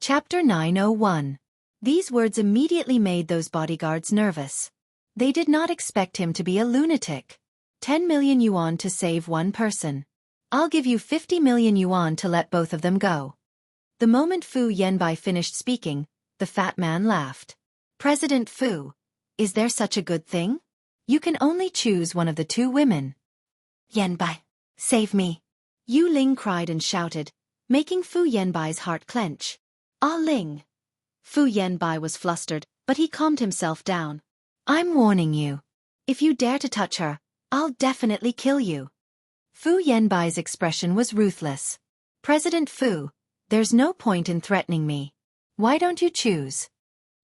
Chapter 901. These words immediately made those bodyguards nervous. They did not expect him to be a lunatic. 10 million yuan to save one person. I'll give you 50 million yuan to let both of them go. The moment Fu Yanbai finished speaking, the fat man laughed. President Fu, is there such a good thing? You can only choose one of the two women. Yanbai, save me. Yu Ling cried and shouted, making Fu Yanbai's heart clench. Ah Ling. Fu Yanbai was flustered, but he calmed himself down. I'm warning you. If you dare to touch her, I'll definitely kill you. Fu Yanbai's expression was ruthless. President Fu, there's no point in threatening me. Why don't you choose?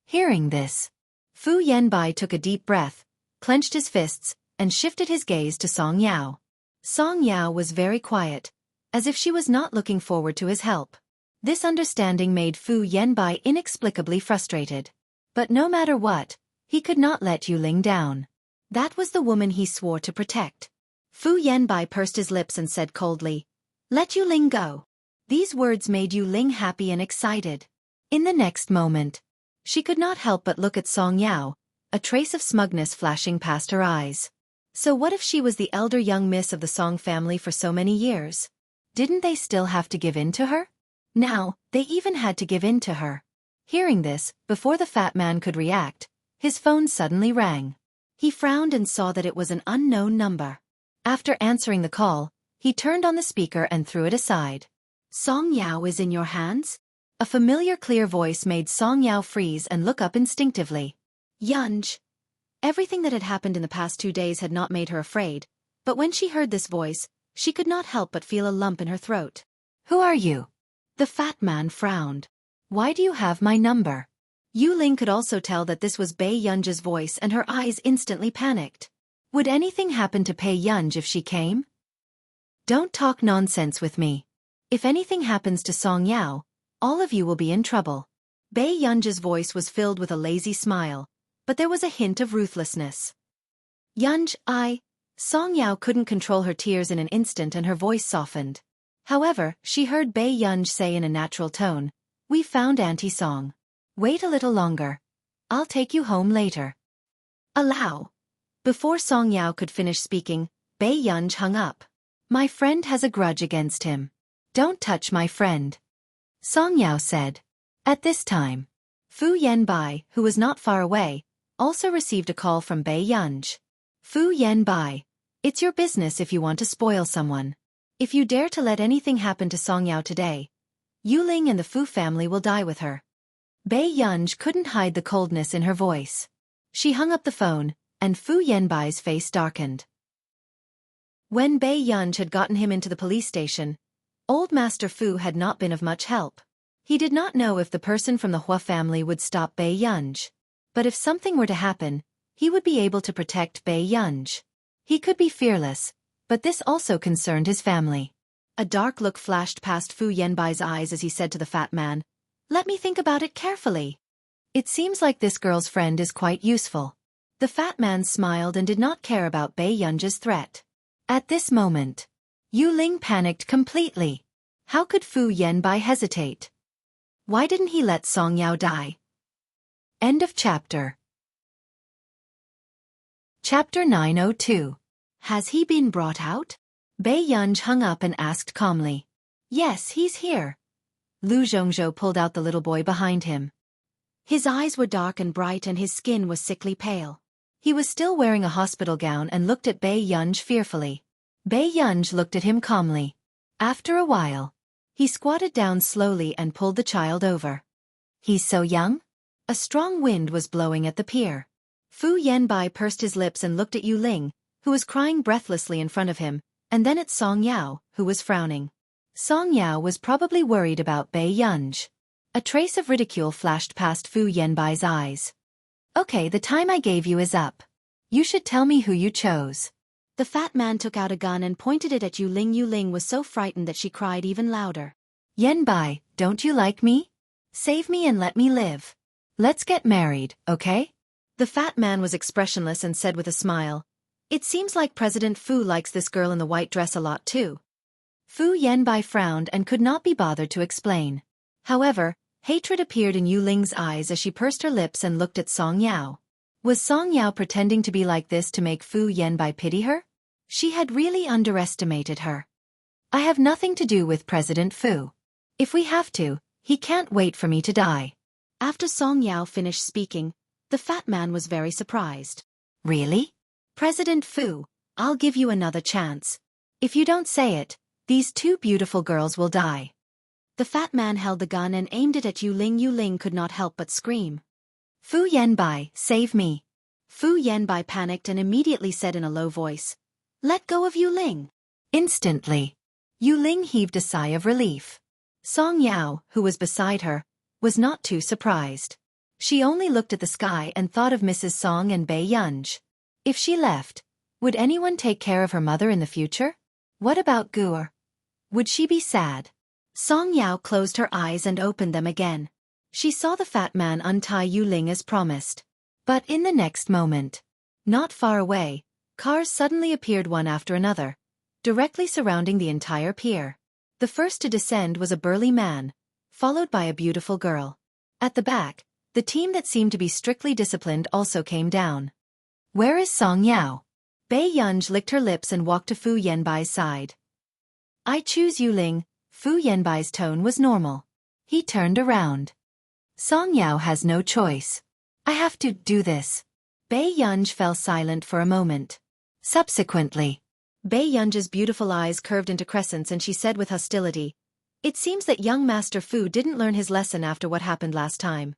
Hearing this, Fu Yanbai took a deep breath, clenched his fists, and shifted his gaze to Song Yao. Song Yao was very quiet, as if she was not looking forward to his help. This understanding made Fu Yanbai inexplicably frustrated. But no matter what, he could not let Yu Ling down. That was the woman he swore to protect. Fu Yanbai pursed his lips and said coldly, "Let Yu Ling go." These words made Yu Ling happy and excited. In the next moment, she could not help but look at Song Yao, a trace of smugness flashing past her eyes. So what if she was the elder young miss of the Song family for so many years? Didn't they still have to give in to her? Now, they even had to give in to her. Hearing this, before the fat man could react, his phone suddenly rang. He frowned and saw that it was an unknown number. After answering the call, he turned on the speaker and threw it aside. Song Yao is in your hands? A familiar clear voice made Song Yao freeze and look up instinctively. Yunj. Everything that had happened in the past 2 days had not made her afraid, but when she heard this voice, she could not help but feel a lump in her throat. Who are you? The fat man frowned. Why do you have my number? Yu Ling could also tell that this was Bei Yunj's voice and her eyes instantly panicked. Would anything happen to Bei Yunj if she came? Don't talk nonsense with me. If anything happens to Song Yao, all of you will be in trouble. Bei Yunj's voice was filled with a lazy smile, but there was a hint of ruthlessness. Yunj, Song Yao couldn't control her tears in an instant and her voice softened. However, she heard Bei Yunj say in a natural tone, "We found Auntie Song. Wait a little longer. I'll take you home later." Allow. Before Song Yao could finish speaking, Bei Yunj hung up. My friend has a grudge against him. Don't touch my friend. Song Yao said. At this time, Fu Yanbai, who was not far away, also received a call from Bei Yunj. Fu Yanbai, it's your business if you want to spoil someone. If you dare to let anything happen to Song Yao today, Yu Ling and the Fu family will die with her. Bei Yunj couldn't hide the coldness in her voice. She hung up the phone, and Fu Yanbai's face darkened. When Bei Yunj had gotten him into the police station, Old Master Fu had not been of much help. He did not know if the person from the Hua family would stop Bei Yunj. But if something were to happen, he would be able to protect Bei Yunj. He could be fearless, but this also concerned his family. A dark look flashed past Fu Yanbai's eyes as he said to the fat man, "Let me think about it carefully. It seems like this girl's friend is quite useful." The fat man smiled and did not care about Bei Yunj's threat. At this moment, Yu Ling panicked completely. How could Fu Yanbai hesitate? Why didn't he let Song Yao die? End of chapter. Chapter 902. Has he been brought out? Bei Yunj hung up and asked calmly. Yes, he's here. Lu Zhongzhou pulled out the little boy behind him. His eyes were dark and bright and his skin was sickly pale. He was still wearing a hospital gown and looked at Bei Yunj fearfully. Bei Yunj looked at him calmly. After a while, he squatted down slowly and pulled the child over. He's so young? A strong wind was blowing at the pier. Fu Yanbai pursed his lips and looked at Yu Ling, who was crying breathlessly in front of him, and then at Song Yao, who was frowning. Song Yao was probably worried about Bei Yunj. A trace of ridicule flashed past Fu Yanbai's eyes. Okay, the time I gave you is up. You should tell me who you chose. The fat man took out a gun and pointed it at Yu Ling. Yu Ling was so frightened that she cried even louder. Yanbai, don't you like me? Save me and let me live. Let's get married, okay? The fat man was expressionless and said with a smile, It seems like President Fu likes this girl in the white dress a lot too. Fu Yanbai frowned and could not be bothered to explain. However, Hatred appeared in Yu Ling's eyes as she pursed her lips and looked at Song Yao. Was Song Yao pretending to be like this to make Fu Yanbai pity her? She had really underestimated her. I have nothing to do with President Fu. If we have to, he can't wait for me to die. After Song Yao finished speaking, the fat man was very surprised. Really? President Fu, I'll give you another chance. If you don't say it, these two beautiful girls will die. The fat man held the gun and aimed it at Yu Ling. Yu Ling could not help but scream. Fu Yanbai, save me. Fu Yanbai panicked and immediately said in a low voice, let go of Yu Ling. Instantly, Yu Ling heaved a sigh of relief. Song Yao, who was beside her, was not too surprised. She only looked at the sky and thought of Mrs. Song and Bei Yunj. If she left, would anyone take care of her mother in the future? What about Guer? Would she be sad? Song Yao closed her eyes and opened them again. She saw the fat man untie Yu Ling as promised. But in the next moment, not far away, cars suddenly appeared one after another, directly surrounding the entire pier. The first to descend was a burly man, followed by a beautiful girl. At the back, the team that seemed to be strictly disciplined also came down. Where is Song Yao? Bei Yunj licked her lips and walked to Fu Yanbai's side. I choose Yu Ling. Fu Yanbai's tone was normal. He turned around. Song Yao has no choice. I have to do this. Bei Yunj fell silent for a moment. Subsequently, Bei Yunj's beautiful eyes curved into crescents and she said with hostility, it seems that young Master Fu didn't learn his lesson after what happened last time.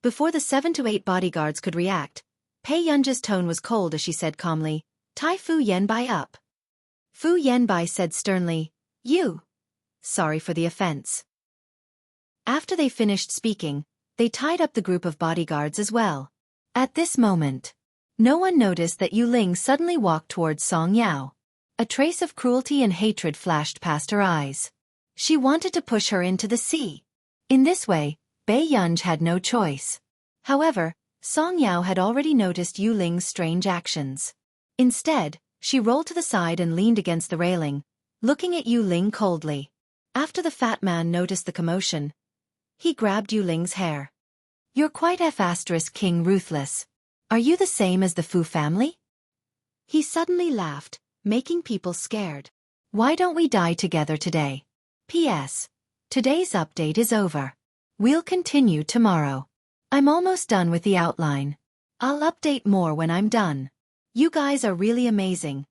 Before the 7 to 8 bodyguards could react, Bei Yunj's tone was cold as she said calmly, tie Fu Yanbai up. Fu Yanbai said sternly, you. Sorry for the offense. After they finished speaking, they tied up the group of bodyguards as well. At this moment, no one noticed that Yu Ling suddenly walked towards Song Yao. A trace of cruelty and hatred flashed past her eyes. She wanted to push her into the sea. In this way, Bei Yunj had no choice. However, Song Yao had already noticed Yu Ling's strange actions. Instead, she rolled to the side and leaned against the railing, looking at Yu Ling coldly. After the fat man noticed the commotion, he grabbed Yu Ling's hair. You're quite King ruthless. Are you the same as the Fu family? He suddenly laughed, making people scared. Why don't we die together today? P.S. Today's update is over. We'll continue tomorrow. I'm almost done with the outline. I'll update more when I'm done. You guys are really amazing.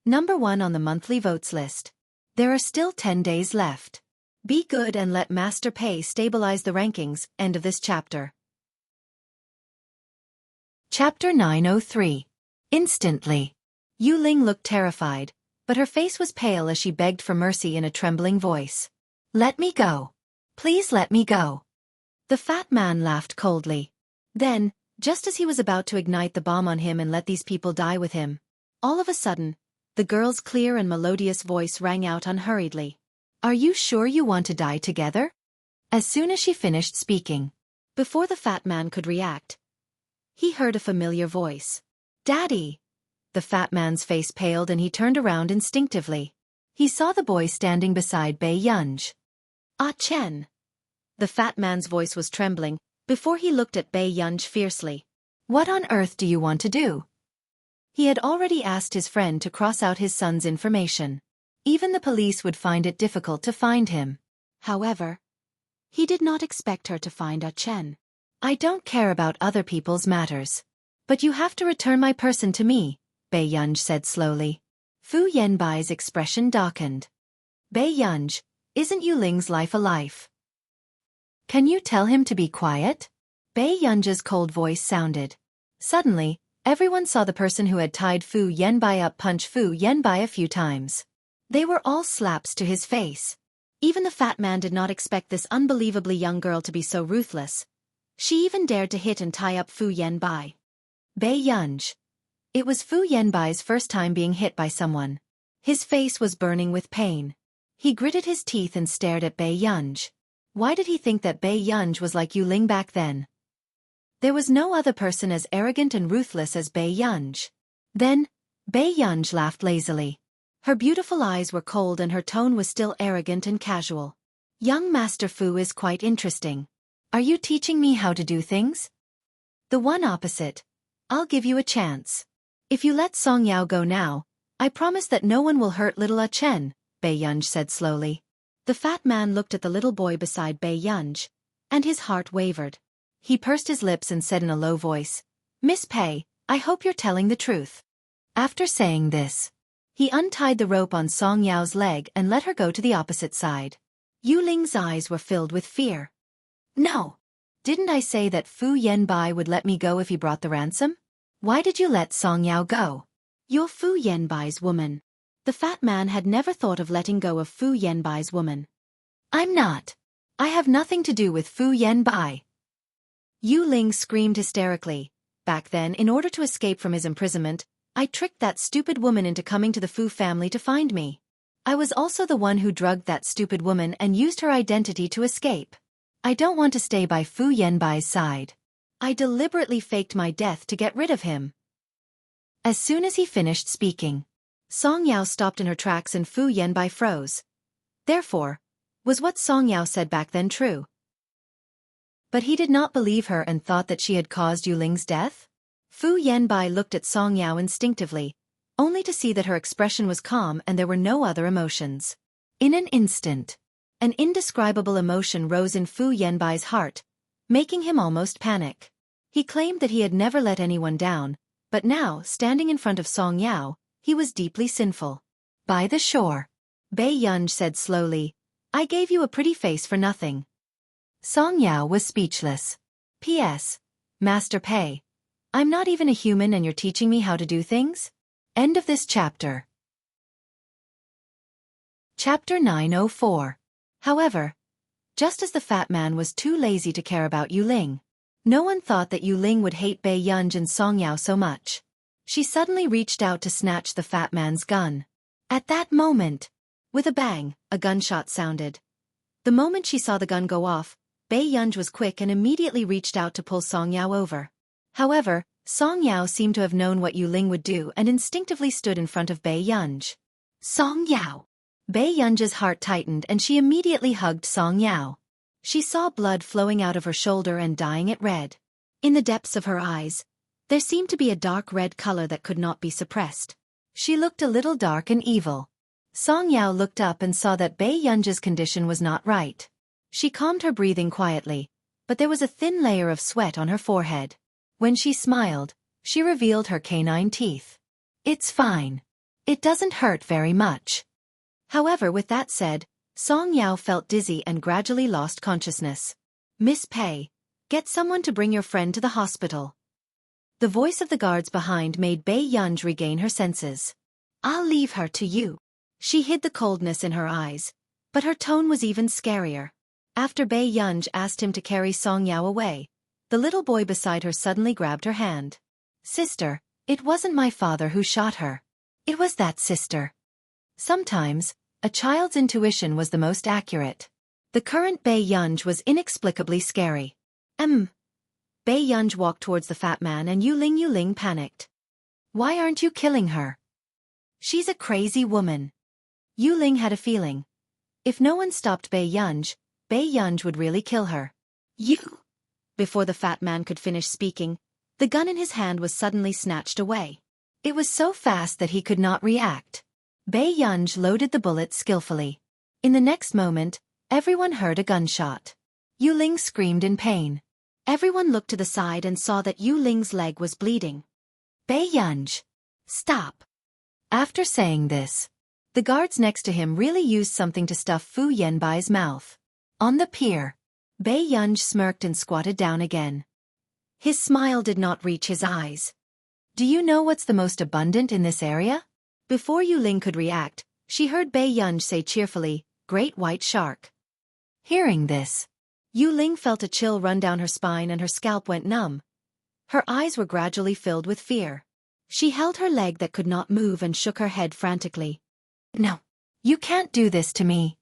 Number 1 on the monthly votes list. There are still 10 days left. Be good and let Master Pei stabilize the rankings. End of this chapter. Chapter 903. Instantly. Yu Ling looked terrified, but her face was pale as she begged for mercy in a trembling voice. Let me go. Please let me go. The fat man laughed coldly. Then, just as he was about to ignite the bomb on him and let these people die with him, all of a sudden, the girl's clear and melodious voice rang out unhurriedly. Are you sure you want to die together? As soon as she finished speaking, before the fat man could react, he heard a familiar voice. Daddy! The fat man's face paled and he turned around instinctively. He saw the boy standing beside Bei Yunj. Ah Chen! The fat man's voice was trembling, before he looked at Bei Yunj fiercely. What on earth do you want to do? He had already asked his friend to cross out his son's information. Even the police would find it difficult to find him. However, he did not expect her to find Ah Chen. I don't care about other people's matters. But you have to return my person to me, Bei Yunj said slowly. Fu Yanbai's expression darkened. Bei Yunj, isn't Yu Ling's life a life? Can you tell him to be quiet? Bei Yunj's cold voice sounded. Suddenly, everyone saw the person who had tied Fu Yanbai up punch Fu Yanbai a few times. They were all slaps to his face. Even the fat man did not expect this unbelievably young girl to be so ruthless. She even dared to hit and tie up Fu Yanbai. Bei Yunj. It was Fu Yanbai's first time being hit by someone. His face was burning with pain. He gritted his teeth and stared at Bei Yunj. Why did he think that Bei Yunj was like Yu Ling back then? There was no other person as arrogant and ruthless as Bei Yunj. Then, Bei Yunj laughed lazily. Her beautiful eyes were cold and her tone was still arrogant and casual. Young Master Fu is quite interesting. Are you teaching me how to do things? The one opposite. I'll give you a chance. If you let Song Yao go now, I promise that no one will hurt little Ah Chen, Bei Yunj said slowly. The fat man looked at the little boy beside Bei Yunj, and his heart wavered. He pursed his lips and said in a low voice, Miss Pei, I hope you're telling the truth. After saying this, he untied the rope on Song Yao's leg and let her go to the opposite side. Yu Ling's eyes were filled with fear. No! Didn't I say that Fu Yanbai would let me go if he brought the ransom? Why did you let Song Yao go? You're Fu Yanbai's woman. The fat man had never thought of letting go of Fu Yanbai's woman. I'm not. I have nothing to do with Fu Yanbai. Yu Ling screamed hysterically. Back then, in order to escape from his imprisonment, I tricked that stupid woman into coming to the Fu family to find me. I was also the one who drugged that stupid woman and used her identity to escape. I don't want to stay by Fu Yanbai's side. I deliberately faked my death to get rid of him. As soon as he finished speaking, Song Yao stopped in her tracks and Fu Yanbai froze. Therefore, was what Song Yao said back then true? But he did not believe her and thought that she had caused Yu Ling's death? Fu Yanbai looked at Song Yao instinctively, only to see that her expression was calm and there were no other emotions. In an instant, an indescribable emotion rose in Fu Yanbai's heart, making him almost panic. He claimed that he had never let anyone down, but now, standing in front of Song Yao, he was deeply sinful. By the shore, Bei Yunj said slowly, I gave you a pretty face for nothing. Song Yao was speechless. P.S. Master Pei, I'm not even a human and you're teaching me how to do things? End of this chapter. Chapter 904. However, just as the fat man was too lazy to care about Yu Ling, no one thought that Yu Ling would hate Bei Yunj and Song Yao so much. She suddenly reached out to snatch the fat man's gun. At that moment, with a bang, a gunshot sounded. The moment she saw the gun go off, Bei Yunj was quick and immediately reached out to pull Song Yao over. However, Song Yao seemed to have known what Yu Ling would do and instinctively stood in front of Bei Yunj. Song Yao! Bei Yunj's heart tightened and she immediately hugged Song Yao. She saw blood flowing out of her shoulder and dyeing it red. In the depths of her eyes, there seemed to be a dark red color that could not be suppressed. She looked a little dark and evil. Song Yao looked up and saw that Bei Yunj's condition was not right. She calmed her breathing quietly, but there was a thin layer of sweat on her forehead. When she smiled, she revealed her canine teeth. It's fine. It doesn't hurt very much. However, with that said, Song Yao felt dizzy and gradually lost consciousness. Miss Pei, get someone to bring your friend to the hospital. The voice of the guards behind made Bei Yunj regain her senses. I'll leave her to you. She hid the coldness in her eyes, but her tone was even scarier. After Bei Yunj asked him to carry Song Yao away, the little boy beside her suddenly grabbed her hand. Sister, it wasn't my father who shot her. It was that sister. Sometimes, a child's intuition was the most accurate. The current Bei Yunj was inexplicably scary. Bei Yunj walked towards the fat man and Yu Ling panicked. Why aren't you killing her? She's a crazy woman. Yu Ling had a feeling. If no one stopped Bei Yunj would really kill her. You! Before the fat man could finish speaking, the gun in his hand was suddenly snatched away. It was so fast that he could not react. Bei Yunj loaded the bullet skillfully. In the next moment, everyone heard a gunshot. Yu Ling screamed in pain. Everyone looked to the side and saw that Yu Ling's leg was bleeding. Bei Yunj, stop. After saying this, the guards next to him really used something to stuff Fu Yanbai's mouth. On the pier, Bei Yunj smirked and squatted down again. His smile did not reach his eyes. Do you know what's the most abundant in this area? Before Yu Ling could react, she heard Bei Yunj say cheerfully, Great white shark. Hearing this, Yu Ling felt a chill run down her spine and her scalp went numb. Her eyes were gradually filled with fear. She held her leg that could not move and shook her head frantically. No, you can't do this to me.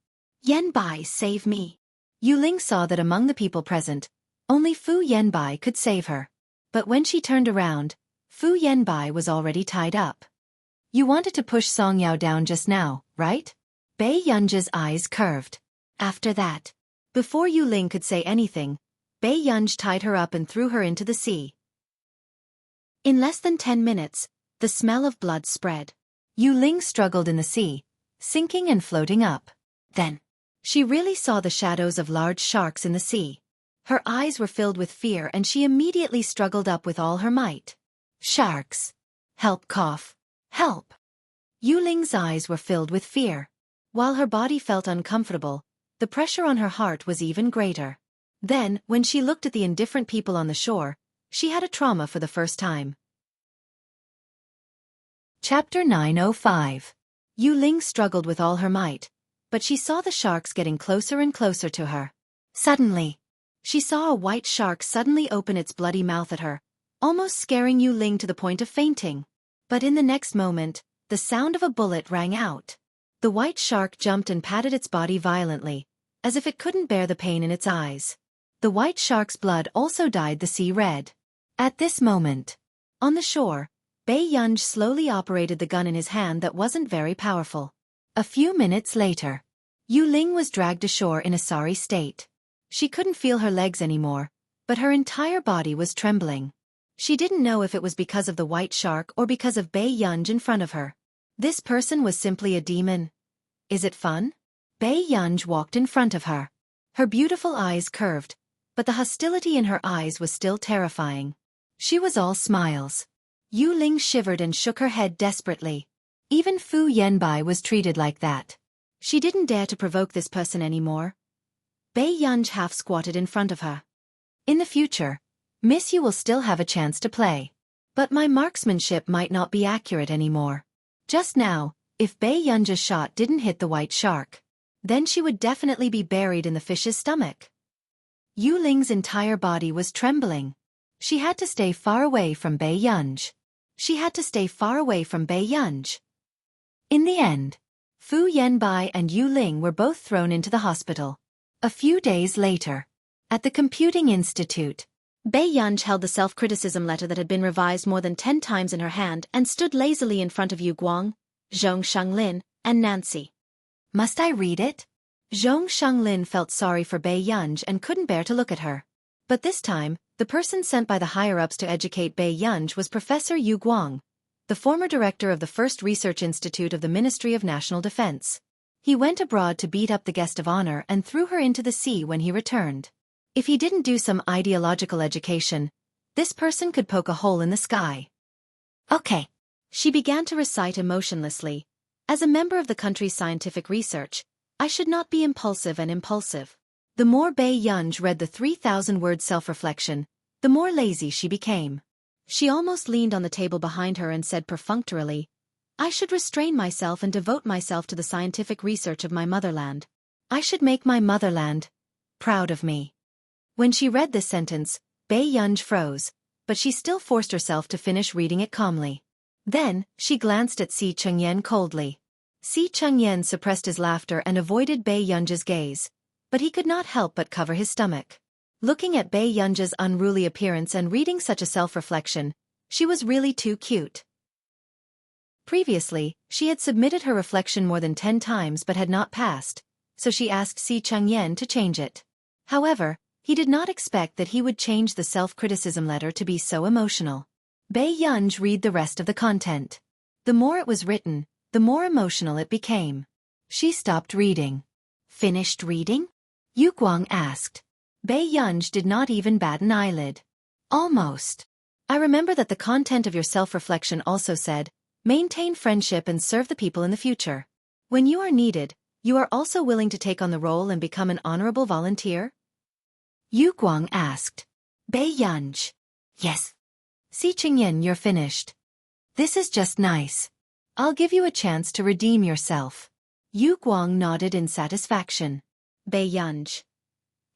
Yanbai, save me. Yu Ling saw that among the people present, only Fu Yanbai could save her. But when she turned around, Fu Yanbai was already tied up. You wanted to push Song Yao down just now, right? Bei Yunj's eyes curved. After that, before Yu Ling could say anything, Bei Yunj tied her up and threw her into the sea. In less than 10 minutes, the smell of blood spread. Yu Ling struggled in the sea, sinking and floating up. Then, she really saw the shadows of large sharks in the sea. Her eyes were filled with fear and she immediately struggled up with all her might. Sharks! Help! Cough! Help! Yu Ling's eyes were filled with fear. While her body felt uncomfortable, the pressure on her heart was even greater. Then, when she looked at the indifferent people on the shore, she had a trauma for the first time. Chapter 905. Yu Ling struggled with all her might, but she saw the sharks getting closer and closer to her. Suddenly, she saw a white shark suddenly open its bloody mouth at her, almost scaring Yu Ling to the point of fainting. But in the next moment, the sound of a bullet rang out. The white shark jumped and patted its body violently, as if it couldn't bear the pain in its eyes. The white shark's blood also dyed the sea red. At this moment, on the shore, Bei Yunj slowly operated the gun in his hand that wasn't very powerful. A few minutes later, Yu Ling was dragged ashore in a sorry state. She couldn't feel her legs anymore, but her entire body was trembling. She didn't know if it was because of the white shark or because of Bei Yunj in front of her. This person was simply a demon. Is it fun? Bei Yunj walked in front of her. Her beautiful eyes curved, but the hostility in her eyes was still terrifying. She was all smiles. Yu Ling shivered and shook her head desperately. Even Fu Yanbai was treated like that. She didn't dare to provoke this person anymore. Bei Yunj half squatted in front of her. In the future, Miss Yu will still have a chance to play. But my marksmanship might not be accurate anymore. Just now, if Bei Yunj's shot didn't hit the white shark, then she would definitely be buried in the fish's stomach. Yu Ling's entire body was trembling. She had to stay far away from Bei Yunj. She had to stay far away from Bei Yunj. In the end, Fu Yanbai and Yu Ling were both thrown into the hospital. A few days later, at the Computing Institute, Bei Yunj held the self-criticism letter that had been revised more than 10 times in her hand and stood lazily in front of Yu Guang, Zhong Shanglin, and Nancy. Must I read it? Zhong Shanglin felt sorry for Bei Yunj and couldn't bear to look at her. But this time, the person sent by the higher-ups to educate Bei Yunj was Professor Yu Guang, the former director of the first research institute of the Ministry of National Defense. He went abroad to beat up the guest of honor and threw her into the sea when he returned. If he didn't do some ideological education, this person could poke a hole in the sky. Okay. She began to recite emotionlessly. As a member of the country's scientific research, I should not be impulsive and impulsive. The more Bei Yunj read the 3,000-word self-reflection, the more lazy she became. She almost leaned on the table behind her and said perfunctorily, I should restrain myself and devote myself to the scientific research of my motherland. I should make my motherland proud of me. When she read this sentence, Bei Yunj froze, but she still forced herself to finish reading it calmly. Then, she glanced at Si Chengyan coldly. Si Chengyan suppressed his laughter and avoided Bei Yunj's gaze, but he could not help but cover his stomach. Looking at Bei Yunj's unruly appearance and reading such a self-reflection, she was really too cute. Previously, she had submitted her reflection more than 10 times but had not passed, so she asked Si Chengyan to change it. However, he did not expect that he would change the self-criticism letter to be so emotional. Bei Yunj read the rest of the content. The more it was written, the more emotional it became. She stopped reading. Finished reading? Yu Guang asked. Bei Yunj did not even bat an eyelid. Almost. I remember that the content of your self-reflection also said, maintain friendship and serve the people in the future. When you are needed, you are also willing to take on the role and become an honorable volunteer? Yu Guang asked. Bei Yunj. Yes. Si Chengyan, you're finished. This is just nice. I'll give you a chance to redeem yourself. Yu Guang nodded in satisfaction. Bei Yunj.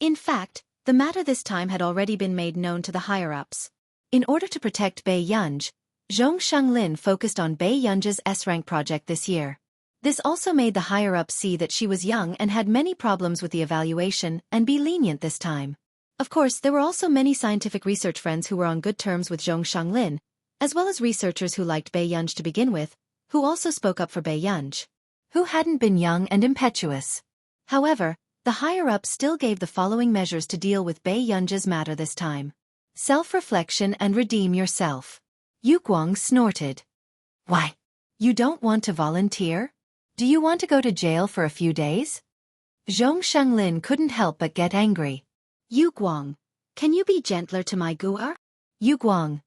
In fact, the matter this time had already been made known to the higher-ups. In order to protect Bei Yunj, Zhong Shanglin focused on Bei Yunj's S-rank project this year. This also made the higher-ups see that she was young and had many problems with the evaluation and be lenient this time. Of course, there were also many scientific research friends who were on good terms with Zhong Shanglin, as well as researchers who liked Bei Yunj to begin with, who also spoke up for Bei Yunj, who hadn't been young and impetuous. However, The higher-up still gave the following measures to deal with Bei Yunji's matter this time. Self-reflection and redeem yourself. Yu Guang snorted. Why? You don't want to volunteer? Do you want to go to jail for a few days? Zhong Shenglin couldn't help but get angry. Yu Guang, can you be gentler to my Gu'er? Yu Guang.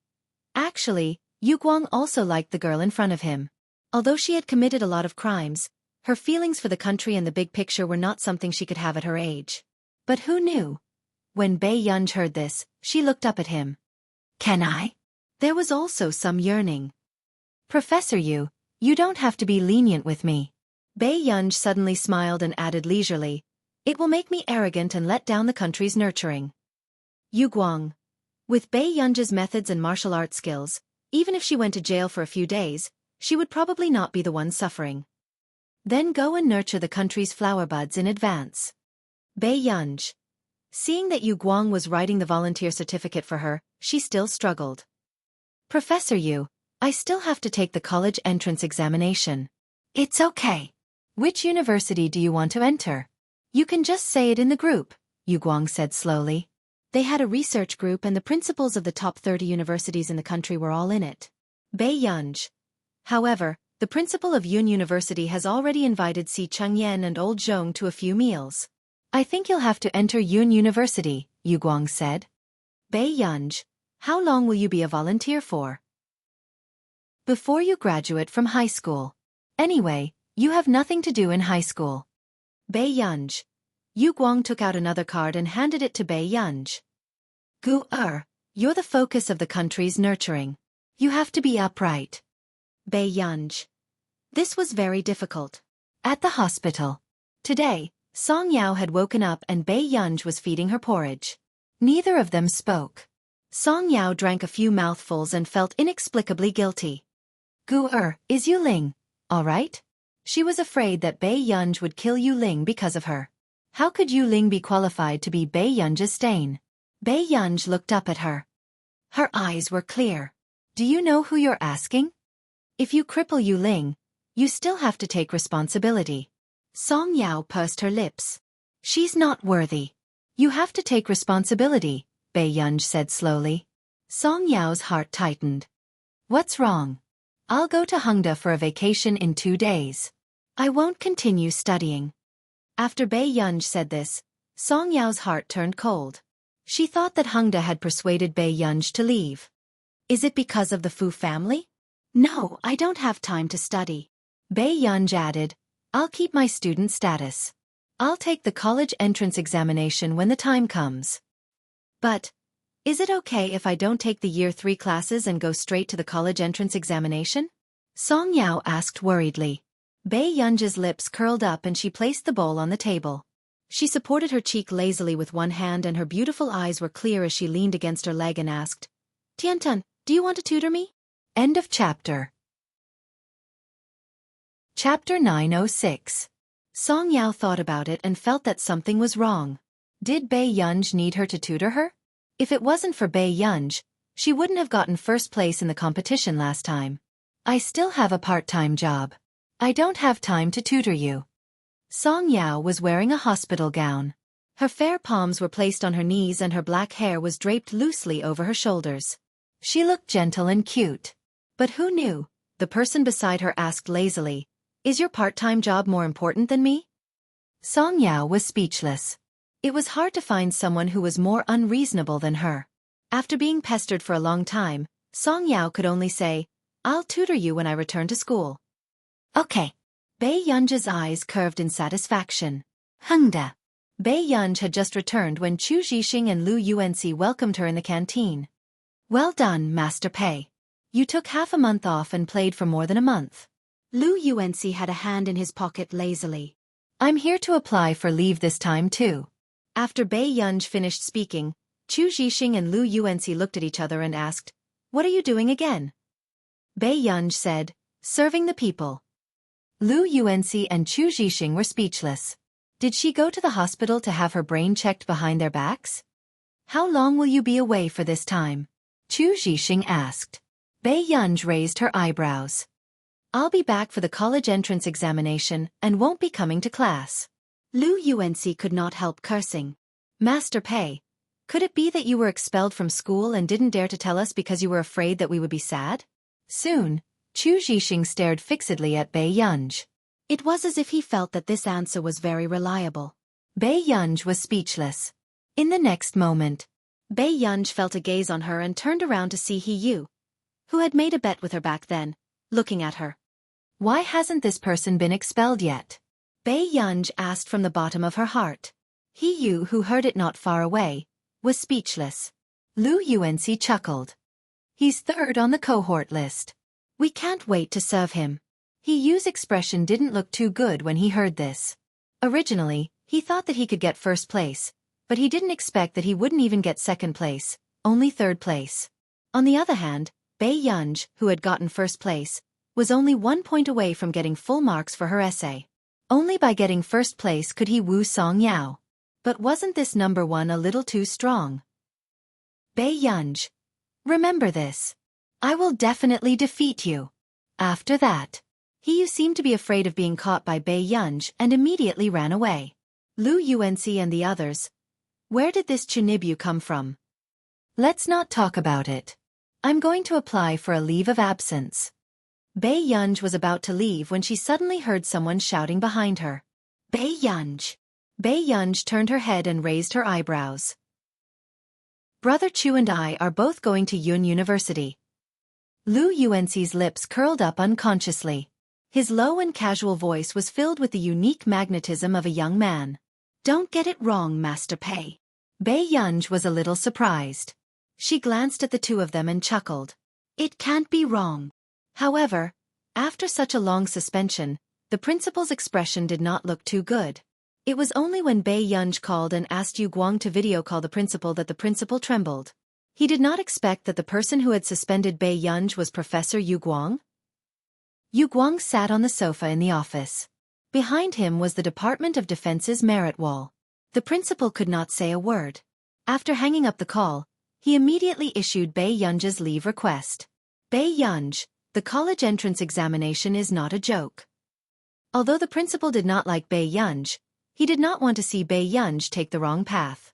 Actually, Yu Guang also liked the girl in front of him. Although she had committed a lot of crimes, her feelings for the country and the big picture were not something she could have at her age. But who knew? When Bei Yunji heard this, she looked up at him. Can I? There was also some yearning. Professor Yu, you don't have to be lenient with me. Bei Yunji suddenly smiled and added leisurely, it will make me arrogant and let down the country's nurturing. Yu Guang. With Bei Yunji's methods and martial arts skills, even if she went to jail for a few days, she would probably not be the one suffering. Then go and nurture the country's flower buds in advance. Bei Yunji. Seeing that Yu Guang was writing the volunteer certificate for her, she still struggled. Professor Yu, I still have to take the college entrance examination. It's okay. Which university do you want to enter? You can just say it in the group, Yu Guang said slowly. They had a research group and the principals of the top 30 universities in the country were all in it. Bei Yunji. However, the principal of Yun University has already invited Si Chengyan and Old Zhong to a few meals. I think you'll have to enter Yun University, Yu Guang said. Bei Yunji, how long will you be a volunteer for? Before you graduate from high school. Anyway, you have nothing to do in high school. Bei Yunji. Yu Guang took out another card and handed it to Bei Yunji. Gu-er, you're the focus of the country's nurturing. You have to be upright. Bei Yunji. This was very difficult. At the hospital. Today, Song Yao had woken up and Bei Yunji was feeding her porridge. Neither of them spoke. Song Yao drank a few mouthfuls and felt inexplicably guilty. Gu-er, is Yu Ling all right? She was afraid that Bei Yunji would kill Yu Ling because of her. How could Yu Ling be qualified to be Bei Yunji's stain? Bei Yunji looked up at her. Her eyes were clear. Do you know who you're asking? If you cripple Yu Ling, you still have to take responsibility. Song Yao pursed her lips. She's not worthy. You have to take responsibility, Bei Yunji said slowly. Song Yao's heart tightened. What's wrong? I'll go to Hongda for a vacation in 2 days. I won't continue studying. After Bei Yunji said this, Song Yao's heart turned cold. She thought that Hongda had persuaded Bei Yunji to leave. Is it because of the Fu family? No, I don't have time to study. Bei Yunji added, I'll keep my student status. I'll take the college entrance examination when the time comes. But, is it okay if I don't take the year 3 classes and go straight to the college entrance examination? Song Yao asked worriedly. Bei Yunji's lips curled up and she placed the bowl on the table. She supported her cheek lazily with one hand and her beautiful eyes were clear as she leaned against her leg and asked, Tiantan, do you want to tutor me? End of chapter. Chapter 906. Song Yao thought about it and felt that something was wrong. Did Bei Yunji need her to tutor her? If it wasn't for Bei Yunji, she wouldn't have gotten first place in the competition last time. I still have a part-time job. I don't have time to tutor you. Song Yao was wearing a hospital gown. Her fair palms were placed on her knees and her black hair was draped loosely over her shoulders. She looked gentle and cute. But who knew? The person beside her asked lazily, Is your part-time job more important than me? Song Yao was speechless. It was hard to find someone who was more unreasonable than her. After being pestered for a long time, Song Yao could only say, I'll tutor you when I return to school. Okay. Bei Yunji's eyes curved in satisfaction. Hongda. Bei Yunji had just returned when Chu Zhixing and Lu Yuanci welcomed her in the canteen. Well done, Master Pei. You took half a month off and played for more than a month. Lu Yuanci had a hand in his pocket lazily. I'm here to apply for leave this time too. After Bei Yunji finished speaking, Chu Zhixing and Lu Yuanci looked at each other and asked, What are you doing again? Bei Yunji said, Serving the people. Lu Yuanci and Chu Zhixing were speechless. Did she go to the hospital to have her brain checked behind their backs? How long will you be away for this time? Chu Zhixing asked. Bei Yunji raised her eyebrows. I'll be back for the college entrance examination and won't be coming to class. Lu Yuanci could not help cursing. Master Pei, could it be that you were expelled from school and didn't dare to tell us because you were afraid that we would be sad? Soon, Chu Zhixing stared fixedly at Bei Yunj. It was as if he felt that this answer was very reliable. Bei Yunj was speechless. In the next moment, Bei Yunj felt a gaze on her and turned around to see He Yu, who had made a bet with her back then, looking at her. Why hasn't this person been expelled yet? Bei Yunj asked from the bottom of her heart. He Yu, who heard it not far away, was speechless. Lu Yuanci chuckled. He's third on the cohort list. We can't wait to serve him. He Yu's expression didn't look too good when he heard this. Originally, he thought that he could get first place, but he didn't expect that he wouldn't even get second place, only third place. On the other hand, Bei Yunj, who had gotten first place, was only 1 point away from getting full marks for her essay. Only by getting first place could he woo Song Yao. But wasn't this number one a little too strong? Bei Yunj, remember this. I will definitely defeat you. After that, He Yu seemed to be afraid of being caught by Bei Yunj and immediately ran away. Lu Yuanci and the others. Where did this Chunibyu come from? Let's not talk about it. I'm going to apply for a leave of absence. Bei Yunj was about to leave when she suddenly heard someone shouting behind her. Bei Yunj. Bei Yunj turned her head and raised her eyebrows. Brother Chu and I are both going to Yun University. Lu Yuanci's lips curled up unconsciously. His low and casual voice was filled with the unique magnetism of a young man. Don't get it wrong, Master Pei. Bei Yunj was a little surprised. She glanced at the two of them and chuckled. It can't be wrong. However, after such a long suspension, the principal's expression did not look too good. It was only when Bei Yunj called and asked Yu Guang to video call the principal that the principal trembled. He did not expect that the person who had suspended Bei Yunj was Professor Yu Guang. Yu Guang sat on the sofa in the office. Behind him was the Department of Defense's merit wall. The principal could not say a word. After hanging up the call, he immediately issued Bei Yunj's leave request. Bei Yunj, the college entrance examination is not a joke. Although the principal did not like Bei Yunj, he did not want to see Bei Yunj take the wrong path.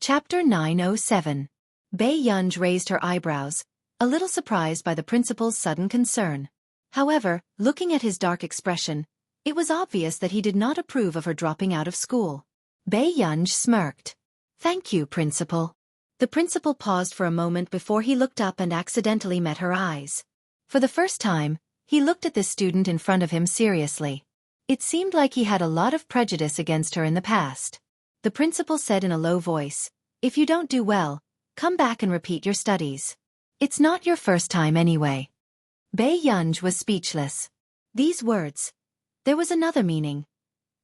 Chapter 907. Bei Yunj raised her eyebrows, a little surprised by the principal's sudden concern. However, looking at his dark expression, it was obvious that he did not approve of her dropping out of school. Bei Yunj smirked. Thank you, principal. The principal paused for a moment before he looked up and accidentally met her eyes. For the first time, he looked at this student in front of him seriously. It seemed like he had a lot of prejudice against her in the past. The principal said in a low voice, "If you don't do well, come back and repeat your studies. It's not your first time anyway." Bei Yunj was speechless. These words. There was another meaning.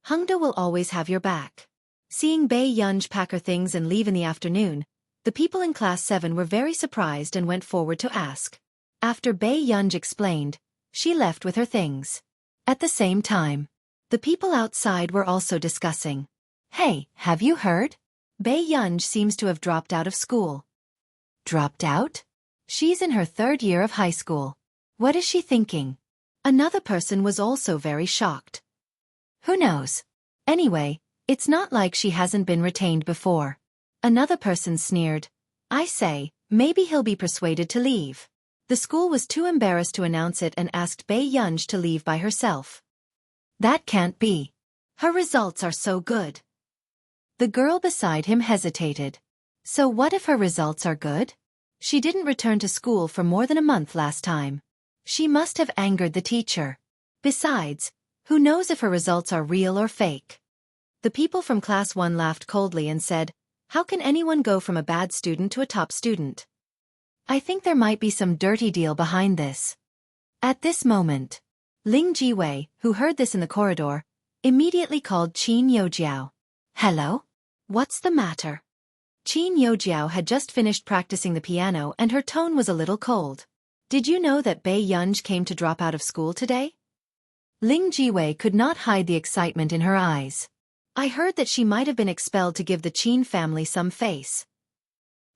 Hengda will always have your back. Seeing Bei Yunj pack her things and leave in the afternoon, the people in Class 7 were very surprised and went forward to ask. After Bei Yunj explained, she left with her things. At the same time, the people outside were also discussing. Hey, have you heard? Bei Yunj seems to have dropped out of school. Dropped out? She's in her 3rd year of high school. What is she thinking? Another person was also very shocked. Who knows? Anyway, it's not like she hasn't been retained before. Another person sneered. I say, maybe he'll be persuaded to leave. The school was too embarrassed to announce it and asked Bei Yunj to leave by herself. That can't be. Her results are so good. The girl beside him hesitated. So what if her results are good? She didn't return to school for more than a month last time. She must have angered the teacher. Besides, who knows if her results are real or fake? The people from Class 1 laughed coldly and said, how can anyone go from a bad student to a top student? I think there might be some dirty deal behind this. At this moment, Ling Jiwei, who heard this in the corridor, immediately called Qin Youjiao. Hello? What's the matter? Qin Youjiao had just finished practicing the piano and her tone was a little cold. Did you know that Bei Yunj came to drop out of school today? Ling Jiwei could not hide the excitement in her eyes. I heard that she might have been expelled to give the Qin family some face.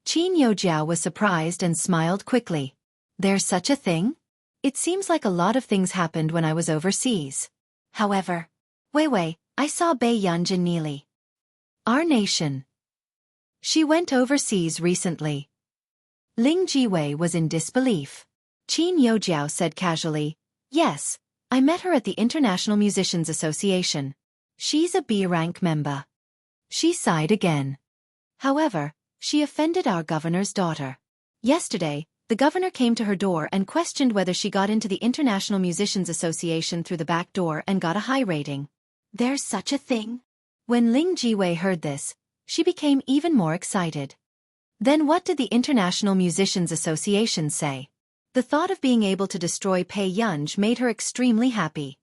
Qin Youjiao was surprised and smiled quickly. There's such a thing? It seems like a lot of things happened when I was overseas. However, Wei, I saw Bei Yunj and Neely. Our nation. She went overseas recently. Ling Jiwei was in disbelief. Qin Youjiao said casually, yes, I met her at the International Musicians Association. She's a B-rank member. She sighed again. However, she offended our governor's daughter. Yesterday, the governor came to her door and questioned whether she got into the International Musicians Association through the back door and got a high rating. There's such a thing? When Ling Jiwei heard this, she became even more excited. Then what did the International Musicians Association say? The thought of being able to destroy Bei Yunj made her extremely happy.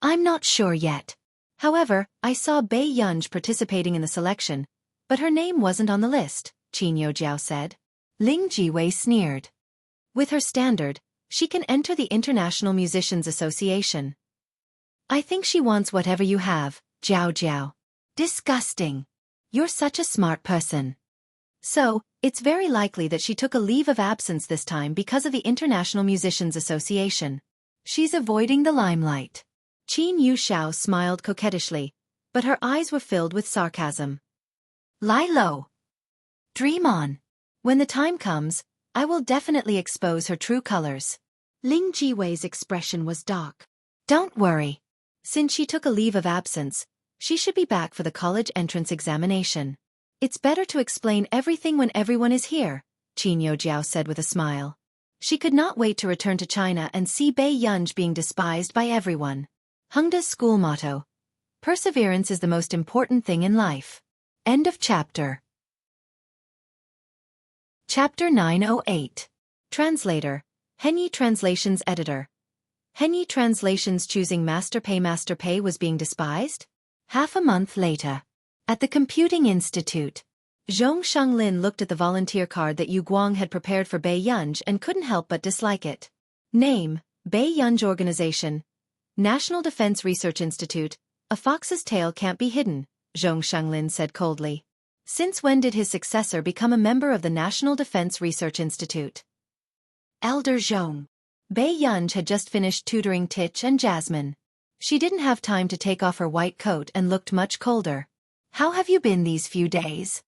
I'm not sure yet. However, I saw Bei Yunj participating in the selection, but her name wasn't on the list, Qin Youjiao said. Ling Jiwei sneered. With her standard, she can enter the International Musicians Association. I think she wants whatever you have, Jiao Jiao. Disgusting. You're such a smart person. So, it's very likely that she took a leave of absence this time because of the International Musicians Association. She's avoiding the limelight. Qin Yuxiao smiled coquettishly, but her eyes were filled with sarcasm. Lie low. Dream on. When the time comes, I will definitely expose her true colors. Ling Jiwei's expression was dark. Don't worry. Since she took a leave of absence, she should be back for the college entrance examination. It's better to explain everything when everyone is here, Qin Youjiao said with a smile. She could not wait to return to China and see Bei Yunj being despised by everyone. Hengda's school motto: perseverance is the most important thing in life. End of chapter. Chapter 908. Translator, Henyi Translations Editor. Henyi Translations choosing Master Pei was being despised? Half a month later. At the Computing Institute. Zhong Shanglin looked at the volunteer card that Yu Guang had prepared for Bei Yunj and couldn't help but dislike it. Name, Bei Yunj Organization. National Defense Research Institute. A fox's tail can't be hidden, Zhong Shanglin said coldly. Since when did his successor become a member of the National Defense Research Institute? Elder Zhong. Bei Yunj had just finished tutoring Tich and Jasmine. She didn't have time to take off her white coat and looked much colder. How have you been these few days?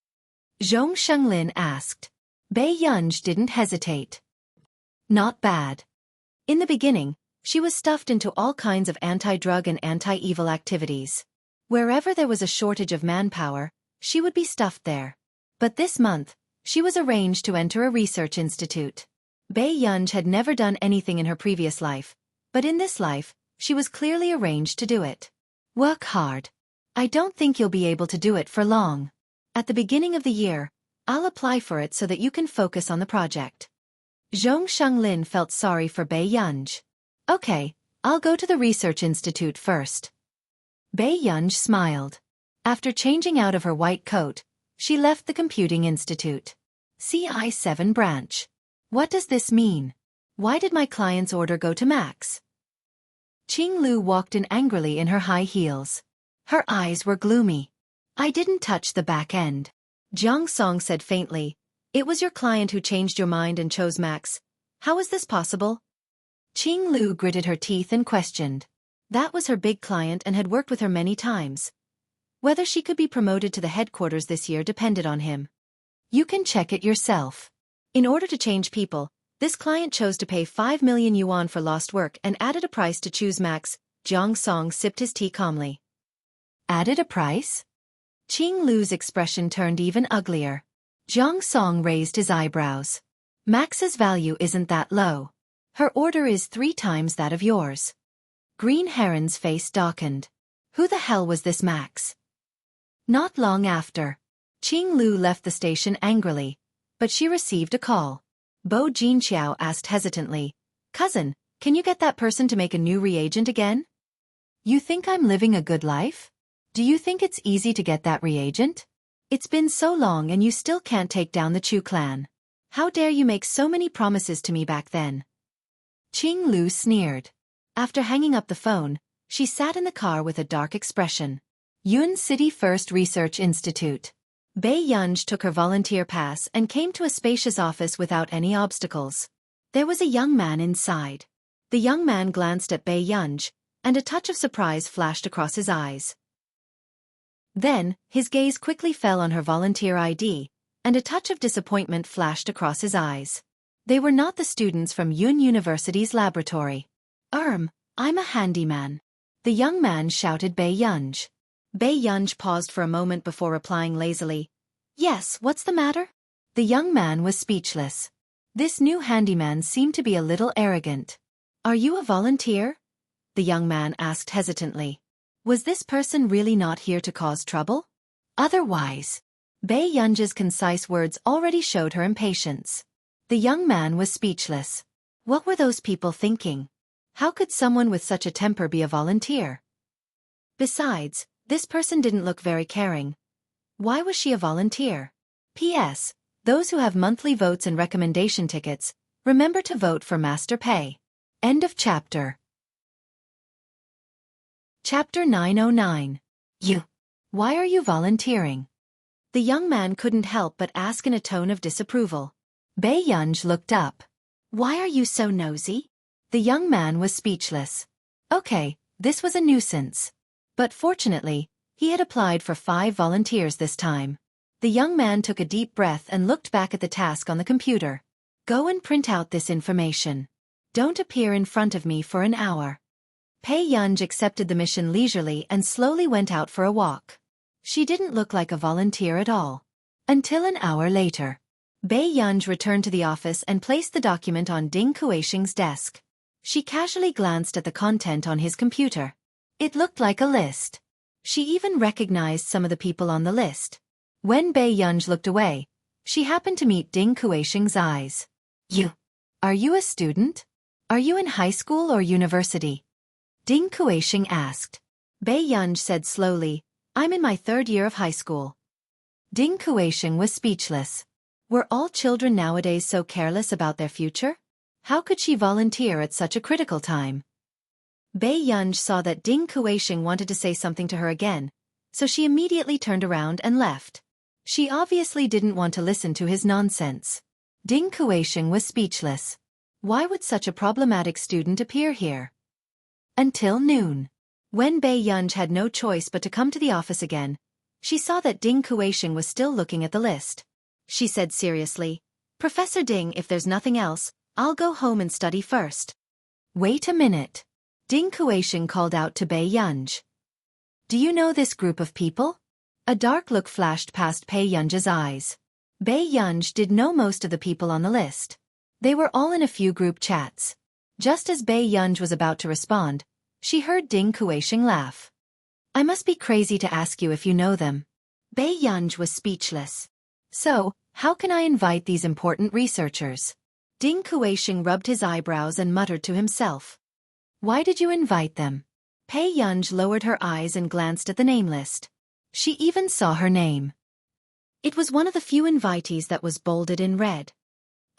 Zhong Shanglin asked. Bei Yunj didn't hesitate. Not bad. In the beginning, she was stuffed into all kinds of anti-drug and anti-evil activities. Wherever there was a shortage of manpower, she would be stuffed there. But this month, she was arranged to enter a research institute. Bei Yunj had never done anything in her previous life, but in this life, she was clearly arranged to do it. Work hard. I don't think you'll be able to do it for long. At the beginning of the year, I'll apply for it so that you can focus on the project. Zhong Shanglin felt sorry for Bei Yunj. Okay, I'll go to the research institute first. Bei Yunj smiled. After changing out of her white coat, she left the computing institute. CI7 branch. What does this mean? Why did my client's order go to Max? Qing Lu walked in angrily in her high heels. Her eyes were gloomy. I didn't touch the back end. Jiang Song said faintly, it was your client who changed your mind and chose Max. How is this possible? Qing Lu gritted her teeth and questioned. That was her big client and had worked with her many times. Whether she could be promoted to the headquarters this year depended on him. You can check it yourself. In order to change people, this client chose to pay 5 million yuan for lost work and added a price to choose Max. Jiang Song sipped his tea calmly. Added a price? Qing Lu's expression turned even uglier. Jiang Song raised his eyebrows. Max's value isn't that low. Her order is 3 times that of yours. Green Heron's face darkened. Who the hell was this Max? Not long after, Qing Lu left the station angrily, but she received a call. Bo Jinqiao asked hesitantly, Cousin, can you get that person to make a new reagent again? You think I'm living a good life? Do you think it's easy to get that reagent? It's been so long and you still can't take down the Chu clan. How dare you make so many promises to me back then? Qing Lu sneered. After hanging up the phone, she sat in the car with a dark expression. Yun City First Research Institute. Bei Yunj took her volunteer pass and came to a spacious office without any obstacles. There was a young man inside. The young man glanced at Bei Yunj, and a touch of surprise flashed across his eyes. Then, his gaze quickly fell on her volunteer ID, and a touch of disappointment flashed across his eyes. They were not the students from Yun University's laboratory. I'm a handyman," the young man shouted Bei Yunj. Bei Yunj paused for a moment before replying lazily, "Yes, what's the matter?" The young man was speechless. This new handyman seemed to be a little arrogant. "Are you a volunteer?" the young man asked hesitantly. Was this person really not here to cause trouble? Otherwise, Bei Yunj's concise words already showed her impatience. The young man was speechless. What were those people thinking? How could someone with such a temper be a volunteer? Besides, this person didn't look very caring. Why was she a volunteer? P.S. Those who have monthly votes and recommendation tickets, remember to vote for Master Pei. End of chapter. Chapter 909. You. Why are you volunteering? The young man couldn't help but ask in a tone of disapproval. Bei Yunj looked up. Why are you so nosy? The young man was speechless. Okay, this was a nuisance. But fortunately, he had applied for 5 volunteers this time. The young man took a deep breath and looked back at the task on the computer. Go and print out this information. Don't appear in front of me for an hour. Bei Yunj accepted the mission leisurely and slowly went out for a walk. She didn't look like a volunteer at all. Until an hour later. Bei Yunj returned to the office and placed the document on Ding Kueisheng's desk. She casually glanced at the content on his computer. It looked like a list. She even recognized some of the people on the list. When Bei Yunj looked away, she happened to meet Ding Kueisheng's eyes. Are you a student? Are you in high school or university? Ding Kueisheng asked. Bei Yunj said slowly, I'm in my 3rd year of high school. Ding Kueisheng was speechless. Were all children nowadays so careless about their future? How could she volunteer at such a critical time? Bei Yunj saw that Ding Kueisheng wanted to say something to her again, so she immediately turned around and left. She obviously didn't want to listen to his nonsense. Ding Kueisheng was speechless. Why would such a problematic student appear here? Until noon. When Bei Yunj had no choice but to come to the office again, she saw that Ding Kueisheng was still looking at the list. She said seriously, Professor Ding, if there's nothing else, I'll go home and study first. Wait a minute. Ding Kueisheng called out to Bei Yunj. Do you know this group of people? A dark look flashed past Bei Yunj's eyes. Bei Yunj did know most of the people on the list. They were all in a few group chats. Just as Bei Yunj was about to respond, she heard Ding Kueisheng laugh. I must be crazy to ask you if you know them. Bei Yunj was speechless. So, how can I invite these important researchers? Ding Kueisheng rubbed his eyebrows and muttered to himself. Why did you invite them? Bei Yunj lowered her eyes and glanced at the name list. She even saw her name. It was one of the few invitees that was bolded in red.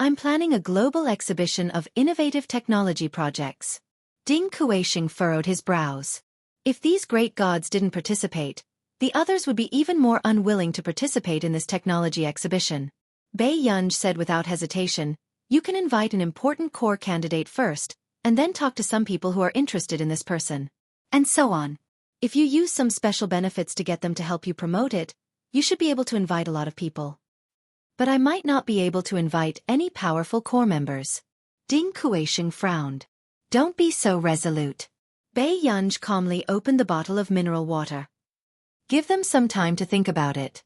I'm planning a global exhibition of innovative technology projects. Ding Kueisheng furrowed his brows. If these great gods didn't participate, the others would be even more unwilling to participate in this technology exhibition. Bei Yunj said without hesitation, you can invite an important core candidate first, and then talk to some people who are interested in this person. And so on. If you use some special benefits to get them to help you promote it, you should be able to invite a lot of people. But I might not be able to invite any powerful core members. Ding Kueisheng frowned. Don't be so resolute. Bei Yunj calmly opened the bottle of mineral water. Give them some time to think about it.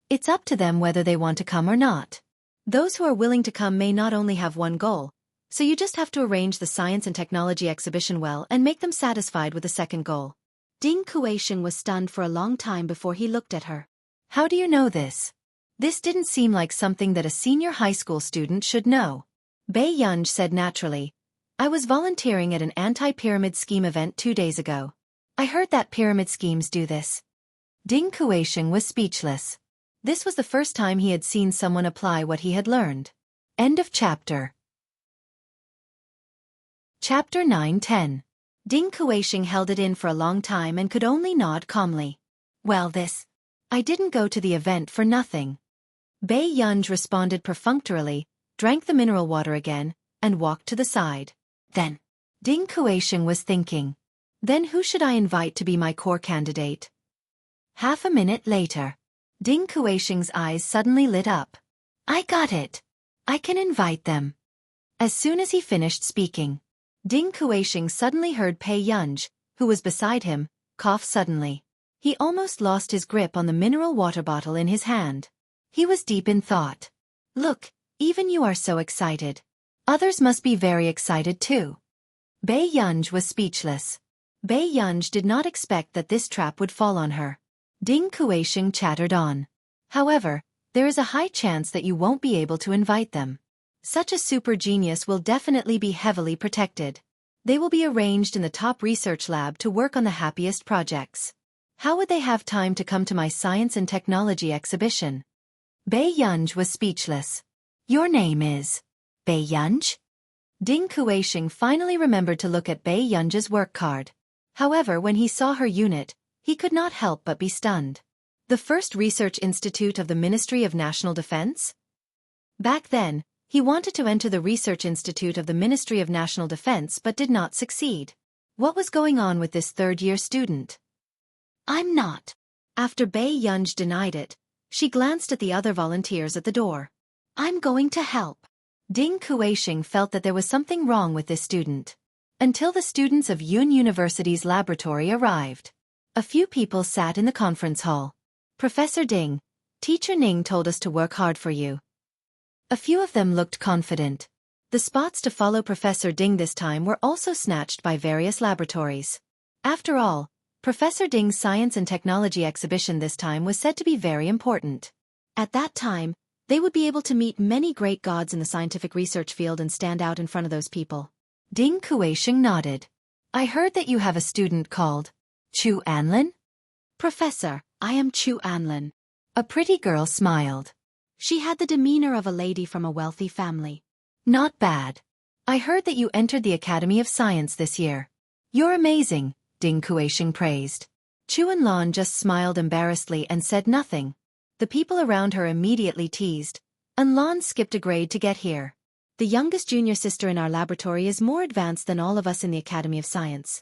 It's up to them whether they want to come or not. Those who are willing to come may not only have one goal, so you just have to arrange the science and technology exhibition well and make them satisfied with the second goal. Ding Kueisheng was stunned for a long time before he looked at her. How do you know this? This didn't seem like something that a senior high school student should know. Bei Yunj said naturally, I was volunteering at an anti-pyramid scheme event 2 days ago. I heard that pyramid schemes do this. Ding Kueisheng was speechless. This was the first time he had seen someone apply what he had learned. End of chapter. Chapter 9-10. Ding Kueisheng held it in for a long time and could only nod calmly. Well, I didn't go to the event for nothing. Bei Yunj responded perfunctorily, drank the mineral water again, and walked to the side. Then, Ding Kuisheng was thinking. Then who should I invite to be my core candidate? Half a minute later, Ding Kuisheng's eyes suddenly lit up. I got it. I can invite them. As soon as he finished speaking, Ding Kuisheng suddenly heard Pei Yunj, who was beside him, cough suddenly. He almost lost his grip on the mineral water bottle in his hand. He was deep in thought. Look, even you are so excited. Others must be very excited too. Bei Yunj was speechless. Bei Yunj did not expect that this trap would fall on her. Ding Kuisheng chattered on. However, there is a high chance that you won't be able to invite them. Such a super genius will definitely be heavily protected. They will be arranged in the top research lab to work on the happiest projects. How would they have time to come to my science and technology exhibition? Bei Yunj was speechless. Your name is Bei Yunj? Ding Kuisheng finally remembered to look at Bei Yunj's work card. However, when he saw her unit, he could not help but be stunned. The first research institute of the Ministry of National Defense? Back then, he wanted to enter the research institute of the Ministry of National Defense but did not succeed. What was going on with this third-year student? I'm not. After Bei Yunj denied it, she glanced at the other volunteers at the door. I'm going to help. Ding Kuisheng felt that there was something wrong with this student. Until the students of Yun University's laboratory arrived. A few people sat in the conference hall. Professor Ding, Teacher Ning told us to work hard for you. A few of them looked confident. The spots to follow Professor Ding this time were also snatched by various laboratories. After all, Professor Ding's Science and Technology exhibition this time was said to be very important. At that time, they would be able to meet many great gods in the scientific research field and stand out in front of those people. Ding Kuisheng nodded. I heard that you have a student called Chu Anlin? Professor, I am Chu Anlin. A pretty girl smiled. She had the demeanor of a lady from a wealthy family. Not bad. I heard that you entered the Academy of Science this year. You're amazing, Ding Kuisheng praised. Chu Anlin just smiled embarrassedly and said nothing. The people around her immediately teased. Anlin skipped a grade to get here. The youngest junior sister in our laboratory is more advanced than all of us in the Academy of Science.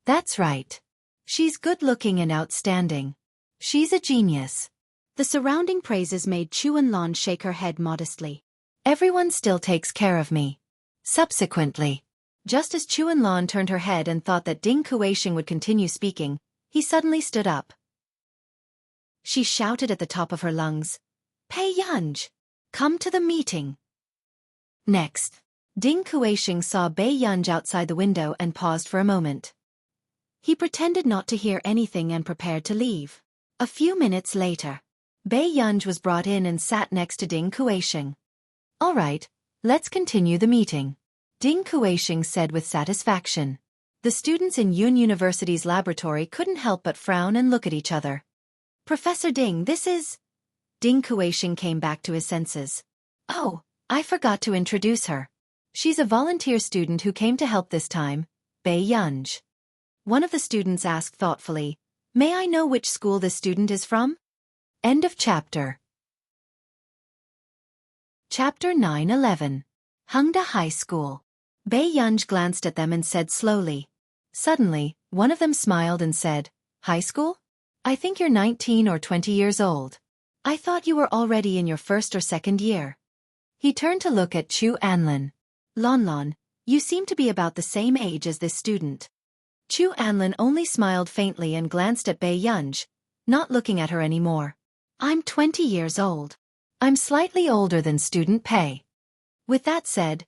That's right. She's good-looking and outstanding. She's a genius. The surrounding praises made Chu Anlin shake her head modestly. Everyone still takes care of me. Subsequently, just as Chu Anlin turned her head and thought that Ding Kuisheng would continue speaking, he suddenly stood up. She shouted at the top of her lungs, Pei Yunj, come to the meeting. Next, Ding Kuisheng saw Bei Yunj outside the window and paused for a moment. He pretended not to hear anything and prepared to leave. A few minutes later, Bei Yunj was brought in and sat next to Ding Kuisheng. All right, let's continue the meeting, Ding Kuisheng said with satisfaction. The students in Yun University's laboratory couldn't help but frown and look at each other. Professor Ding, this is... Ding Kuisheng came back to his senses. Oh, I forgot to introduce her. She's a volunteer student who came to help this time, Bei Yunj. One of the students asked thoughtfully, May I know which school this student is from? End of chapter. Chapter 9-11. Hangda High School. Bei Yunj glanced at them and said slowly. Suddenly, one of them smiled and said, High school? I think you're 19 or 20 years old. I thought you were already in your first or second year. He turned to look at Chu Anlin. Lon, you seem to be about the same age as this student. Chu Anlin only smiled faintly and glanced at Bei Yunj, not looking at her anymore. I'm 20 years old. I'm slightly older than student Pei. With that said,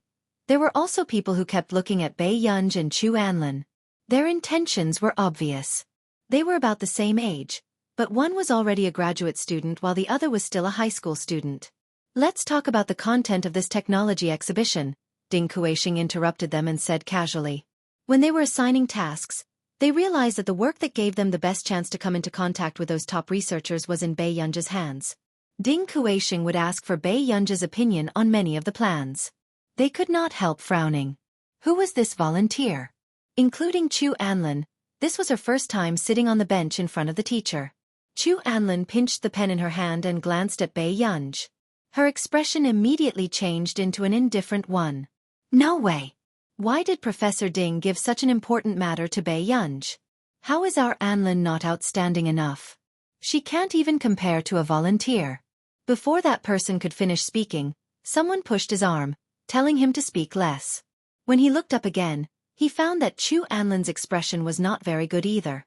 there were also people who kept looking at Bei Yunj and Chu Anlin. Their intentions were obvious. They were about the same age, but one was already a graduate student while the other was still a high school student. Let's talk about the content of this technology exhibition, Ding Kuisheng interrupted them and said casually. When they were assigning tasks, they realized that the work that gave them the best chance to come into contact with those top researchers was in Bei Yunj's hands. Ding Kuisheng would ask for Bei Yunj's opinion on many of the plans. They could not help frowning. Who was this volunteer? Including Chu Anlin, this was her first time sitting on the bench in front of the teacher. Chu Anlin pinched the pen in her hand and glanced at Bei Yunj. Her expression immediately changed into an indifferent one. No way. Why did Professor Ding give such an important matter to Bei Yunj? How is our Anlin not outstanding enough? She can't even compare to a volunteer. Before that person could finish speaking, someone pushed his arm, telling him to speak less. When he looked up again, he found that Chu Anlin's expression was not very good either.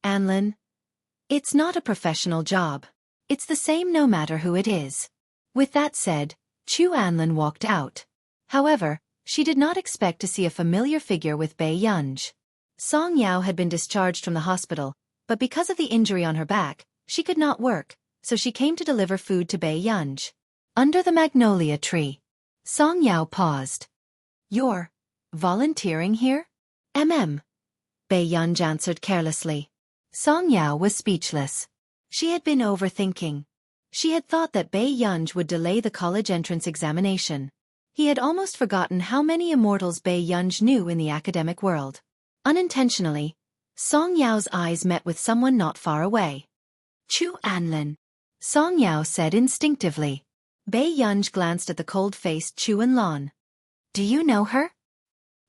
Anlin? It's not a professional job. It's the same no matter who it is. With that said, Chu Anlin walked out. However, she did not expect to see a familiar figure with Bei Yunj. Song Yao had been discharged from the hospital, but because of the injury on her back, she could not work, so she came to deliver food to Bei Yunj. Under the magnolia tree. Song Yao paused. You're volunteering here? Bei Yunj answered carelessly. Song Yao was speechless. She had been overthinking. She had thought that Bei Yunj would delay the college entrance examination. He had almost forgotten how many immortals Bei Yunj knew in the academic world. Unintentionally, Song Yao's eyes met with someone not far away. Chu Anlin. Song Yao said instinctively. Bei Yunj glanced at the cold-faced Chu Anlan. Do you know her?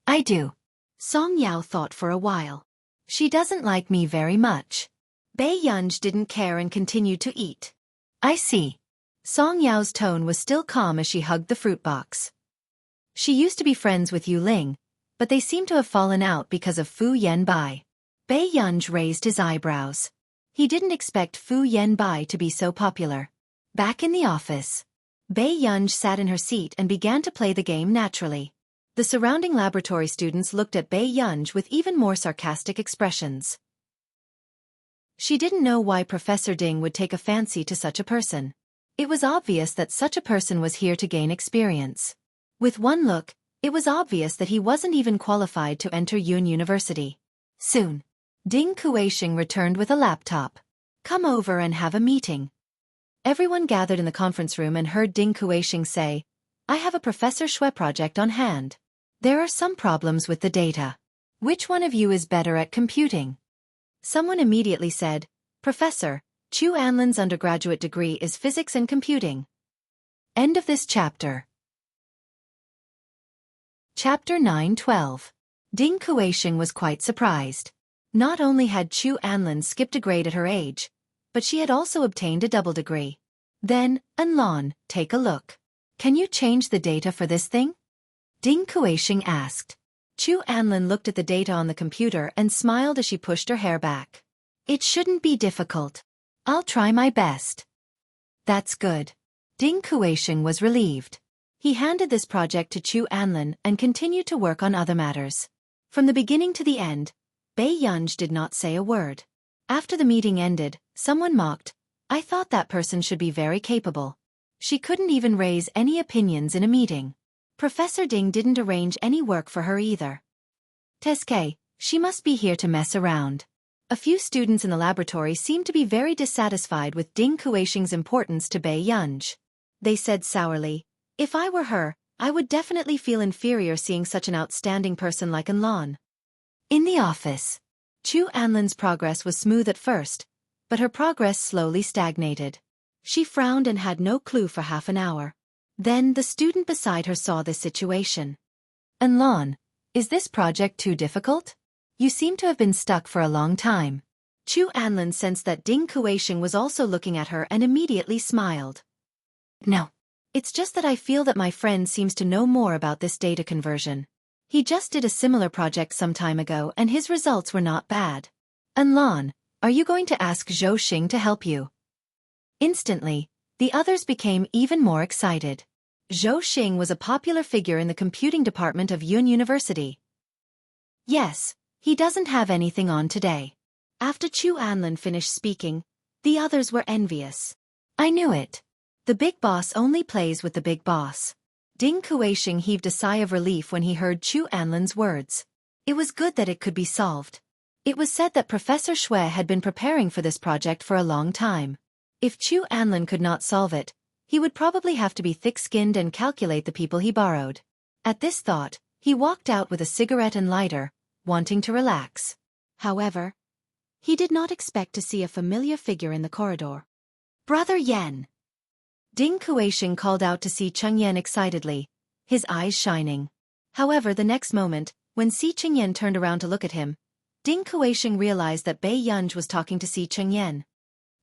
I do. Song Yao thought for a while. She doesn't like me very much. Bei Yunj didn't care and continued to eat. I see. Song Yao's tone was still calm as she hugged the fruit box. She used to be friends with Yu Ling, but they seem to have fallen out because of Fu Yanbai. Bei Yunj raised his eyebrows. He didn't expect Fu Yanbai to be so popular. Back in the office, Bei Yunj sat in her seat and began to play the game naturally. The surrounding laboratory students looked at Bei Yunj with even more sarcastic expressions. She didn't know why Professor Ding would take a fancy to such a person. It was obvious that such a person was here to gain experience. With one look, it was obvious that he wasn't even qualified to enter Yun University. Soon, Ding Kuisheng returned with a laptop. Come over and have a meeting. Everyone gathered in the conference room and heard Ding Kuisheng say, I have a Professor Shui project on hand. There are some problems with the data. Which one of you is better at computing? Someone immediately said, Professor, Chu Anlin's undergraduate degree is physics and computing. End of this chapter. Chapter 9-12. Ding Kuisheng was quite surprised. Not only had Chu Anlin skipped a grade at her age, but she had also obtained a double degree. Then, Anlan, take a look. Can you change the data for this thing? Ding Kuisheng asked. Chu Anlin looked at the data on the computer and smiled as she pushed her hair back. It shouldn't be difficult. I'll try my best. That's good. Ding Kuisheng was relieved. He handed this project to Chu Anlin and continued to work on other matters. From the beginning to the end, Bei Yunj did not say a word. After the meeting ended, someone mocked, I thought that person should be very capable. She couldn't even raise any opinions in a meeting. Professor Ding didn't arrange any work for her either. Teske, she must be here to mess around. A few students in the laboratory seemed to be very dissatisfied with Ding Kuisheng's importance to Bei Yunj. They said sourly, if I were her, I would definitely feel inferior seeing such an outstanding person like Anlan. In the office, Chu Anlin's progress was smooth at first, but her progress slowly stagnated. She frowned and had no clue for half an hour. Then the student beside her saw this situation. Anlan, is this project too difficult? You seem to have been stuck for a long time. Chu Anlin sensed that Ding Kuisheng was also looking at her and immediately smiled. No. It's just that I feel that my friend seems to know more about this data conversion. He just did a similar project some time ago and his results were not bad. Anlan, are you going to ask Zhou Xing to help you? Instantly, the others became even more excited. Zhou Xing was a popular figure in the computing department of Yun University. Yes, he doesn't have anything on today. After Chu Anlin finished speaking, the others were envious. I knew it. The big boss only plays with the big boss. Ding Kuisheng heaved a sigh of relief when he heard Chu Anlin's words. It was good that it could be solved. It was said that Professor Shui had been preparing for this project for a long time. If Chu Anlin could not solve it, he would probably have to be thick-skinned and calculate the people he borrowed. At this thought, he walked out with a cigarette and lighter, wanting to relax. However, he did not expect to see a familiar figure in the corridor. Brother Yan! Ding Kuisheng called out to see Cheng Yan excitedly, his eyes shining. However, the next moment, when Si Chengyan turned around to look at him, Ding Kueisheng realized that Bei Yunj was talking to Si Chengyan.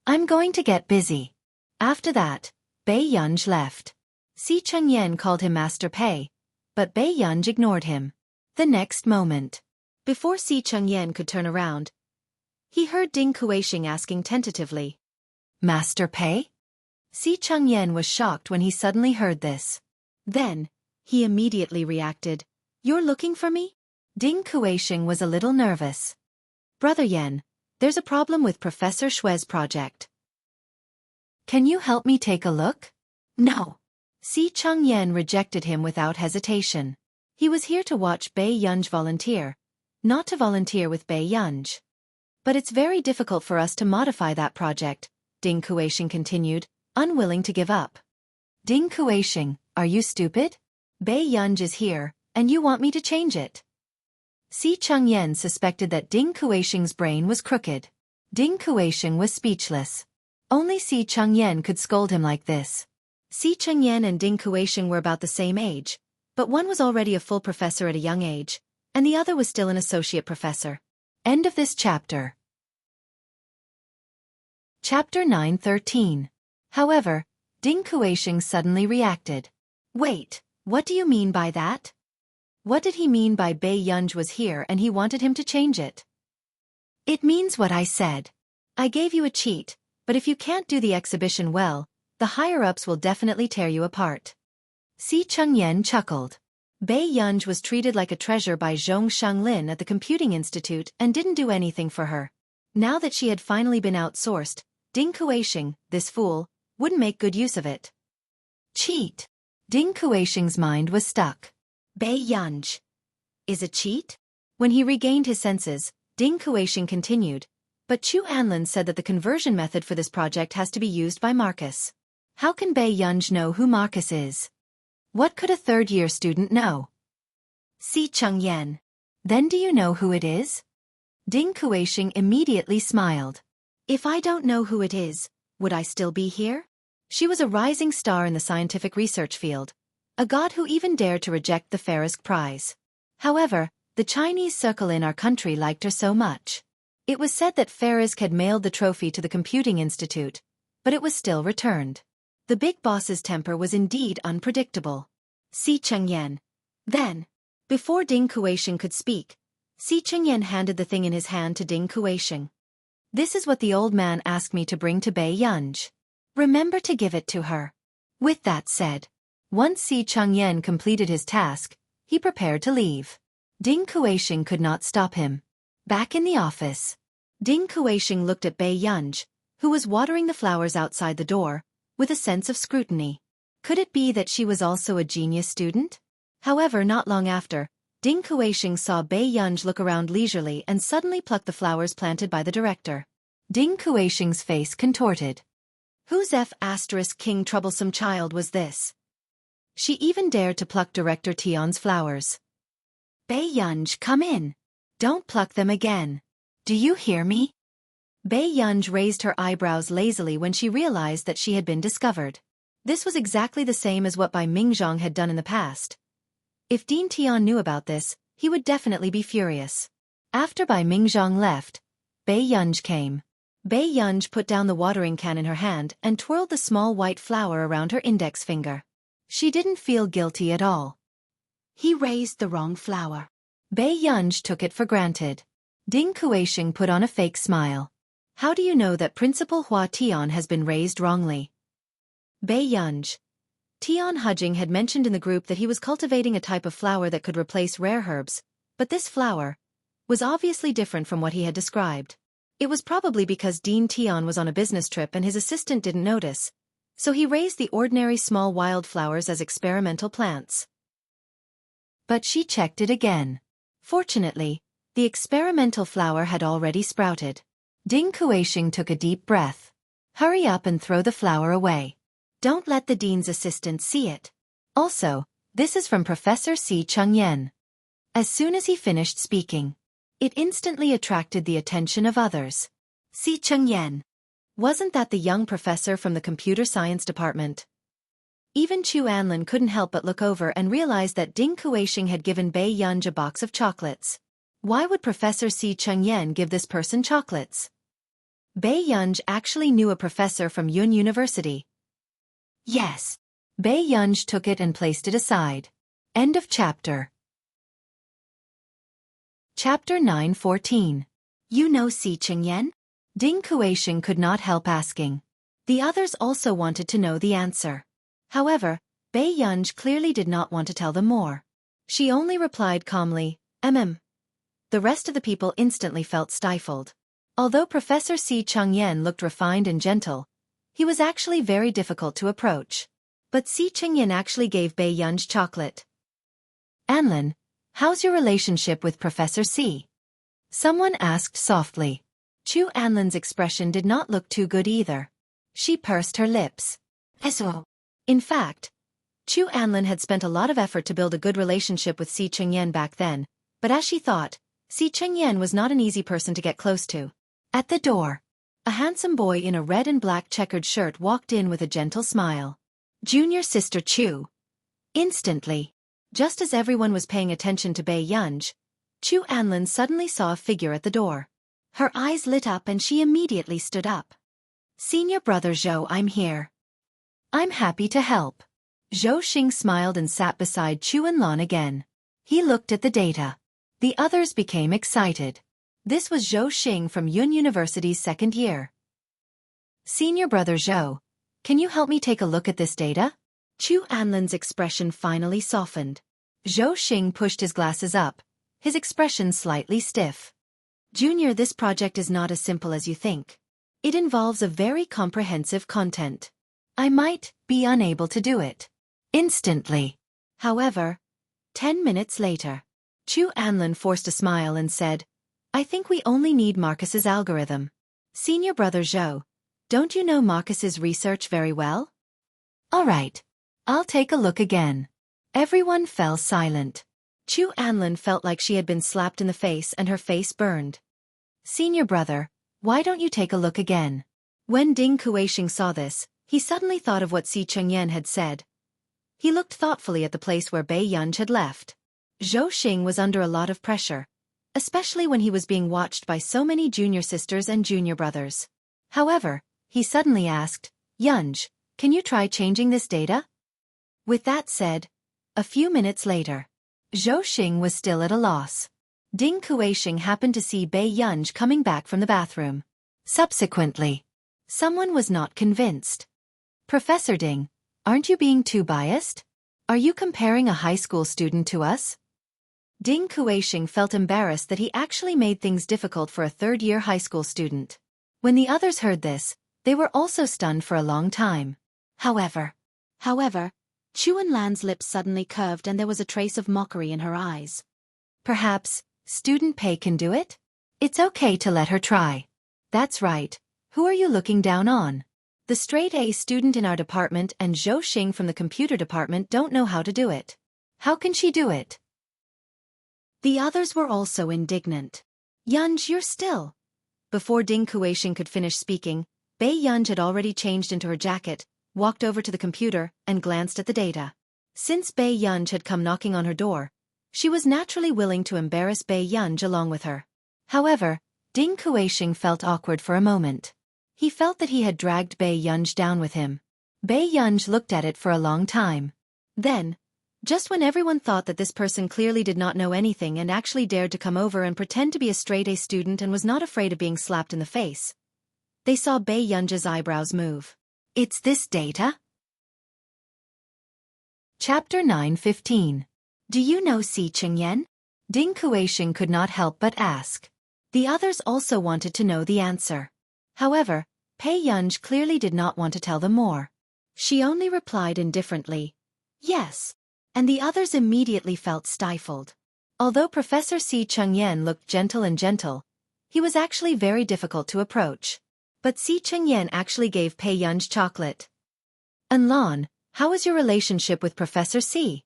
I'm going to get busy. After that, Bei Yunj left. Si Chengyan called him Master Pei, but Bei Yunj ignored him. The next moment, before Si Chengyan could turn around, he heard Ding Kueisheng asking tentatively, Master Pei? Si Chengyan was shocked when he suddenly heard this. Then, he immediately reacted, You're looking for me? Ding Kueisheng was a little nervous. Brother Yan, there's a problem with Professor Shue's project. Can you help me take a look? No. Si Chengyan rejected him without hesitation. He was here to watch Bei Yunj volunteer, not to volunteer with Bei Yunj. But it's very difficult for us to modify that project, Ding Kueisheng continued, unwilling to give up. Ding Kueisheng, are you stupid? Bei Yunj is here, and you want me to change it. Si Chengyan suspected that Ding Kueisheng's brain was crooked. Ding Kueisheng was speechless. Only Si Chengyan could scold him like this. Si Chengyan and Ding Kueisheng were about the same age, but one was already a full professor at a young age, and the other was still an associate professor. End of this chapter. Chapter 9:13. However, Ding Kueisheng suddenly reacted. Wait, what do you mean by that? What did he mean by Bei Yunj was here and he wanted him to change it? It means what I said. I gave you a cheat, but if you can't do the exhibition well, the higher-ups will definitely tear you apart. Si Chengyan chuckled. Bei Yunj was treated like a treasure by Zhong Shanglin at the Computing Institute and didn't do anything for her. Now that she had finally been outsourced, Ding Kueisheng, this fool, wouldn't make good use of it. Cheat. Ding Kueisheng's mind was stuck. Bei Yunj is a cheat? When he regained his senses, Ding Kueisheng continued, but Chu Anlin said that the conversion method for this project has to be used by Marcus. How can Bei Yunj know who Marcus is? What could a third-year student know? Si Chengyan. Then do you know who it is? Ding Kueisheng immediately smiled. If I don't know who it is, would I still be here? She was a rising star in the scientific research field, a god who even dared to reject the Farisk Prize. However, the Chinese circle in our country liked her so much. It was said that Farisk had mailed the trophy to the Computing Institute, but it was still returned. The big boss's temper was indeed unpredictable. Si Chengyan. Then, before Ding Kueisheng could speak, Si Chengyan handed the thing in his hand to Ding Kueisheng. This is what the old man asked me to bring to Bei Yunj. Remember to give it to her. With that said, once Si Chengyan completed his task, he prepared to leave. Ding Kueisheng could not stop him. Back in the office, Ding Kueisheng looked at Bei Yunj, who was watering the flowers outside the door, with a sense of scrutiny. Could it be that she was also a genius student? However, not long after, Ding Kueisheng saw Bei Yunj look around leisurely and suddenly pluck the flowers planted by the director. Ding Kueisheng's face contorted. Whose F***king troublesome child was this? She even dared to pluck Director Tion's flowers. Bei Yunj, come in. Don't pluck them again. Do you hear me? Bei Yunj raised her eyebrows lazily when she realized that she had been discovered. This was exactly the same as what Bai Mingzhong had done in the past. If Dean Tion knew about this, he would definitely be furious. After Bai Mingzhong left, Bei Yunj came. Bei Yunj put down the watering can in her hand and twirled the small white flower around her index finger. She didn't feel guilty at all. He raised the wrong flower. Bei Yunj took it for granted. Ding Kueisheng put on a fake smile. How do you know that Principal Hua Tian has been raised wrongly? Bei Yunj. Tian Hujing had mentioned in the group that he was cultivating a type of flower that could replace rare herbs, but this flower was obviously different from what he had described. It was probably because Dean Tian was on a business trip and his assistant didn't notice, so he raised the ordinary small wildflowers as experimental plants. But she checked it again. Fortunately, the experimental flower had already sprouted. Ding Kueisheng took a deep breath. Hurry up and throw the flower away. Don't let the dean's assistant see it. Also, this is from Professor Si Chengyan. As soon as he finished speaking, it instantly attracted the attention of others. Si Chengyan. Wasn't that the young professor from the computer science department? Even Chu Anlin couldn't help but look over and realize that Ding Kuixing had given Bei Yunj a box of chocolates. Why would Professor Si Chengyan give this person chocolates? Bei Yunj actually knew a professor from Yun University. Yes. Bei Yunj took it and placed it aside. End of chapter. Chapter 9:14. You know Si Chengyan? Ding Kuixing could not help asking. The others also wanted to know the answer. However, Bei Yunj clearly did not want to tell them more. She only replied calmly, The rest of the people instantly felt stifled. Although Professor Si Chengyan looked refined and gentle, he was actually very difficult to approach. But Si Chengyan actually gave Bei Yunj chocolate. Anlin, how's your relationship with Professor Si? Someone asked softly. Chu Anlin's expression did not look too good either. She pursed her lips. In fact, Chu Anlin had spent a lot of effort to build a good relationship with Si Chengyan back then, but as she thought, Si Chengyan was not an easy person to get close to. At the door, a handsome boy in a red and black checkered shirt walked in with a gentle smile. Junior sister Chu. Instantly, just as everyone was paying attention to Bei Yunj, Chu Anlin suddenly saw a figure at the door. Her eyes lit up and she immediately stood up. Senior brother Zhou, I'm here. I'm happy to help. Zhou Xing smiled and sat beside Chu Anlan again. He looked at the data. The others became excited. This was Zhou Xing from Yun University's second year. Senior brother Zhou, can you help me take a look at this data? Chu Anlin's expression finally softened. Zhou Xing pushed his glasses up, his expression slightly stiff. Junior, this project is not as simple as you think. It involves a very comprehensive content. I might be unable to do it instantly. However, 10 minutes later, Chu Anlin forced a smile and said, I think we only need Marcus's algorithm. Senior brother Zhou, don't you know Marcus's research very well? All right. I'll take a look again. Everyone fell silent. Chu Anlin felt like she had been slapped in the face and her face burned. Senior brother, why don't you take a look again? When Ding Kuixing saw this, he suddenly thought of what Si Chengyan had said. He looked thoughtfully at the place where Bei Yunj had left. Zhou Xing was under a lot of pressure, especially when he was being watched by so many junior sisters and junior brothers. However, he suddenly asked, Yunj, can you try changing this data? With that said, a few minutes later, Zhou Xing was still at a loss. Ding Kuixing happened to see Bei Yunj coming back from the bathroom. Subsequently, someone was not convinced. Professor Ding, aren't you being too biased? Are you comparing a high school student to us? Ding Kuixing felt embarrassed that he actually made things difficult for a third-year high school student. When the others heard this, they were also stunned for a long time. However, Chu Anlan's lips suddenly curved and there was a trace of mockery in her eyes. Perhaps, Student Pei can do it? It's okay to let her try. That's right. Who are you looking down on? The straight-A student in our department and Zhou Xing from the computer department don't know how to do it. How can she do it? The others were also indignant. Yunj, you're still. Before Ding Kuixing could finish speaking, Bei Yunj had already changed into her jacket, walked over to the computer, and glanced at the data. Since Bei Yunj had come knocking on her door, she was naturally willing to embarrass Bei Yunj along with her. However, Ding Kuixing felt awkward for a moment. He felt that he had dragged Bei Yunj down with him. Bei Yunj looked at it for a long time. Then, just when everyone thought that this person clearly did not know anything and actually dared to come over and pretend to be a straight-A student and was not afraid of being slapped in the face, they saw Bei Yunj's eyebrows move. It's this data? Chapter 9:15. Do you know Si Chengyan? Ding Kuixing could not help but ask. The others also wanted to know the answer. However, Bei Yunj clearly did not want to tell them more. She only replied indifferently, yes, and the others immediately felt stifled. Although Professor Si Chengyan looked gentle, he was actually very difficult to approach. But Si Chengyan actually gave Bei Yunj chocolate. Anlan, how is your relationship with Professor Si?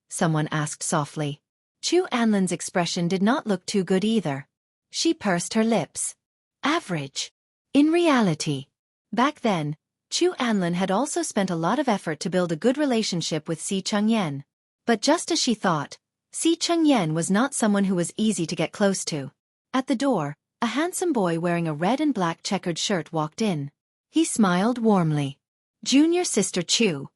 Someone asked softly. Chu Anlin's expression did not look too good either. She pursed her lips. Average. In reality. Back then, Chu Anlin had also spent a lot of effort to build a good relationship with Si Chengyan. But just as she thought, Si Chengyan was not someone who was easy to get close to. At the door, a handsome boy wearing a red and black checkered shirt walked in. He smiled warmly. Junior sister Chu.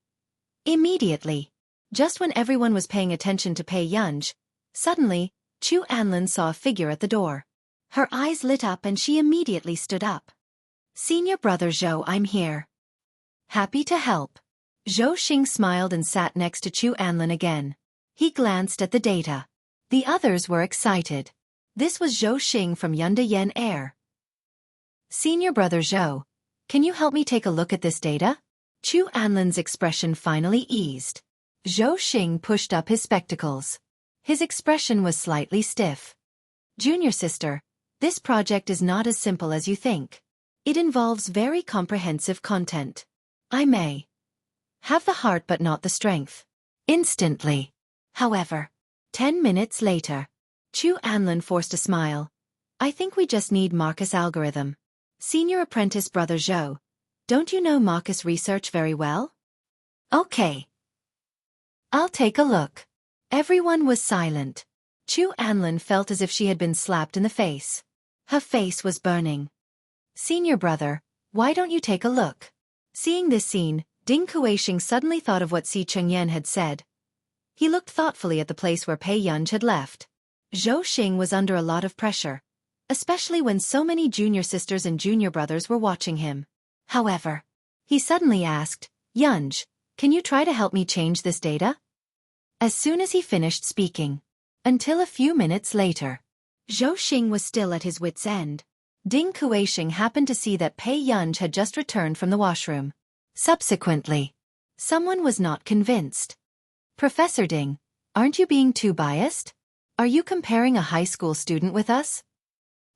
Immediately. Just when everyone was paying attention to Pei Yunj, suddenly, Chu Anlin saw a figure at the door. Her eyes lit up and she immediately stood up. Senior brother Zhou, I'm here. Happy to help. Zhou Xing smiled and sat next to Chu Anlin again. He glanced at the data. The others were excited. This was Zhou Xing from Yunda Yen Air. Senior brother Zhou, can you help me take a look at this data? Chu Anlin's expression finally eased. Zhou Xing pushed up his spectacles. His expression was slightly stiff. Junior sister, this project is not as simple as you think. It involves very comprehensive content. I may have the heart but not the strength. Instantly. However, 10 minutes later, Chu Anlin forced a smile. I think we just need Marcus algorithm. Senior apprentice brother Zhou, don't you know Marcus research very well? Okay. I'll take a look. Everyone was silent. Chu Anlin felt as if she had been slapped in the face. Her face was burning. Senior brother, why don't you take a look? Seeing this scene, Ding Kueisheng suddenly thought of what Si Chengyan had said. He looked thoughtfully at the place where Pei Yunj had left. Zhou Xing was under a lot of pressure, especially when so many junior sisters and junior brothers were watching him. However, he suddenly asked, Yunj, can you try to help me change this data? As soon as he finished speaking. Until a few minutes later. Zhou Xing was still at his wit's end. Ding Kueisheng happened to see that Pei Yunj had just returned from the washroom. Subsequently, someone was not convinced. Professor Ding, aren't you being too biased? Are you comparing a high school student with us?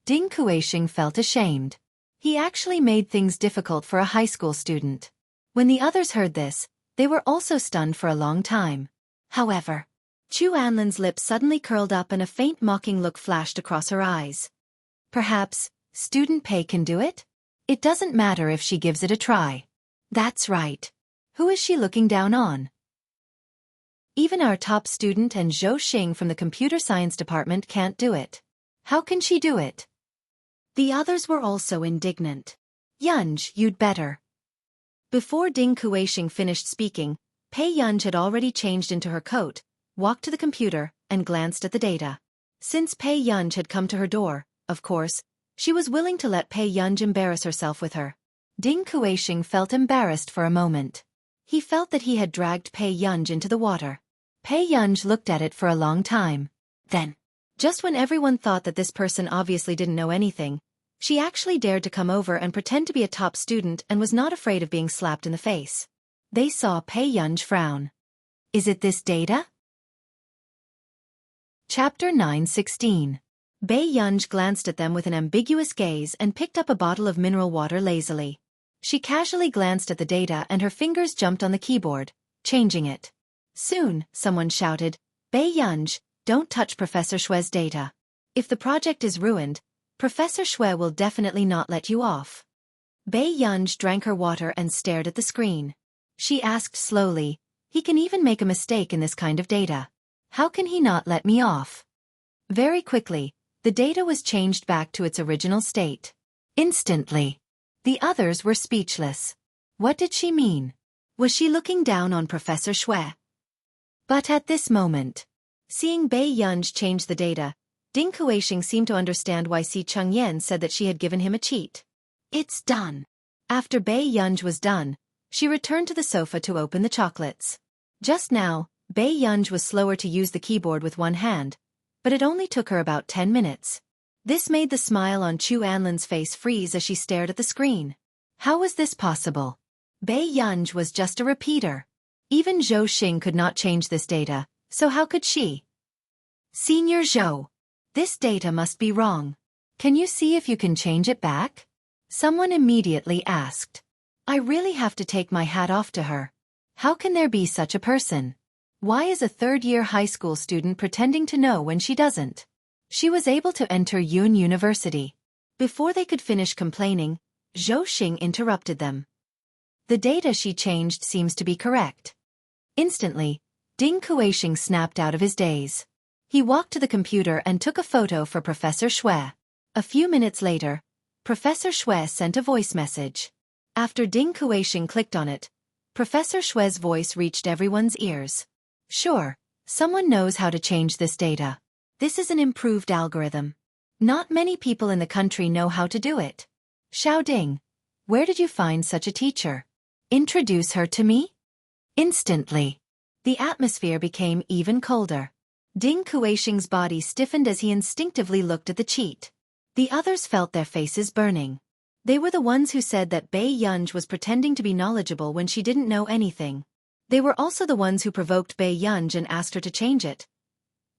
Ding Kueisheng felt ashamed. He actually made things difficult for a high school student. When the others heard this, they were also stunned for a long time. However, Chu Anlin's lips suddenly curled up and a faint mocking look flashed across her eyes. Perhaps, student Pei can do it? It doesn't matter if she gives it a try. That's right. Who is she looking down on? Even our top student and Zhou Xing from the computer science department can't do it. How can she do it? The others were also indignant. Yunj, you'd better. Before Ding Kueisheng finished speaking, Pei Yunj had already changed into her coat, walked to the computer, and glanced at the data. Since Pei Yunj had come to her door, of course, she was willing to let Pei Yunj embarrass herself with her. Ding Kueisheng felt embarrassed for a moment. He felt that he had dragged Pei Yunj into the water. Pei Yunj looked at it for a long time. Then, just when everyone thought that this person obviously didn't know anything, she actually dared to come over and pretend to be a top student and was not afraid of being slapped in the face. They saw Pei Yunj frown. Is it this data? Chapter 9:16. Pei Yunj glanced at them with an ambiguous gaze and picked up a bottle of mineral water lazily. She casually glanced at the data and her fingers jumped on the keyboard, changing it. Soon, someone shouted, Pei Yunj, don't touch Professor Shue's data. If the project is ruined, Professor Xue will definitely not let you off. Pei Yunj drank her water and stared at the screen. She asked slowly, he can even make a mistake in this kind of data. How can he not let me off? Very quickly, the data was changed back to its original state. Instantly. The others were speechless. What did she mean? Was she looking down on Professor Xue? But at this moment, seeing Pei Yunj change the data, Ding Kueisheng seemed to understand why Si Chengyan said that she had given him a cheat. It's done. After Pei Yunj was done, she returned to the sofa to open the chocolates. Just now, Pei Yunj was slower to use the keyboard with one hand, but it only took her about 10 minutes. This made the smile on Chu Anlin's face freeze as she stared at the screen. How was this possible? Pei Yunj was just a repeater. Even Zhou Xing could not change this data, so how could she? Senior Zhou. This data must be wrong. Can you see if you can change it back? Someone immediately asked. I really have to take my hat off to her. How can there be such a person? Why is a third-year high school student pretending to know when she doesn't? She was able to enter Yun University. Before they could finish complaining, Zhou Xing interrupted them. The data she changed seems to be correct. Instantly, Ding Kueisheng snapped out of his daze. He walked to the computer and took a photo for Professor Xue. A few minutes later, Professor Xue sent a voice message. After Ding Kueisheng clicked on it, Professor Xue's voice reached everyone's ears. Sure, someone knows how to change this data. This is an improved algorithm. Not many people in the country know how to do it. Xiao Ding, where did you find such a teacher? Introduce her to me? Instantly, the atmosphere became even colder. Ding Kueisheng's body stiffened as he instinctively looked at the cheat. The others felt their faces burning. They were the ones who said that Bei Yunj was pretending to be knowledgeable when she didn't know anything. They were also the ones who provoked Bei Yunj and asked her to change it.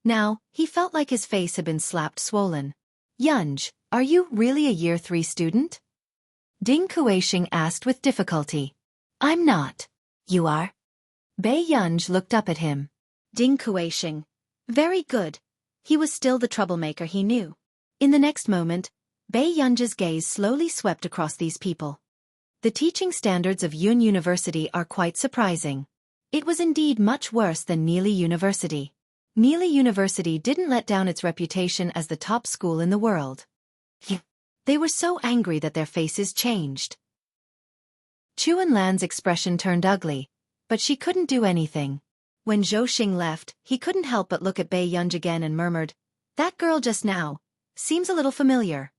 Now, he felt like his face had been slapped swollen. Yunj, are you really a Year 3 student? Ding Kueisheng asked with difficulty. I'm not. You are? Bei Yunj looked up at him. Ding Kueisheng. Very good. He was still the troublemaker he knew. In the next moment, Bei Yunj's gaze slowly swept across these people. The teaching standards of Yun University are quite surprising. It was indeed much worse than Neely University. Neely University didn't let down its reputation as the top school in the world. They were so angry that their faces changed. Chu Enlan's expression turned ugly, but she couldn't do anything. When Zhou Xing left, he couldn't help but look at Bei Yunj again and murmured, "That girl just now seems a little familiar."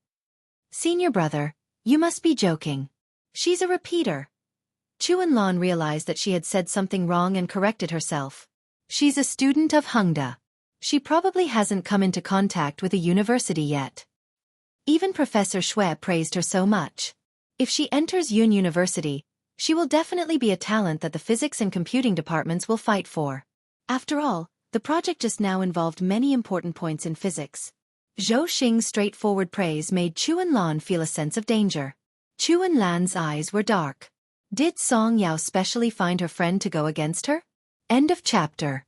Senior brother, you must be joking. She's a repeater. Chu Enlan realized that she had said something wrong and corrected herself. She's a student of Hengda. She probably hasn't come into contact with a university yet. Even Professor Xue praised her so much. If she enters Yun University, she will definitely be a talent that the physics and computing departments will fight for. After all, the project just now involved many important points in physics. Zhou Xing's straightforward praise made Chu Enlan feel a sense of danger. Chu Enlan's eyes were dark. Did Song Yao specially find her friend to go against her? End of chapter.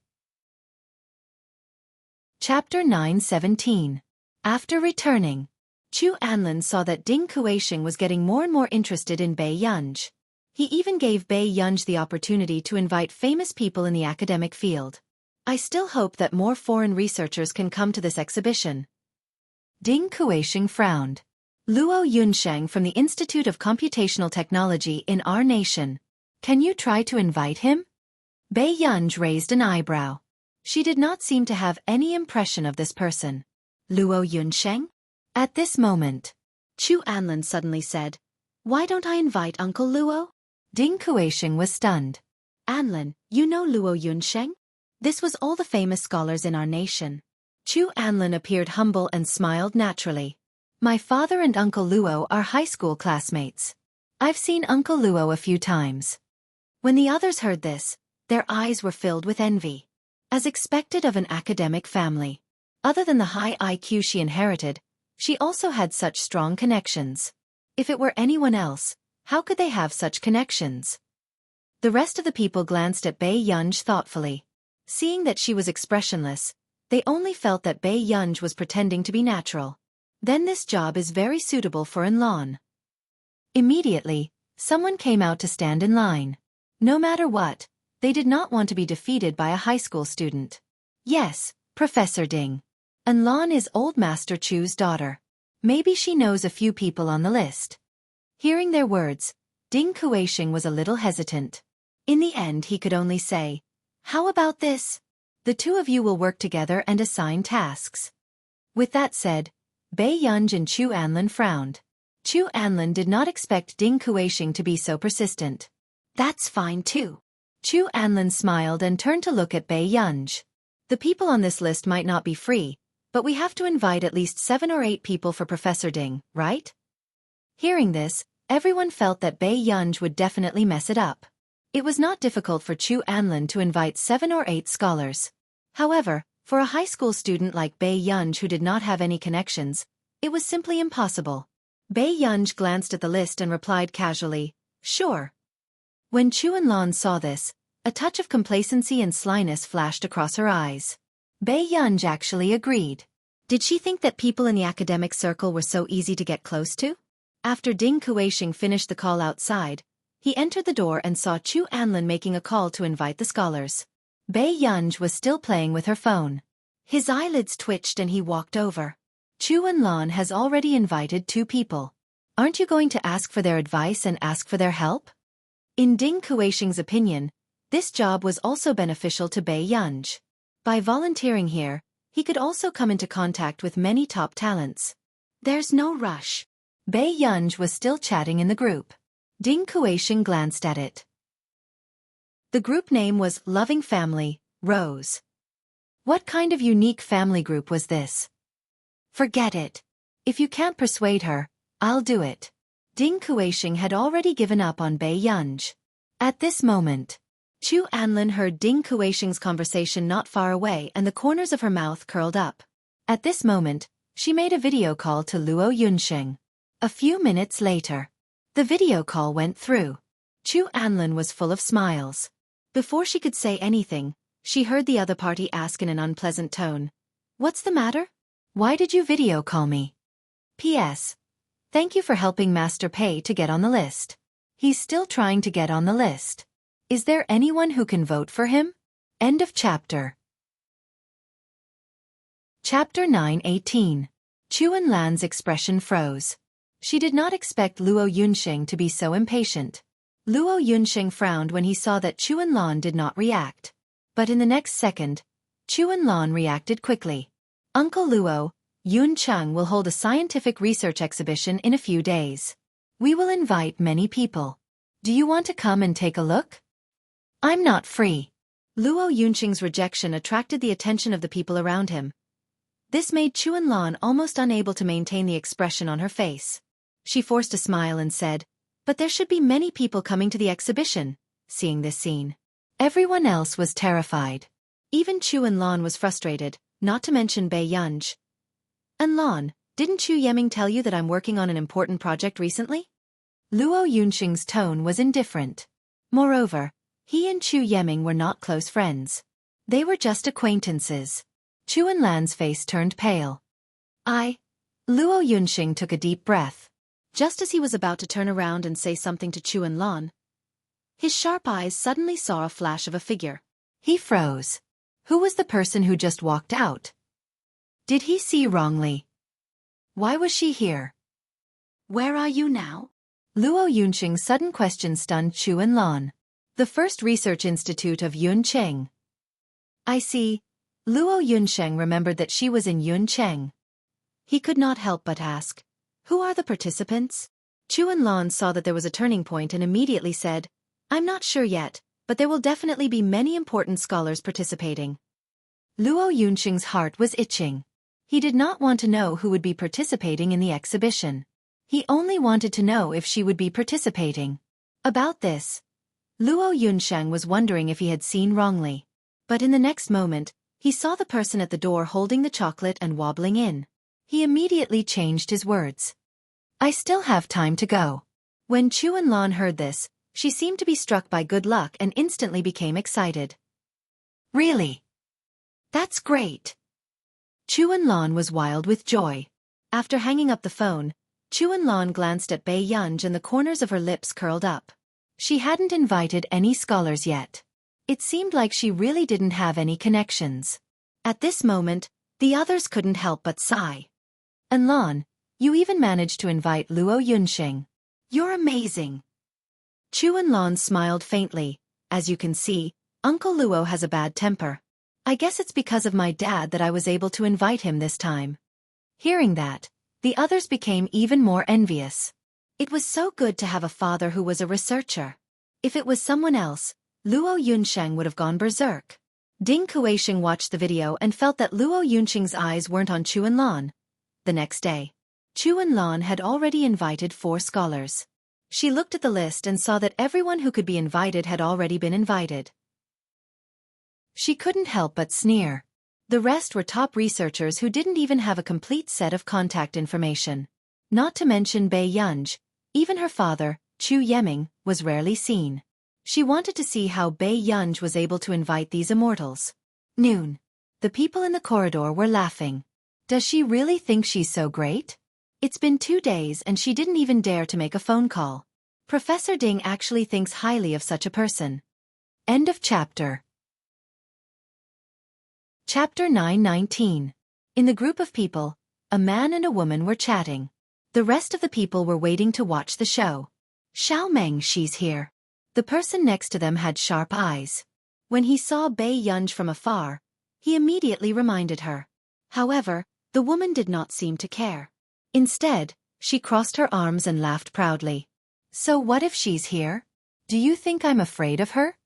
Chapter 9:17. After returning, Chu Anlin saw that Ding Kueisheng was getting more and more interested in Bei Yunj. He even gave Bei Yunj the opportunity to invite famous people in the academic field. I still hope that more foreign researchers can come to this exhibition. Ding Kueisheng frowned. Luo Yunsheng from the Institute of Computational Technology in our nation. Can you try to invite him? Bei Yunj raised an eyebrow. She did not seem to have any impression of this person. Luo Yunsheng? At this moment, Chu Anlin suddenly said, "Why don't I invite Uncle Luo?" Ding Kueisheng was stunned. "Anlin, you know Luo Yunsheng? This was all the famous scholars in our nation." Chu Anlin appeared humble and smiled naturally. "My father and Uncle Luo are high school classmates. I've seen Uncle Luo a few times." When the others heard this, their eyes were filled with envy. As expected of an academic family, other than the high IQ she inherited, she also had such strong connections. If it were anyone else, how could they have such connections? The rest of the people glanced at Bei Yunj thoughtfully. Seeing that she was expressionless, they only felt that Bei Yunj was pretending to be natural. Then this job is very suitable for Enlan. Immediately, someone came out to stand in line. No matter what, they did not want to be defeated by a high school student. Yes, Professor Ding. Enlan is Old Master Chu's daughter. Maybe she knows a few people on the list. Hearing their words, Ding Kueisheng was a little hesitant. In the end he could only say, "How about this? The two of you will work together and assign tasks." With that said, Bei Yunj and Chu Anlin frowned. Chu Anlin did not expect Ding Kueisheng to be so persistent. "That's fine too." Chu Anlin smiled and turned to look at Bei Yunj. "The people on this list might not be free, but we have to invite at least 7 or 8 people for Professor Ding, right?" Hearing this, everyone felt that Bei Yunj would definitely mess it up. It was not difficult for Chu Anlin to invite 7 or 8 scholars. However, for a high school student like Bei Yunj who did not have any connections, it was simply impossible. Bei Yunj glanced at the list and replied casually, "Sure." When Chu Enlan saw this, a touch of complacency and slyness flashed across her eyes. Bei Yunj actually agreed. Did she think that people in the academic circle were so easy to get close to? After Ding Kueisheng finished the call outside, He entered the door and saw Chu Anlin making a call to invite the scholars. Bei Yunj was still playing with her phone. His eyelids twitched and he walked over. Chu Anlan has already invited 2 people. Aren't you going to ask for their advice and ask for their help? In Ding Kuixing's opinion, this job was also beneficial to Bei Yunj. By volunteering here, he could also come into contact with many top talents. There's no rush. Bei Yunj was still chatting in the group. Ding Kuixing glanced at it. The group name was Loving Family, Rose. What kind of unique family group was this? Forget it. If you can't persuade her, I'll do it. Ding Kuixing had already given up on Bei Yunj. At this moment, Chu Anlin heard Ding Kuixing's conversation not far away and the corners of her mouth curled up. At this moment, she made a video call to Luo Yunsheng. A few minutes later, the video call went through. Chu Anlin was full of smiles. Before she could say anything, she heard the other party ask in an unpleasant tone, "What's the matter? Why did you video call me? P.S. Thank you for helping Master Pei to get on the list. He's still trying to get on the list. Is there anyone who can vote for him?" End of chapter. Chapter 9:18. Chu Anlan's expression froze. She did not expect Luo Yunsheng to be so impatient. Luo Yunsheng frowned when he saw that Chu Anlan did not react. But in the next second, Chu Anlan reacted quickly. "Uncle Luo, Yun Cheng will hold a scientific research exhibition in a few days. We will invite many people. Do you want to come and take a look?" "I'm not free." Luo Yunsheng's rejection attracted the attention of the people around him. This made Chu Anlan almost unable to maintain the expression on her face. She forced a smile and said, "But there should be many people coming to the exhibition." Seeing this scene, everyone else was terrified. Even Chu Anlan was frustrated, not to mention Bei Yunj. "Anlan, didn't Chu Yeming tell you that I'm working on an important project recently?" Luo Yunsheng's tone was indifferent. Moreover, he and Chu Yeming were not close friends. They were just acquaintances. Chu Anlan's face turned pale. Luo Yunsheng took a deep breath. Just as he was about to turn around and say something to Chu Anlan, his sharp eyes suddenly saw a flash of a figure. He froze. Who was the person who just walked out? Did he see wrongly? Why was she here? Where are you now? Luo Yunsheng's sudden question stunned Chu Anlan. The first research institute of Yuncheng. I see. Luo Yunsheng remembered that she was in Yuncheng. He could not help but ask, "Who are the participants?" Chu Anlan saw that there was a turning point and immediately said, "I'm not sure yet, but there will definitely be many important scholars participating." Luo Yunsheng's heart was itching. He did not want to know who would be participating in the exhibition. He only wanted to know if she would be participating. About this, Luo Yunsheng was wondering if he had seen wrongly. But in the next moment, he saw the person at the door holding the chocolate and wobbling in. He immediately changed his words. "I still have time to go." When Chu Anlan heard this, she seemed to be struck by good luck and instantly became excited. "Really? That's great." Chu Anlan was wild with joy. After hanging up the phone, Chu Anlan glanced at Bei Yunj and the corners of her lips curled up. She hadn't invited any scholars yet. It seemed like she really didn't have any connections. At this moment, the others couldn't help but sigh. "Anlan, you even managed to invite Luo Yunsheng. You're amazing." Chu Anlan smiled faintly. "As you can see, Uncle Luo has a bad temper. I guess it's because of my dad that I was able to invite him this time." Hearing that, the others became even more envious. It was so good to have a father who was a researcher. If it was someone else, Luo Yunsheng would have gone berserk. Ding Kuixing watched the video and felt that Luo Yunsheng's eyes weren't on Chu Anlan. The next day, Chu Anlan had already invited 4 scholars. She looked at the list and saw that everyone who could be invited had already been invited. She couldn't help but sneer. The rest were top researchers who didn't even have a complete set of contact information. Not to mention Bei Yunj, even her father, Chu Yeming, was rarely seen. She wanted to see how Bei Yunj was able to invite these immortals. Noon. The people in the corridor were laughing. Does she really think she's so great? It's been 2 days and she didn't even dare to make a phone call. Professor Ding actually thinks highly of such a person. End of chapter. Chapter 919. In the group of people, a man and a woman were chatting. The rest of the people were waiting to watch the show. Xiao Meng, she's here. The person next to them had sharp eyes. When he saw Bei Yunj from afar, he immediately reminded her. However, the woman did not seem to care. Instead, she crossed her arms and laughed proudly. So what if she's here? Do you think I'm afraid of her?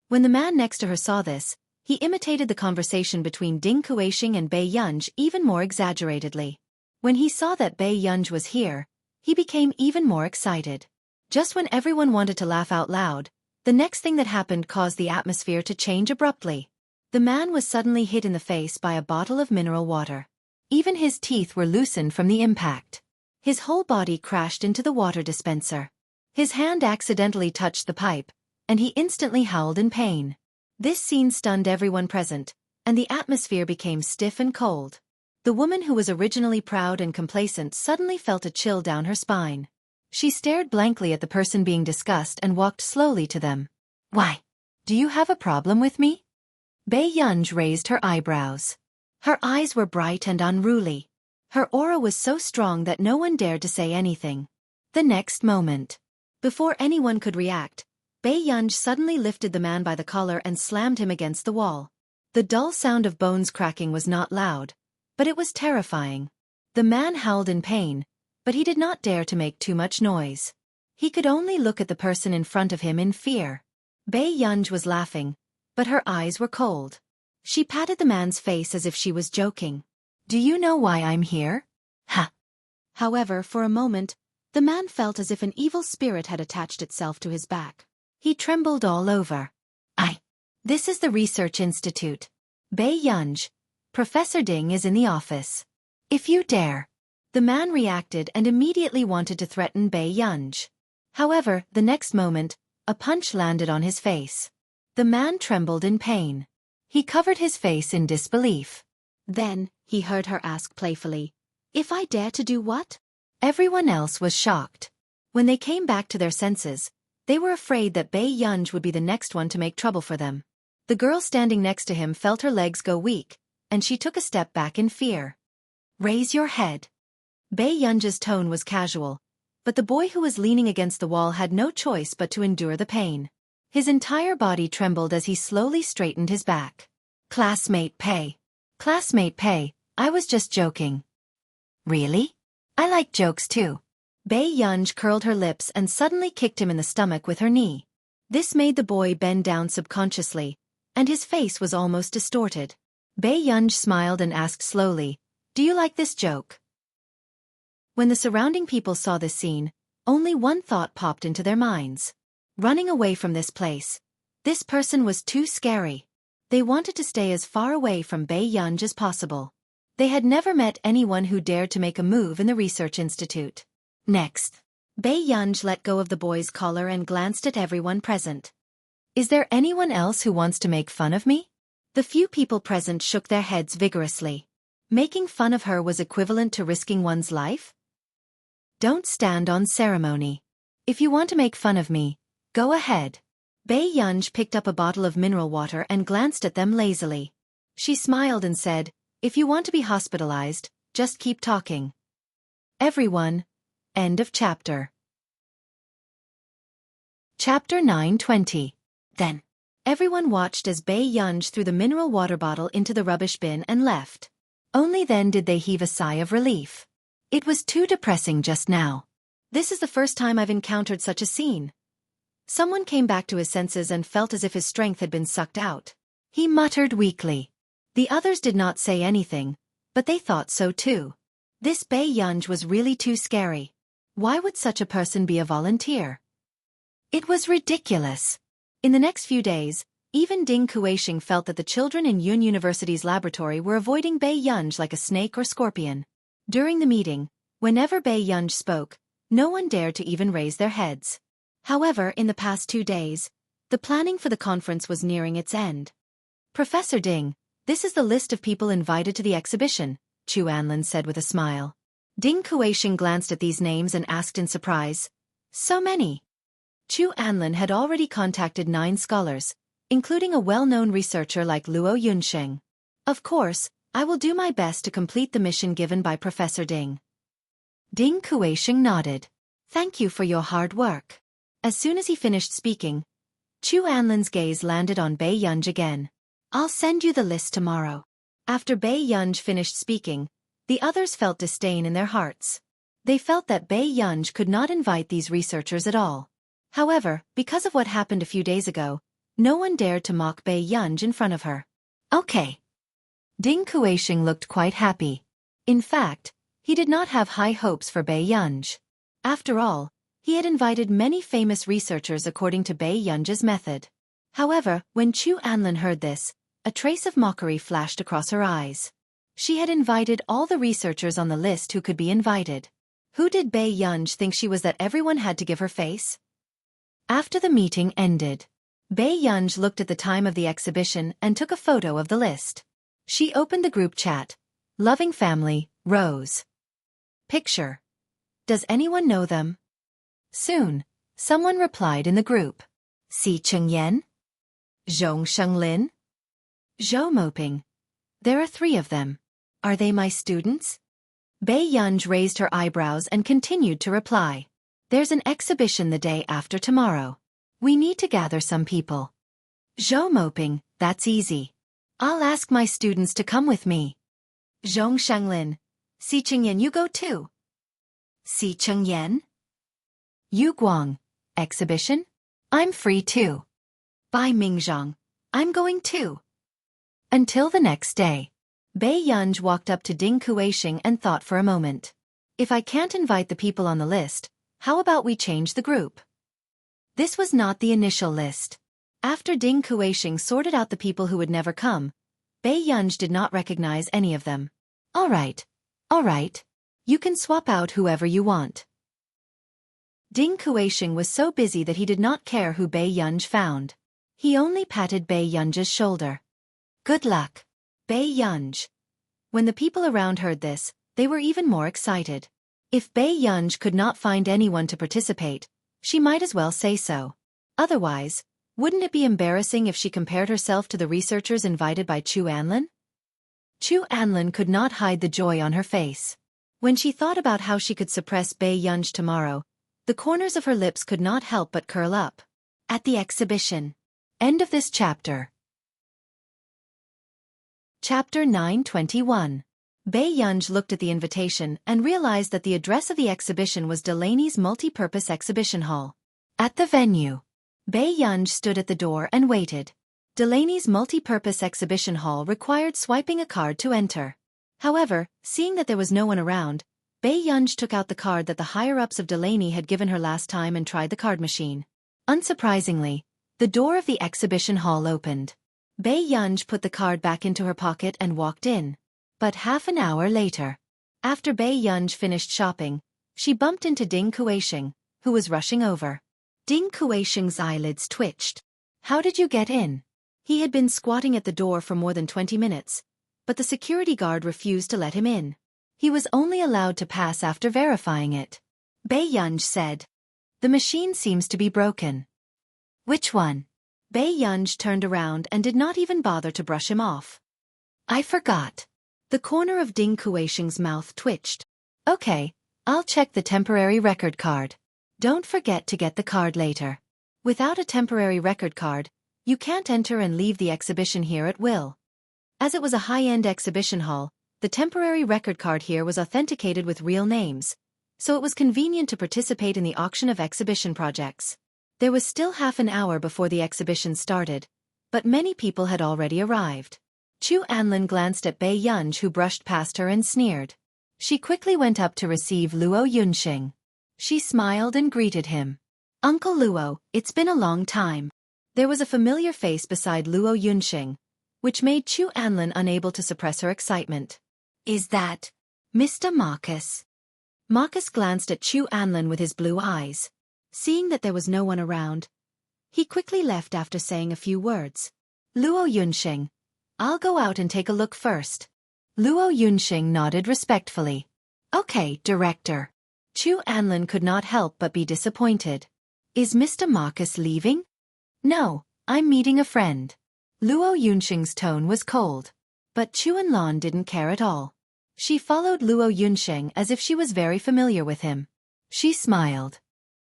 When the man next to her saw this, he imitated the conversation between Ding Kuixing and Bei Yunj even more exaggeratedly. When he saw that Bei Yunj was here, he became even more excited. Just when everyone wanted to laugh out loud, the next thing that happened caused the atmosphere to change abruptly. The man was suddenly hit in the face by a bottle of mineral water. Even his teeth were loosened from the impact. His whole body crashed into the water dispenser. His hand accidentally touched the pipe, and he instantly howled in pain. This scene stunned everyone present, and the atmosphere became stiff and cold. The woman who was originally proud and complacent suddenly felt a chill down her spine. She stared blankly at the person being discussed and walked slowly to them. Why? Do you have a problem with me? Bei Yunj raised her eyebrows. Her eyes were bright and unruly. Her aura was so strong that no one dared to say anything. The next moment, before anyone could react, Bei Yunj suddenly lifted the man by the collar and slammed him against the wall. The dull sound of bones cracking was not loud, but it was terrifying. The man howled in pain, but he did not dare to make too much noise. He could only look at the person in front of him in fear. Bei Yunj was laughing, but her eyes were cold. She patted the man's face as if she was joking. Do you know why I'm here? Ha! However, for a moment, the man felt as if an evil spirit had attached itself to his back. He trembled all over. This is the Research Institute. Bei Yunj, Professor Ding is in the office. If you dare. The man reacted and immediately wanted to threaten Bei Yunj. However, the next moment, a punch landed on his face. The man trembled in pain. He covered his face in disbelief. Then, he heard her ask playfully, "If I dare to do what?" Everyone else was shocked. When they came back to their senses, they were afraid that Bei Yunj would be the next one to make trouble for them. The girl standing next to him felt her legs go weak, and she took a step back in fear. Raise your head. Bei Yunj's tone was casual, but the boy who was leaning against the wall had no choice but to endure the pain. His entire body trembled as he slowly straightened his back. Classmate Pei. Classmate Pei, I was just joking. Really? I like jokes too. Bei Yunj curled her lips and suddenly kicked him in the stomach with her knee. This made the boy bend down subconsciously, and his face was almost distorted. Bei Yunj smiled and asked slowly, "Do you like this joke?" When the surrounding people saw this scene, only one thought popped into their minds. Running away from this place. This person was too scary. They wanted to stay as far away from Bei Yunj as possible. They had never met anyone who dared to make a move in the Research Institute. Next, Bei Yunj let go of the boy's collar and glanced at everyone present. Is there anyone else who wants to make fun of me? The few people present shook their heads vigorously. Making fun of her was equivalent to risking one's life? Don't stand on ceremony. If you want to make fun of me, go ahead. Bei Yunj picked up a bottle of mineral water and glanced at them lazily. She smiled and said, "If you want to be hospitalized, just keep talking." Everyone. End of chapter. Chapter 920. Then, everyone watched as Bei Yunj threw the mineral water bottle into the rubbish bin and left. Only then did they heave a sigh of relief. It was too depressing just now. This is the first time I've encountered such a scene. Someone came back to his senses and felt as if his strength had been sucked out. He muttered weakly. The others did not say anything, but they thought so too. This Bei Yunj was really too scary. Why would such a person be a volunteer? It was ridiculous. In the next few days, even Ding Kuixing felt that the children in Yun University's laboratory were avoiding Bei Yunj like a snake or scorpion. During the meeting, whenever Bei Yunj spoke, no one dared to even raise their heads. However, in the past 2 days, the planning for the conference was nearing its end. Professor Ding, this is the list of people invited to the exhibition, Chu Anlin said with a smile. Ding Kuixing glanced at these names and asked in surprise, "So many? Chu Anlin had already contacted 9 scholars, including a well-known researcher like Luo Yunsheng. Of course, I will do my best to complete the mission given by Professor Ding. Ding Kuisheng nodded. Thank you for your hard work. As soon as he finished speaking, Chu Anlin's gaze landed on Bai Yunj again. I'll send you the list tomorrow. After Bai Yunj finished speaking, the others felt disdain in their hearts. They felt that Bai Yunj could not invite these researchers at all. However, because of what happened a few days ago, no one dared to mock Bai Yunj in front of her. Okay. Ding Kuisheng looked quite happy. In fact, he did not have high hopes for Bai Yunj. After all, he had invited many famous researchers according to Bai Yunj's method. However, when Chu Anlin heard this, a trace of mockery flashed across her eyes. She had invited all the researchers on the list who could be invited. Who did Bai Yunj think she was that everyone had to give her face? After the meeting ended, Bai Yunj looked at the time of the exhibition and took a photo of the list. She opened the group chat. Loving family, Rose. Picture. Does anyone know them? Soon, someone replied in the group. Si Chengyan? Zhong Shenglin? Zhou Moping. There are 3 of them. Are they my students? Bai Yunj raised her eyebrows and continued to reply. There's an exhibition the day after tomorrow. We need to gather some people. Zhou Moping, that's easy. I'll ask my students to come with me. Zhong Shenglin. Si Chengyan, you go too. Si Chengyan? Yu Guang. Exhibition? I'm free too. Bai Mingzhang. I'm going too. Until the next day. Bai Yunj walked up to Ding Kuisheng and thought for a moment. If I can't invite the people on the list, how about we change the group? This was not the initial list. After Ding Kuisheng sorted out the people who would never come, Bai Yunj did not recognize any of them. All right. You can swap out whoever you want. Ding Kuisheng was so busy that he did not care who Bai Yunj found. He only patted Bai Yunj's shoulder. Good luck, Bai Yunj. When the people around heard this, they were even more excited. If Bai Yunj could not find anyone to participate, she might as well say so. Otherwise, wouldn't it be embarrassing if she compared herself to the researchers invited by Chu Anlin? Chu Anlin could not hide the joy on her face. When she thought about how she could suppress Bai Yunj tomorrow, the corners of her lips could not help but curl up. At the exhibition. End of this chapter. Chapter 921. Bai Yunj looked at the invitation and realized that the address of the exhibition was Delaney's multi-purpose exhibition hall. At the venue, Bai Yunj stood at the door and waited. Delaney's multi-purpose exhibition hall required swiping a card to enter. However, seeing that there was no one around, Bai Yunj took out the card that the higher-ups of Delaney had given her last time and tried the card machine. Unsurprisingly, the door of the exhibition hall opened. Bai Yunj put the card back into her pocket and walked in. But half an hour later, after Bai Yunj finished shopping, she bumped into Ding Kuisheng, who was rushing over. Ding Kuisheng's eyelids twitched. How did you get in? He had been squatting at the door for more than 20 minutes, but the security guard refused to let him in. He was only allowed to pass after verifying it. Bai Yunj said. The machine seems to be broken. Which one? Bai Yunj turned around and did not even bother to brush him off. I forgot. The corner of Ding Kuisheng's mouth twitched. Okay, I'll check the temporary record card. Don't forget to get the card later. Without a temporary record card, you can't enter and leave the exhibition here at will. As it was a high-end exhibition hall, the temporary record card here was authenticated with real names, so it was convenient to participate in the auction of exhibition projects. There was still half an hour before the exhibition started, but many people had already arrived. Chu Anlin glanced at Bai Yunj, who brushed past her and sneered. She quickly went up to receive Luo Yunsheng. She smiled and greeted him. Uncle Luo, it's been a long time. There was a familiar face beside Luo Yunsheng, which made Chu Anlin unable to suppress her excitement. Is that Mr. Marcus? Marcus glanced at Chu Anlin with his blue eyes. Seeing that there was no one around, he quickly left after saying a few words. Luo Yunsheng, I'll go out and take a look first. Luo Yunsheng nodded respectfully. Okay, director. Chu Anlin could not help but be disappointed. Is Mr. Marcus leaving? No, I'm meeting a friend. Luo Yunsheng's tone was cold. But Chu Enlan didn't care at all. She followed Luo Yunsheng as if she was very familiar with him. She smiled.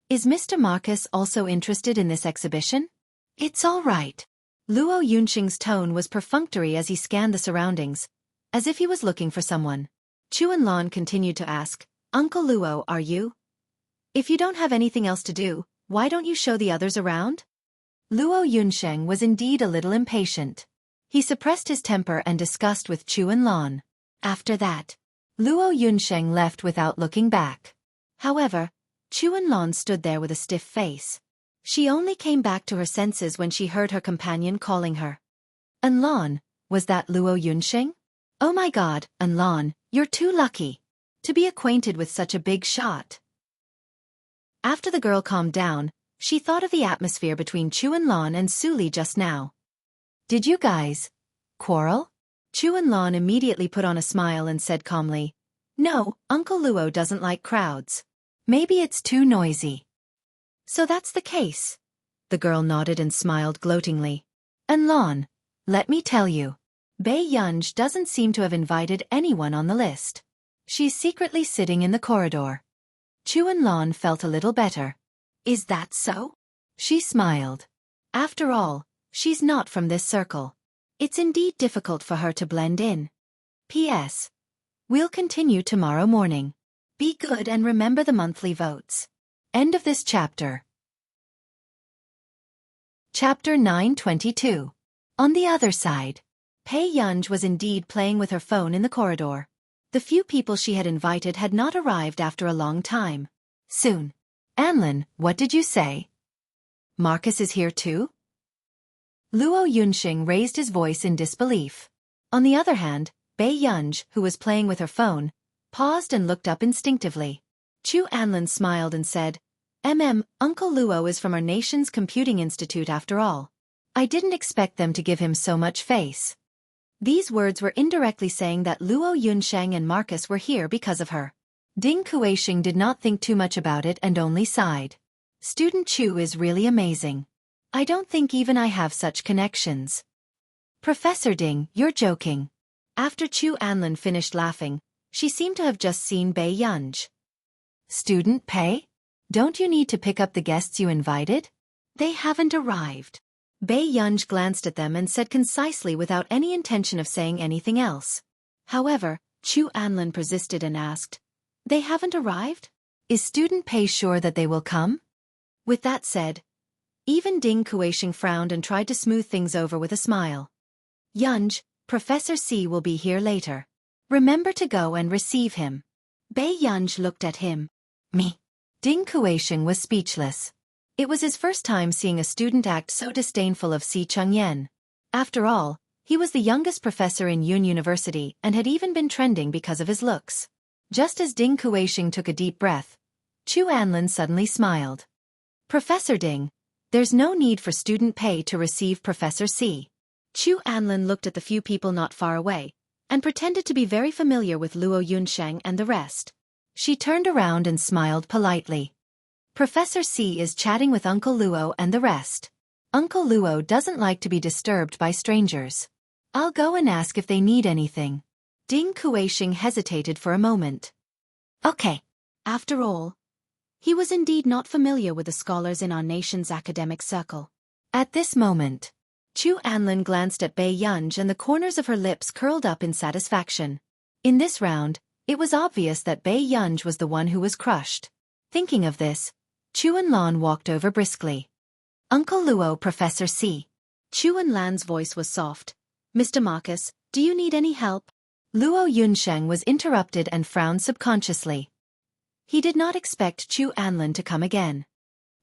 Is Mr. Marcus also interested in this exhibition? It's all right. Luo Yunsheng's tone was perfunctory as he scanned the surroundings, as if he was looking for someone. Chu Enlan continued to ask, Uncle Luo, are you? If you don't have anything else to do, why don't you show the others around? Luo Yunsheng was indeed a little impatient. He suppressed his temper and disgust with Chu Enlan. After that, Luo Yunsheng left without looking back. However, Chu Enlan stood there with a stiff face. She only came back to her senses when she heard her companion calling her. Enlan, was that Luo Yunsheng? Oh my god, Enlan, you're too lucky to be acquainted with such a big shot. After the girl calmed down, she thought of the atmosphere between Chu Enlan and Su Li just now. Did you guys quarrel? Chu Enlan immediately put on a smile and said calmly, No, Uncle Luo doesn't like crowds. Maybe it's too noisy. So that's the case. The girl nodded and smiled gloatingly. Enlan, let me tell you. Bei Yunj doesn't seem to have invited anyone on the list. She's secretly sitting in the corridor. Chu Enlan felt a little better. Is that so? She smiled. After all, she's not from this circle. It's indeed difficult for her to blend in. P.S. We'll continue tomorrow morning. Be good and remember the monthly votes. End of this chapter. Chapter 922. On the other side. Bei Yunj was indeed playing with her phone in the corridor. The few people she had invited had not arrived after a long time. Soon. Anlin, what did you say? Marcus is here too? Luo Yunsheng raised his voice in disbelief. On the other hand, Bei Yunj, who was playing with her phone, paused and looked up instinctively. Chu Anlin smiled and said, Uncle Luo is from our nation's computing institute after all. I didn't expect them to give him so much face. These words were indirectly saying that Luo Yunsheng and Marcus were here because of her. Ding Kueisheng did not think too much about it and only sighed. Student Chu is really amazing. I don't think even I have such connections. Professor Ding, you're joking. After Chu Anlin finished laughing, she seemed to have just seen Bei Yunj. Student Pei? Don't you need to pick up the guests you invited? They haven't arrived. Bei Yunj glanced at them and said concisely without any intention of saying anything else. However, Chu Anlin persisted and asked, They haven't arrived? Is Student Pei sure that they will come? With that said, even Ding Kueisheng frowned and tried to smooth things over with a smile. Yunj, Professor C will be here later. Remember to go and receive him. Bei Yunj looked at him. Me. Ding Kueisheng was speechless. It was his first time seeing a student act so disdainful of Si Chengyan. After all, he was the youngest professor in Yun University and had even been trending because of his looks. Just as Ding Kueisheng took a deep breath, Chu Anlin suddenly smiled. Professor Ding, there's no need for Student Pei to receive Professor C. Chu Anlin looked at the few people not far away, and pretended to be very familiar with Luo Yunsheng and the rest. She turned around and smiled politely. Professor C is chatting with Uncle Luo and the rest. Uncle Luo doesn't like to be disturbed by strangers. I'll go and ask if they need anything. Ding Kueisheng hesitated for a moment. Okay. After all, he was indeed not familiar with the scholars in our nation's academic circle. At this moment, Chu Anlin glanced at Bei Yunj and the corners of her lips curled up in satisfaction. In this round, it was obvious that Bei Yunj was the one who was crushed. Thinking of this, Chu Enlan walked over briskly. Uncle Luo, Professor C. Chu Enlan's voice was soft. Mr. Marcus, do you need any help? Luo Yunsheng was interrupted and frowned subconsciously. He did not expect Chu Anlin to come again.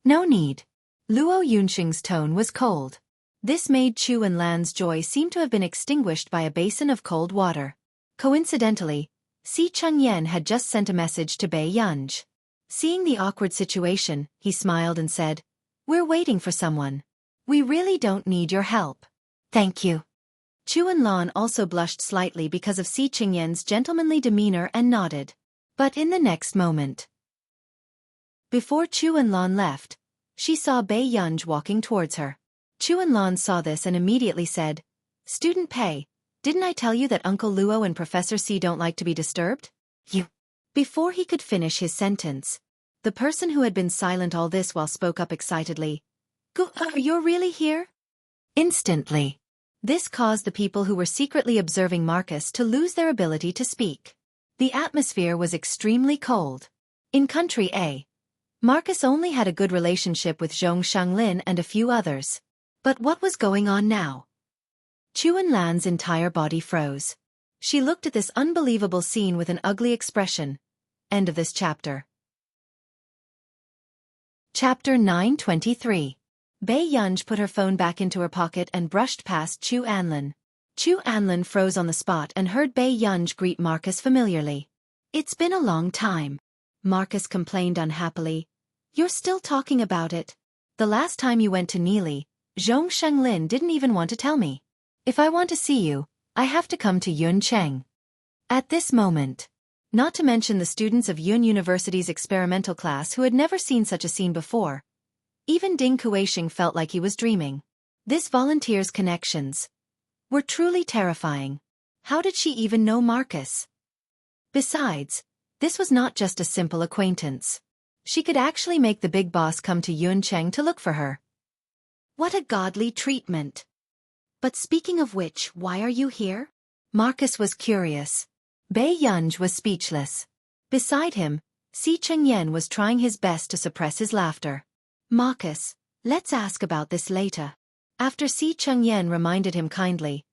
No need. Luo Yunsheng's tone was cold. This made Chu Enlan's joy seem to have been extinguished by a basin of cold water. Coincidentally, Si Chengyan had just sent a message to Bei Yunj. Seeing the awkward situation, he smiled and said, We're waiting for someone. We really don't need your help. Thank you. Chu Enlan also blushed slightly because of Si Chengyan's gentlemanly demeanor and nodded. But in the next moment, before Chu Enlan left, She saw Bei Yunj walking towards her. Chuan saw this and immediately said, "Student Pei, didn't I tell you that Uncle Luo and Professor C don't like to be disturbed?" You. Before he could finish his sentence, the person who had been silent all this while spoke up excitedly. You're really here?" Instantly. This caused the people who were secretly observing Marcus to lose their ability to speak. The atmosphere was extremely cold. In Country A, Marcus only had a good relationship with Zhong Shanglin and a few others. But what was going on now? Chuan Lan's entire body froze. She looked at this unbelievable scene with an ugly expression. End of this chapter. Chapter 923. Bei Yunj put her phone back into her pocket and brushed past Chu Anlin. Chu Anlin froze on the spot and heard Bei Yunj greet Marcus familiarly. "It's been a long time," Marcus complained unhappily. "You're still talking about it. The last time you went to Nili, Zhong Shanglin didn't even want to tell me. If I want to see you, I have to come to Yuncheng." At this moment, not to mention the students of Yun University's experimental class who had never seen such a scene before, even Ding Kuishing felt like he was dreaming. This volunteer's connections were truly terrifying. How did she even know Marcus? Besides, this was not just a simple acquaintance. She could actually make the big boss come to Yuncheng to look for her. What a godly treatment. But speaking of which, why are you here? Marcus was curious. Bei Yunj was speechless. Beside him, Si Chengyan was trying his best to suppress his laughter. "Marcus, let's ask about this later." After Si Chengyan reminded him kindly,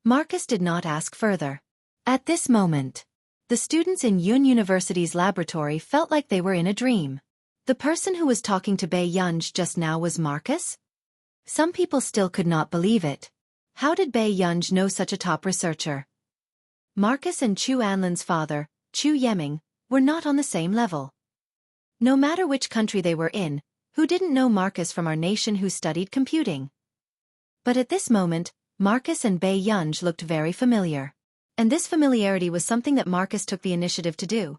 Marcus did not ask further. At this moment, the students in Yun University's laboratory felt like they were in a dream. The person who was talking to Bei Yunj just now was Marcus? Some people still could not believe it. How did Bei Yunj know such a top researcher? Marcus and Chu Anlin's father, Chu Yeming, were not on the same level. No matter which country they were in, who didn't know Marcus from our nation who studied computing? But at this moment, Marcus and Bei Yunj looked very familiar. And this familiarity was something that Marcus took the initiative to do.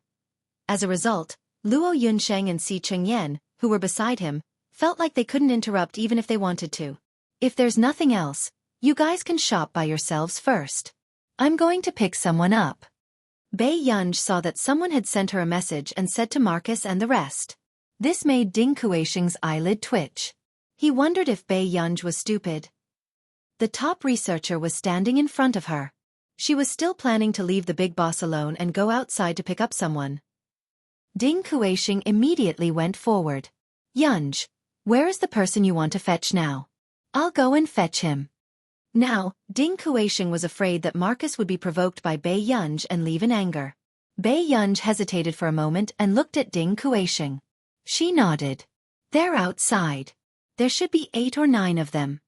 As a result, Luo Yunsheng and Si Chengyan, who were beside him, felt like they couldn't interrupt even if they wanted to. "If there's nothing else, you guys can shop by yourselves first. I'm going to pick someone up." Bei Yunj saw that someone had sent her a message and said to Marcus and the rest. This made Ding Kuishing's eyelid twitch. He wondered if Bei Yunj was stupid. The top researcher was standing in front of her. She was still planning to leave the big boss alone and go outside to pick up someone. Ding Kuishing immediately went forward. "Yunj, where is the person you want to fetch now? I'll go and fetch him." Now, Ding Kuishing was afraid that Marcus would be provoked by Bei Yunj and leave in anger. Bei Yunj hesitated for a moment and looked at Ding Kuishing. She nodded. "They're outside. There should be 8 or 9 of them."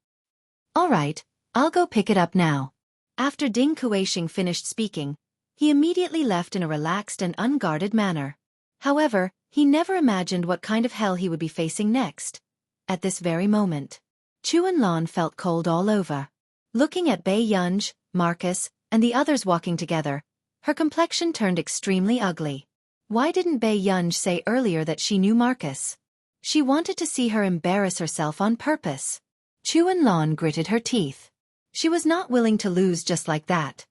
"All right, I'll go pick it up now." After Ding Kuishing finished speaking, he immediately left in a relaxed and unguarded manner. However, he never imagined what kind of hell he would be facing next. At this very moment, Chuan Lan felt cold all over. Looking at Bei Yunj, Marcus, and the others walking together, her complexion turned extremely ugly. Why didn't Bei Yunj say earlier that she knew Marcus? She wanted to see her embarrass herself on purpose. Chuan Lan gritted her teeth. She was not willing to lose just like that.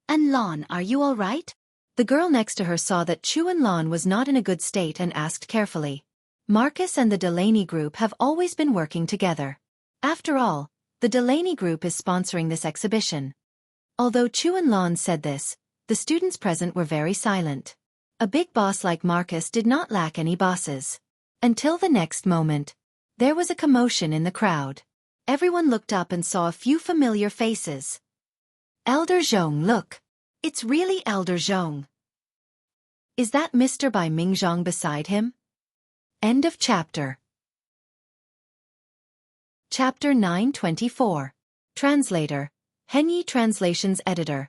"And Lan, are you all right?" The girl next to her saw that Chuan Lan was not in a good state and asked carefully. Marcus and the Delaney group have always been working together. After all, the Delaney group is sponsoring this exhibition. Although Chuan Lan said this, the students present were very silent. A big boss like Marcus did not lack any bosses. Until the next moment, there was a commotion in the crowd. Everyone looked up and saw a few familiar faces. "Elder Zhong, look! It's really Elder Zhong. Is that Mr. Bai Mingzhong beside him?" End of chapter. Chapter 924. Translator. Henyi Translations Editor.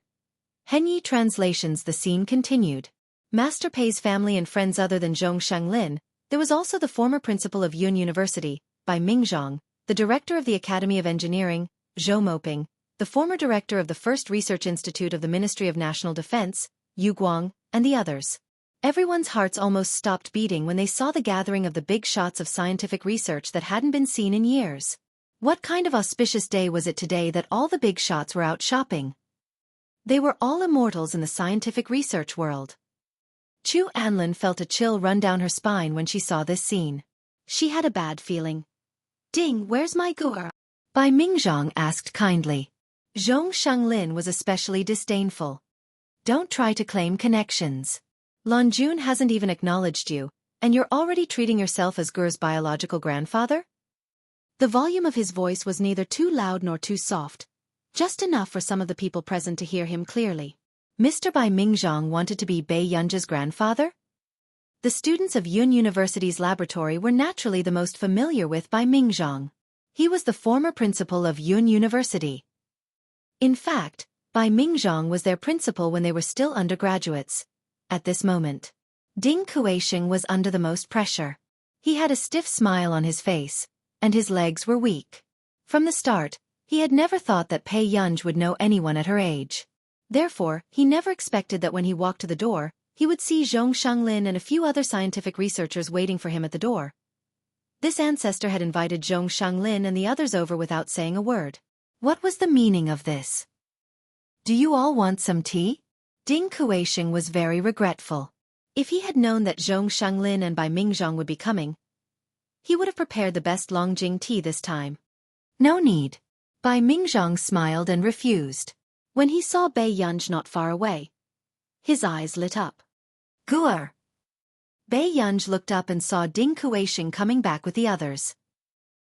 Henyi Translations. The scene continued. Master Pei's family and friends other than Zhong Shanglin, there was also the former principal of Yun University, Bai Mingzhong, the director of the Academy of Engineering, Zhou Moping, the former director of the First Research Institute of the Ministry of National Defense, Yu Guang, and the others. Everyone's hearts almost stopped beating when they saw the gathering of the big shots of scientific research that hadn't been seen in years. What kind of auspicious day was it today that all the big shots were out shopping? They were all immortals in the scientific research world. Chu Anlin felt a chill run down her spine when she saw this scene. She had a bad feeling. "Ding, where's my guar?" Bai Mingzhong asked kindly. Zhong Shanglin was especially disdainful. "Don't try to claim connections. Lan Jun hasn't even acknowledged you, and you're already treating yourself as Gur's biological grandfather?" The volume of his voice was neither too loud nor too soft, just enough for some of the people present to hear him clearly. Mr. Bai Mingzhong wanted to be Bai Yunji's grandfather? The students of Yun University's laboratory were naturally the most familiar with Bai Mingzhong. He was the former principal of Yun University. In fact, Bai Mingzhong was their principal when they were still undergraduates. At this moment, Ding Kuisheng was under the most pressure. He had a stiff smile on his face, and his legs were weak. From the start, he had never thought that Pei Yunj would know anyone at her age. Therefore, he never expected that when he walked to the door, he would see Zhong Shanglin and a few other scientific researchers waiting for him at the door. This ancestor had invited Zhong Shanglin and the others over without saying a word. What was the meaning of this? "Do you all want some tea?" Ding Kuisheng was very regretful. If he had known that Zhong Shanglin and Bai Mingzhong would be coming, he would have prepared the best Longjing tea this time. "No need." Bai Mingzhong smiled and refused. When he saw Bai Yunj not far away, his eyes lit up. "Guer!" Bai Yunj looked up and saw Ding Kuisheng coming back with the others.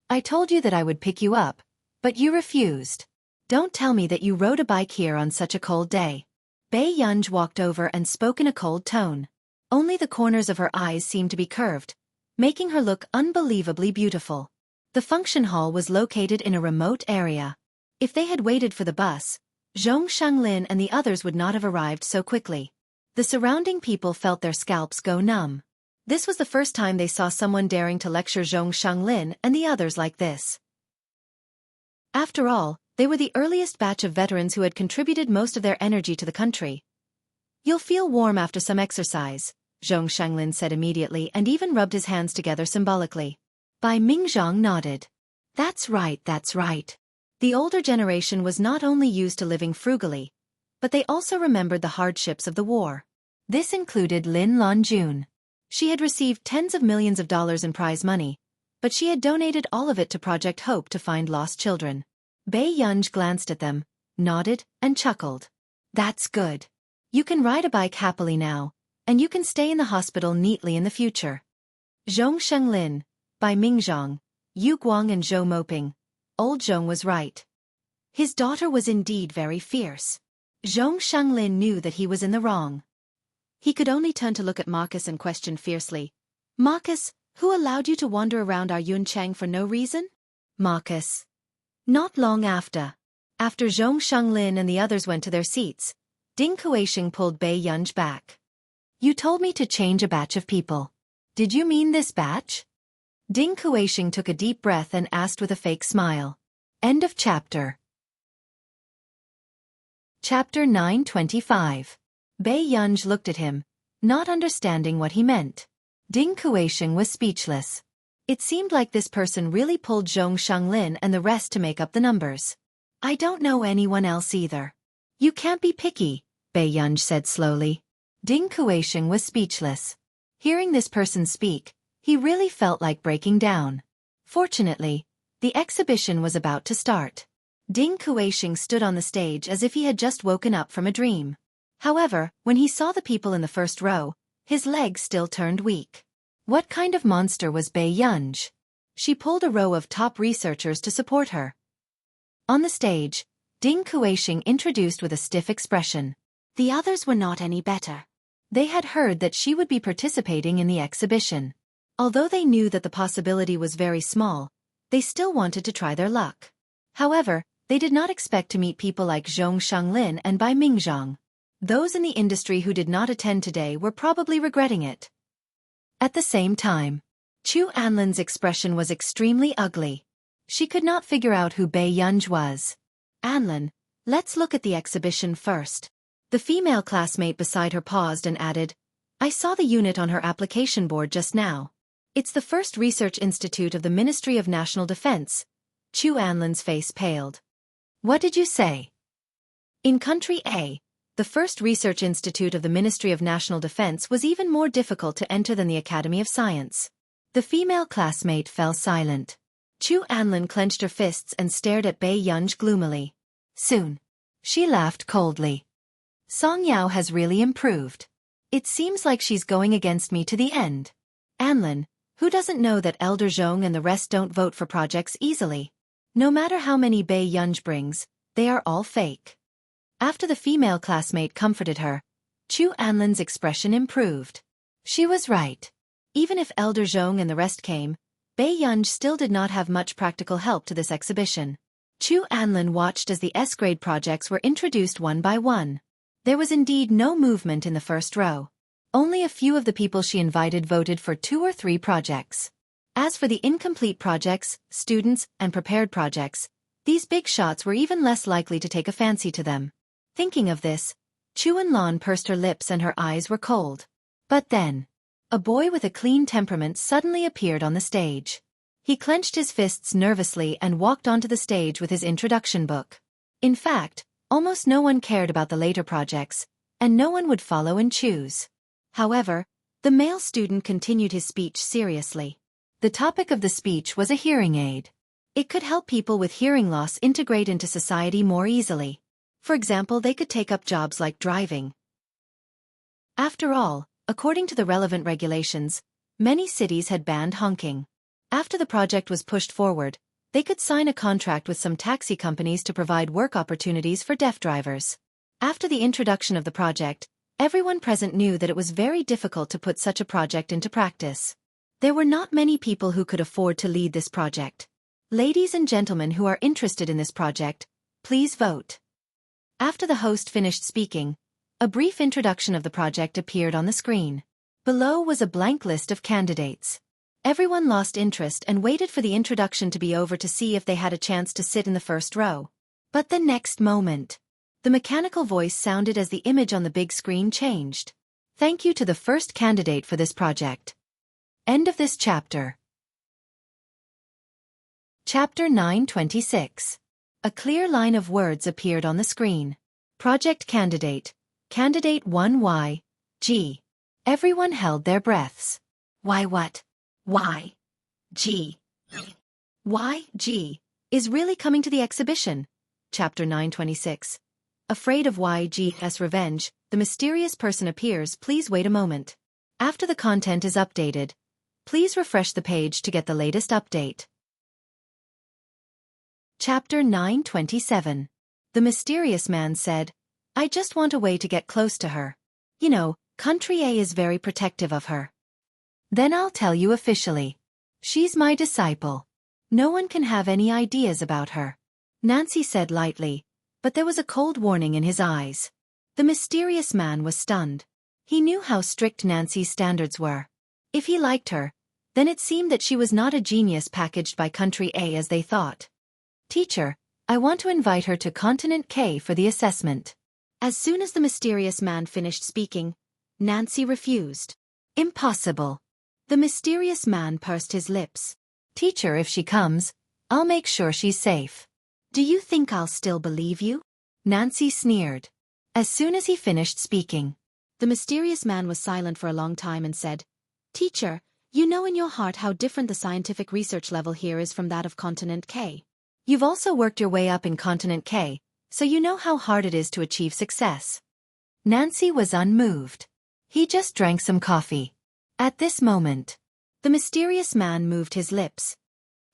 "I told you that I would pick you up, but you refused. Don't tell me that you rode a bike here on such a cold day." Bai Yunj walked over and spoke in a cold tone. Only the corners of her eyes seemed to be curved, making her look unbelievably beautiful. The function hall was located in a remote area. If they had waited for the bus, Zhong Shanglin and the others would not have arrived so quickly. The surrounding people felt their scalps go numb. This was the first time they saw someone daring to lecture Zhong Shanglin and the others like this. After all, they were the earliest batch of veterans who had contributed most of their energy to the country. "You'll feel warm after some exercise," Zhong Shanglin said immediately and even rubbed his hands together symbolically. Bai Mingzhong nodded. That's right, that's right. The older generation was not only used to living frugally, but they also remembered the hardships of the war. This included Lin Lanjun. She had received tens of millions of dollars in prize money, but she had donated all of it to Project Hope to find lost children. Bai Yunj glanced at them, nodded, and chuckled. "That's good. You can ride a bike happily now, and you can stay in the hospital neatly in the future." Zhong Shenglin, Bai Mingzhong, Yu Guang and Zhou Moping. Old Zhong was right. His daughter was indeed very fierce. Zhong Shanglin knew that he was in the wrong. He could only turn to look at Marcus and question fiercely. "Marcus, who allowed you to wander around our Yuncheng for no reason?" Marcus. Not long after Zhong Shanglin and the others went to their seats, Ding Kuisheng pulled Bai Yunj back. "You told me to change a batch of people. Did you mean this batch?" Ding Kuisheng took a deep breath and asked with a fake smile. End of chapter. Chapter 925. Bai Yunj looked at him, not understanding what he meant. Ding Kuisheng was speechless. It seemed like this person really pulled Zhong Shanglin and the rest to make up the numbers. "I don't know anyone else either." "You can't be picky," Bai Yunj said slowly. Ding Kuisheng was speechless. Hearing this person speak, he really felt like breaking down. Fortunately, the exhibition was about to start. Ding Kuisheng stood on the stage as if he had just woken up from a dream. However, when he saw the people in the first row, his legs still turned weak. What kind of monster was Bai Yunj? She pulled a row of top researchers to support her. On the stage, Ding Kuisheng introduced with a stiff expression. The others were not any better. They had heard that she would be participating in the exhibition. Although they knew that the possibility was very small, they still wanted to try their luck. However, they did not expect to meet people like Zhong Shanglin and Bai Mingzhong. Those in the industry who did not attend today were probably regretting it. At the same time, Chu Anlin's expression was extremely ugly. She could not figure out who Bai Yunj was. "Anlin, let's look at the exhibition first." The female classmate beside her paused and added, I saw the unit on her application board just now. It's the first research institute of the Ministry of National Defense. Chu Anlin's face paled. What did you say? In Country A, the first research institute of the Ministry of National Defense was even more difficult to enter than the Academy of Science. The female classmate fell silent. Chu Anlin clenched her fists and stared at Bai Yunj gloomily. Soon. She laughed coldly. Song Yao has really improved. It seems like she's going against me to the end. Anlin, who doesn't know that Elder Zhong and the rest don't vote for projects easily? No matter how many Bai Yunj brings, they are all fake. After the female classmate comforted her, Chu Anlin's expression improved. She was right. Even if Elder Zhong and the rest came, Bai Yunj still did not have much practical help to this exhibition. Chu Anlin watched as the S-grade projects were introduced one by one. There was indeed no movement in the first row. Only a few of the people she invited voted for 2 or 3 projects. As for the incomplete projects, students, and prepared projects, these big shots were even less likely to take a fancy to them. Thinking of this, Chu Anlan pursed her lips and her eyes were cold. But then, a boy with a clean temperament suddenly appeared on the stage. He clenched his fists nervously and walked onto the stage with his introduction book. In fact, almost no one cared about the later projects, and no one would follow and choose. However, the male student continued his speech seriously. The topic of the speech was a hearing aid. It could help people with hearing loss integrate into society more easily. For example, they could take up jobs like driving. After all, according to the relevant regulations, many cities had banned honking. After the project was pushed forward, they could sign a contract with some taxi companies to provide work opportunities for deaf drivers. After the introduction of the project, everyone present knew that it was very difficult to put such a project into practice. There were not many people who could afford to lead this project. Ladies and gentlemen who are interested in this project, please vote. After the host finished speaking, a brief introduction of the project appeared on the screen. Below was a blank list of candidates. Everyone lost interest and waited for the introduction to be over to see if they had a chance to sit in the first row. But the next moment, the mechanical voice sounded as the image on the big screen changed. Thank you to the first candidate for this project. End of this chapter. Chapter 926. A clear line of words appeared on the screen. Project candidate. Candidate 1Y. G. Everyone held their breaths. Why what? Y. G. Y. G. Is really coming to the exhibition. Chapter 926. Afraid of YG's revenge, the mysterious person appears. Please wait a moment. After the content is updated, please refresh the page to get the latest update. Chapter 927. The mysterious man said, I just want a way to get close to her. You know, Country A is very protective of her. Then I'll tell you officially. She's my disciple. No one can have any ideas about her. Nancy said lightly, but there was a cold warning in his eyes. The mysterious man was stunned. He knew how strict Nancy's standards were. If he liked her, then it seemed that she was not a genius packaged by Country A as they thought. Teacher, I want to invite her to Continent K for the assessment. As soon as the mysterious man finished speaking, Nancy refused. Impossible. The mysterious man pursed his lips. Teacher, if she comes, I'll make sure she's safe. Do you think I'll still believe you? Nancy sneered. As soon as he finished speaking, the mysterious man was silent for a long time and said, Teacher, you know in your heart how different the scientific research level here is from that of Continent K. You've also worked your way up in Continent K, so you know how hard it is to achieve success. Nancy was unmoved. He just drank some coffee. At this moment, the mysterious man moved his lips.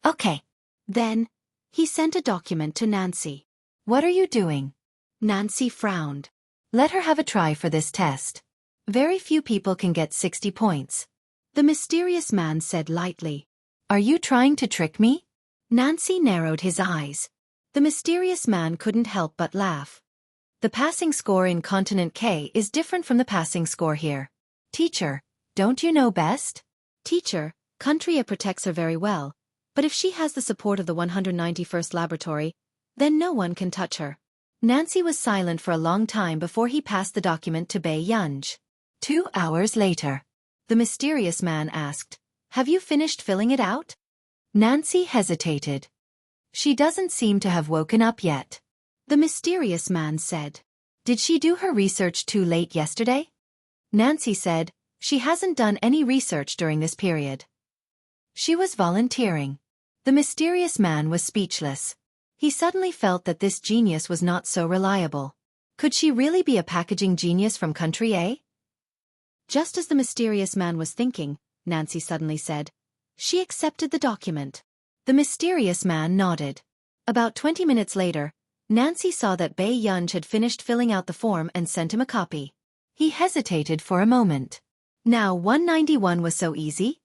Okay. Then, he sent a document to Nancy. What are you doing? Nancy frowned. Let her have a try for this test. Very few people can get 60 points. The mysterious man said lightly. Are you trying to trick me? Nancy narrowed his eyes. The mysterious man couldn't help but laugh. The passing score in Continent K is different from the passing score here. Teacher, don't you know best? Teacher, Country A protects her very well, but if she has the support of the 191st laboratory, then no one can touch her. Nancy was silent for a long time before he passed the document to Bai Yunj. 2 hours later. The mysterious man asked, "Have you finished filling it out?" Nancy hesitated. "She doesn't seem to have woken up yet." The mysterious man said, "Did she do her research too late yesterday?" Nancy said, "She hasn't done any research during this period. She was volunteering." The mysterious man was speechless. He suddenly felt that this genius was not so reliable. Could she really be a packaging genius from country A? Just as the mysterious man was thinking, Nancy suddenly said, "She accepted the document." The mysterious man nodded. About 20 minutes later, Nancy saw that Bai Yunj had finished filling out the form and sent him a copy. He hesitated for a moment. Now 191 was so easy?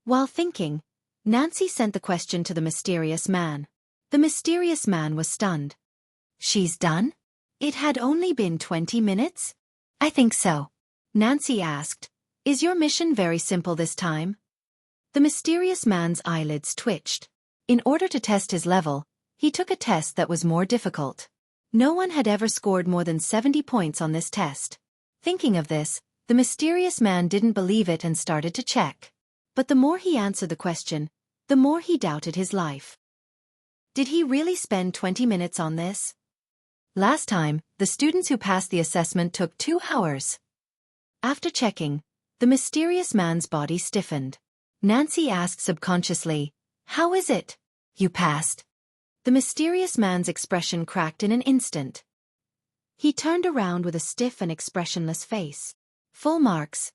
While thinking, Nancy sent the question to the mysterious man. The mysterious man was stunned. "She's done? It had only been 20 minutes? I think so." Nancy asked, "Is your mission very simple this time?" The mysterious man's eyelids twitched. In order to test his level, he took a test that was more difficult. No one had ever scored more than 70 points on this test. Thinking of this, the mysterious man didn't believe it and started to check. But the more he answered the question, the more he doubted his life. Did he really spend 20 minutes on this? Last time, the students who passed the assessment took 2 hours. After checking, the mysterious man's body stiffened. Nancy asked subconsciously, "How is it? You passed?" The mysterious man's expression cracked in an instant. He turned around with a stiff and expressionless face. Full marks.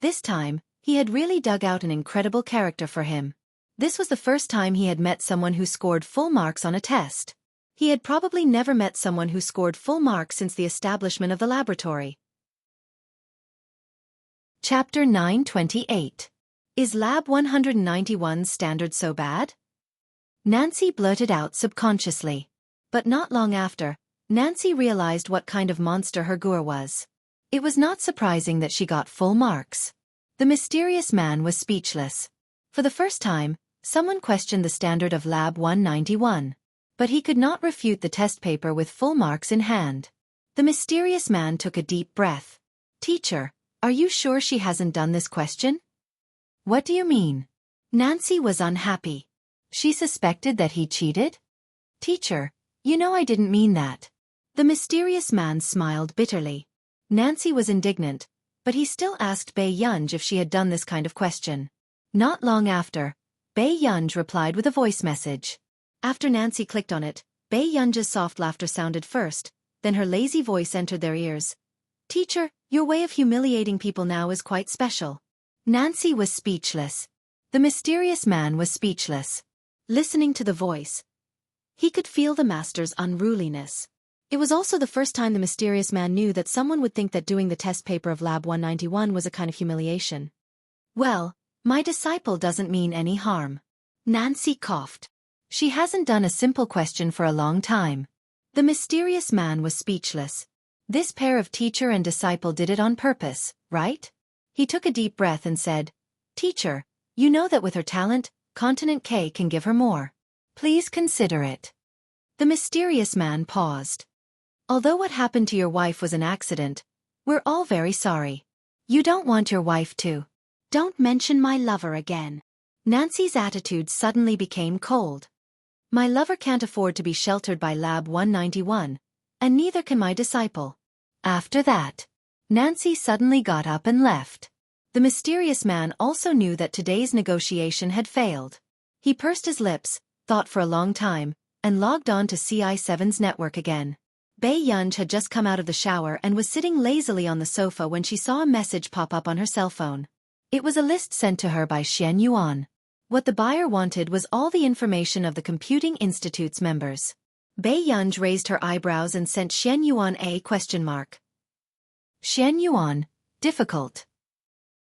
This time, he had really dug out an incredible character for him. This was the first time he had met someone who scored full marks on a test. He had probably never met someone who scored full marks since the establishment of the laboratory. Chapter 928. Is Lab 191's standard so bad? Nancy blurted out subconsciously. But not long after, Nancy realized what kind of monster her Gur was. It was not surprising that she got full marks. The mysterious man was speechless. For the first time, someone questioned the standard of Lab 191. But he could not refute the test paper with full marks in hand. The mysterious man took a deep breath. "Teacher, are you sure she hasn't done this question?" "What do you mean?" Nancy was unhappy. She suspected that he cheated? "Teacher, you know I didn't mean that." The mysterious man smiled bitterly. Nancy was indignant, but he still asked Bai Yunj if she had done this kind of question. Not long after, Bai Yunj replied with a voice message. After Nancy clicked on it, Bai Yunj's soft laughter sounded first, then her lazy voice entered their ears. "Teacher, your way of humiliating people now is quite special." Nancy was speechless. The mysterious man was speechless. Listening to the voice, he could feel the master's unruliness. It was also the first time the mysterious man knew that someone would think that doing the test paper of Lab 191 was a kind of humiliation. "Well, my disciple doesn't mean any harm." Nancy coughed. She hasn't done a simple question for a long time. The mysterious man was speechless. This pair of teacher and disciple did it on purpose, right? He took a deep breath and said, "Teacher, you know that with her talent, Continent K can give her more. Please consider it." The mysterious man paused. "Although what happened to your wife was an accident, we're all very sorry. You don't want your wife to. Don't mention my lover again." Nancy's attitude suddenly became cold. "My lover can't afford to be sheltered by Lab 191, and neither can my disciple." After that, Nancy suddenly got up and left. The mysterious man also knew that today's negotiation had failed. He pursed his lips, thought for a long time, and logged on to CI7's network again. Bai Yunj had just come out of the shower and was sitting lazily on the sofa when she saw a message pop up on her cell phone. It was a list sent to her by Xian Yuan. What the buyer wanted was all the information of the Computing Institute's members. Bai Yunj raised her eyebrows and sent Xian Yuan a question mark. Xian Yuan, difficult.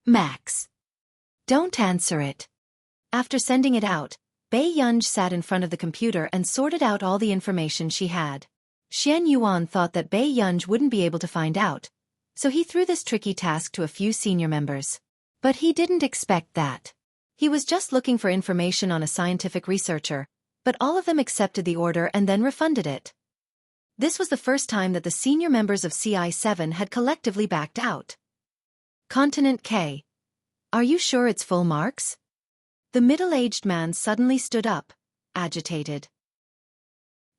Max. Don't answer it. After sending it out, Bai Yunj sat in front of the computer and sorted out all the information she had. Xian Yuan thought that Bai Yunj wouldn't be able to find out, so he threw this tricky task to a few senior members. But he didn't expect that. He was just looking for information on a scientific researcher, but all of them accepted the order and then refunded it. This was the first time that the senior members of CI7 had collectively backed out. Continent K. Are you sure it's full marks? The middle-aged man suddenly stood up, agitated.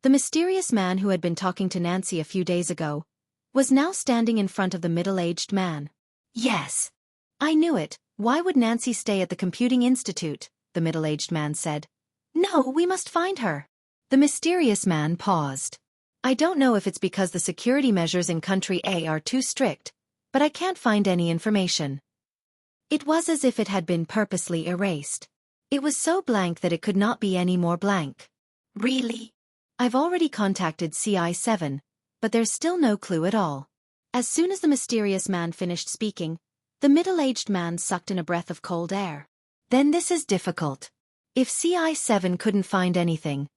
The mysterious man who had been talking to Nancy a few days ago was now standing in front of the middle-aged man. Yes. I knew it. Why would Nancy stay at the computing institute? The middle-aged man said. No, we must find her. The mysterious man paused. I don't know if it's because the security measures in country A are too strict, but I can't find any information. It was as if it had been purposely erased. It was so blank that it could not be any more blank. Really? I've already contacted CI7, but there's still no clue at all. As soon as the mysterious man finished speaking, the middle-aged man sucked in a breath of cold air. Then this is difficult. If CI7 couldn't find anything,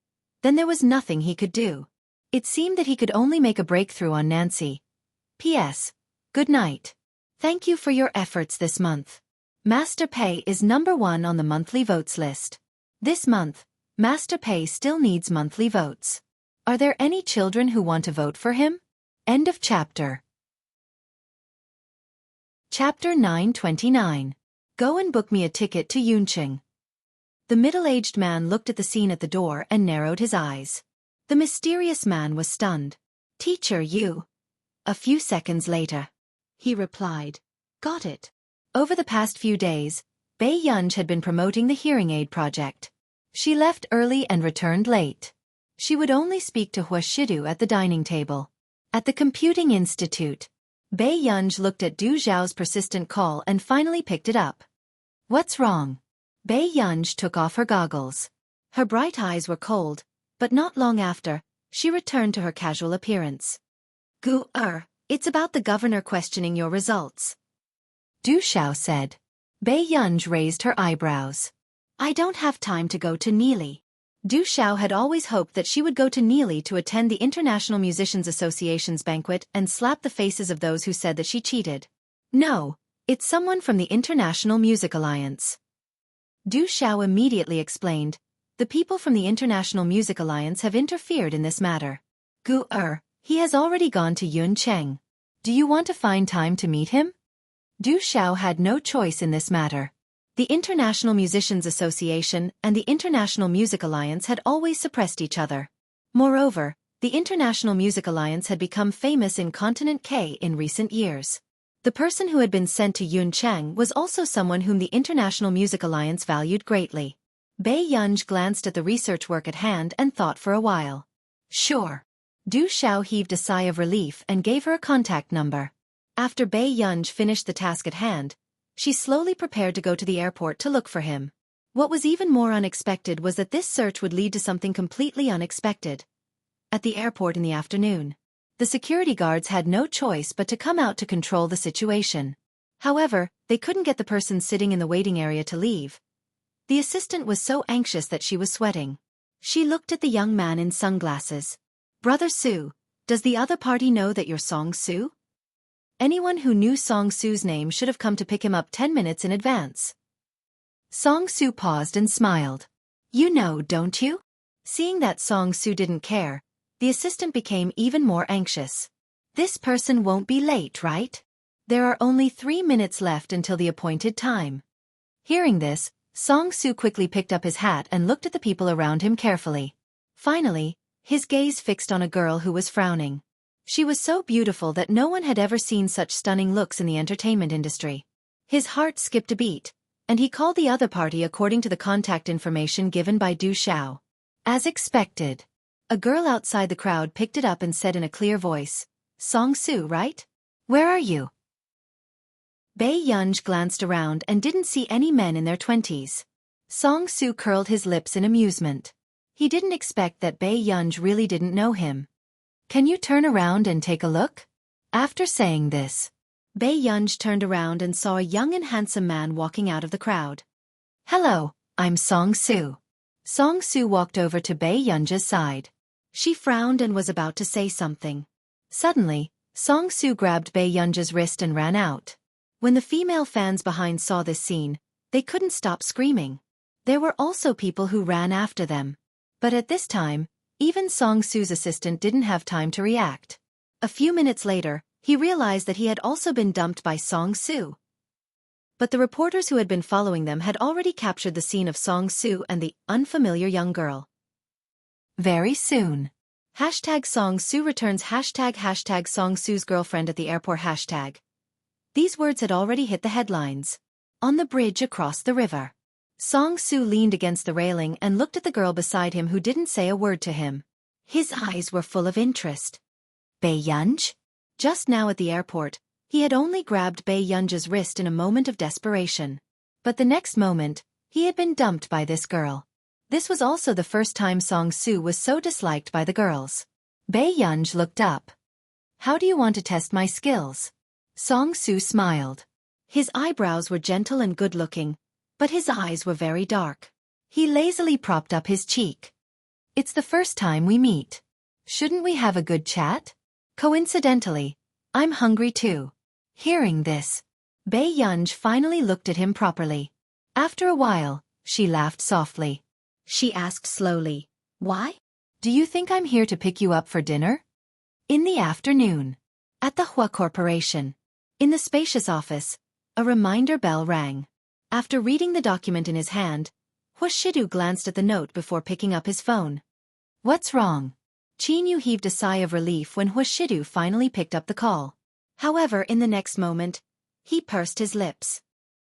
then there was nothing he could do. It seemed that he could only make a breakthrough on Nancy. P.S. Good night. Thank you for your efforts this month. Master Pei is #1 on the monthly votes list. This month, Master Pei still needs monthly votes. Are there any children who want to vote for him? End of chapter. Chapter 929. Go and book me a ticket to Yunqing. The middle-aged man looked at the scene at the door and narrowed his eyes. The mysterious man was stunned. Teacher, you. A few seconds later, he replied. Got it. Over the past few days, Bei Yunj had been promoting the hearing aid project. She left early and returned late. She would only speak to Hua Shidu at the dining table. At the computing institute, Bei Yunj looked at Du Zhao's persistent call and finally picked it up. What's wrong? Bei Yunj took off her goggles. Her bright eyes were cold, but not long after, she returned to her casual appearance. It's about the governor questioning your results. Du Xiao said. Bei Yunj raised her eyebrows. I don't have time to go to Neely. Du Xiao had always hoped that she would go to Neely to attend the International Musicians Association's banquet and slap the faces of those who said that she cheated. No, it's someone from the International Music Alliance. Du Xiao immediately explained, the people from the International Music Alliance have interfered in this matter. He has already gone to Yuncheng. Do you want to find time to meet him? Du Xiao had no choice in this matter. The International Musicians Association and the International Music Alliance had always suppressed each other. Moreover, the International Music Alliance had become famous in Continent K in recent years. The person who had been sent to Yuncheng was also someone whom the International Music Alliance valued greatly. Bei Yunj glanced at the research work at hand and thought for a while. Sure. Du Xiao heaved a sigh of relief and gave her a contact number. After Bei Yunj finished the task at hand, she slowly prepared to go to the airport to look for him. What was even more unexpected was that this search would lead to something completely unexpected. At the airport in the afternoon, the security guards had no choice but to come out to control the situation. However, they couldn't get the person sitting in the waiting area to leave. The assistant was so anxious that she was sweating. She looked at the young man in sunglasses. Brother Su, does the other party know that you're Song Su? Anyone who knew Song Su's name should have come to pick him up 10 minutes in advance. Song Su paused and smiled. You know, don't you? Seeing that Song Su didn't care, the assistant became even more anxious. This person won't be late, right? There are only 3 minutes left until the appointed time. Hearing this, Song Su quickly picked up his hat and looked at the people around him carefully. Finally, his gaze fixed on a girl who was frowning. She was so beautiful that no one had ever seen such stunning looks in the entertainment industry. His heart skipped a beat, and he called the other party according to the contact information given by Du Xiao. As expected, a girl outside the crowd picked it up and said in a clear voice, Song Su, right? Where are you? Bei Yunj glanced around and didn't see any men in their 20s. Song Su curled his lips in amusement. He didn't expect that Bei Yunj really didn't know him. Can you turn around and take a look? After saying this, Bei Yunj turned around and saw a young and handsome man walking out of the crowd. Hello, I'm Song Su. Song Su walked over to Bei Yunj's side. She frowned and was about to say something. Suddenly, Song Su grabbed Bei Yunj's wrist and ran out. When the female fans behind saw this scene, they couldn't stop screaming. There were also people who ran after them. But at this time, even Song Su's assistant didn't have time to react. A few minutes later, he realized that he had also been dumped by Song Su. but the reporters who had been following them had already captured the scene of Song Su and the unfamiliar young girl. Very soon. Hashtag Song Su returns hashtag Song Su's girlfriend at the airport hashtag. These words had already hit the headlines. On the bridge across the river. Song Su leaned against the railing and looked at the girl beside him who didn't say a word to him. His eyes were full of interest. Bei Yunj? Just now at the airport, he had only grabbed Bei Yunj's wrist in a moment of desperation. But the next moment, he had been dumped by this girl. This was also the first time Song Su was so disliked by the girls. Bei Yunj looked up. How do you want to test my skills? Song Su smiled. His eyebrows were gentle and good-looking, but his eyes were very dark. He lazily propped up his cheek. It's the first time we meet. Shouldn't we have a good chat? Coincidentally, I'm hungry too. Hearing this, Bei Yunj finally looked at him properly. After a while, she laughed softly. She asked slowly, why? Do you think I'm here to pick you up for dinner? In the afternoon. At the Hua Corporation. In the spacious office, a reminder bell rang. After reading the document in his hand, Hua Shidu glanced at the note before picking up his phone. What's wrong? Qin Yu heaved a sigh of relief when Hua Shidu finally picked up the call. However, in the next moment, he pursed his lips.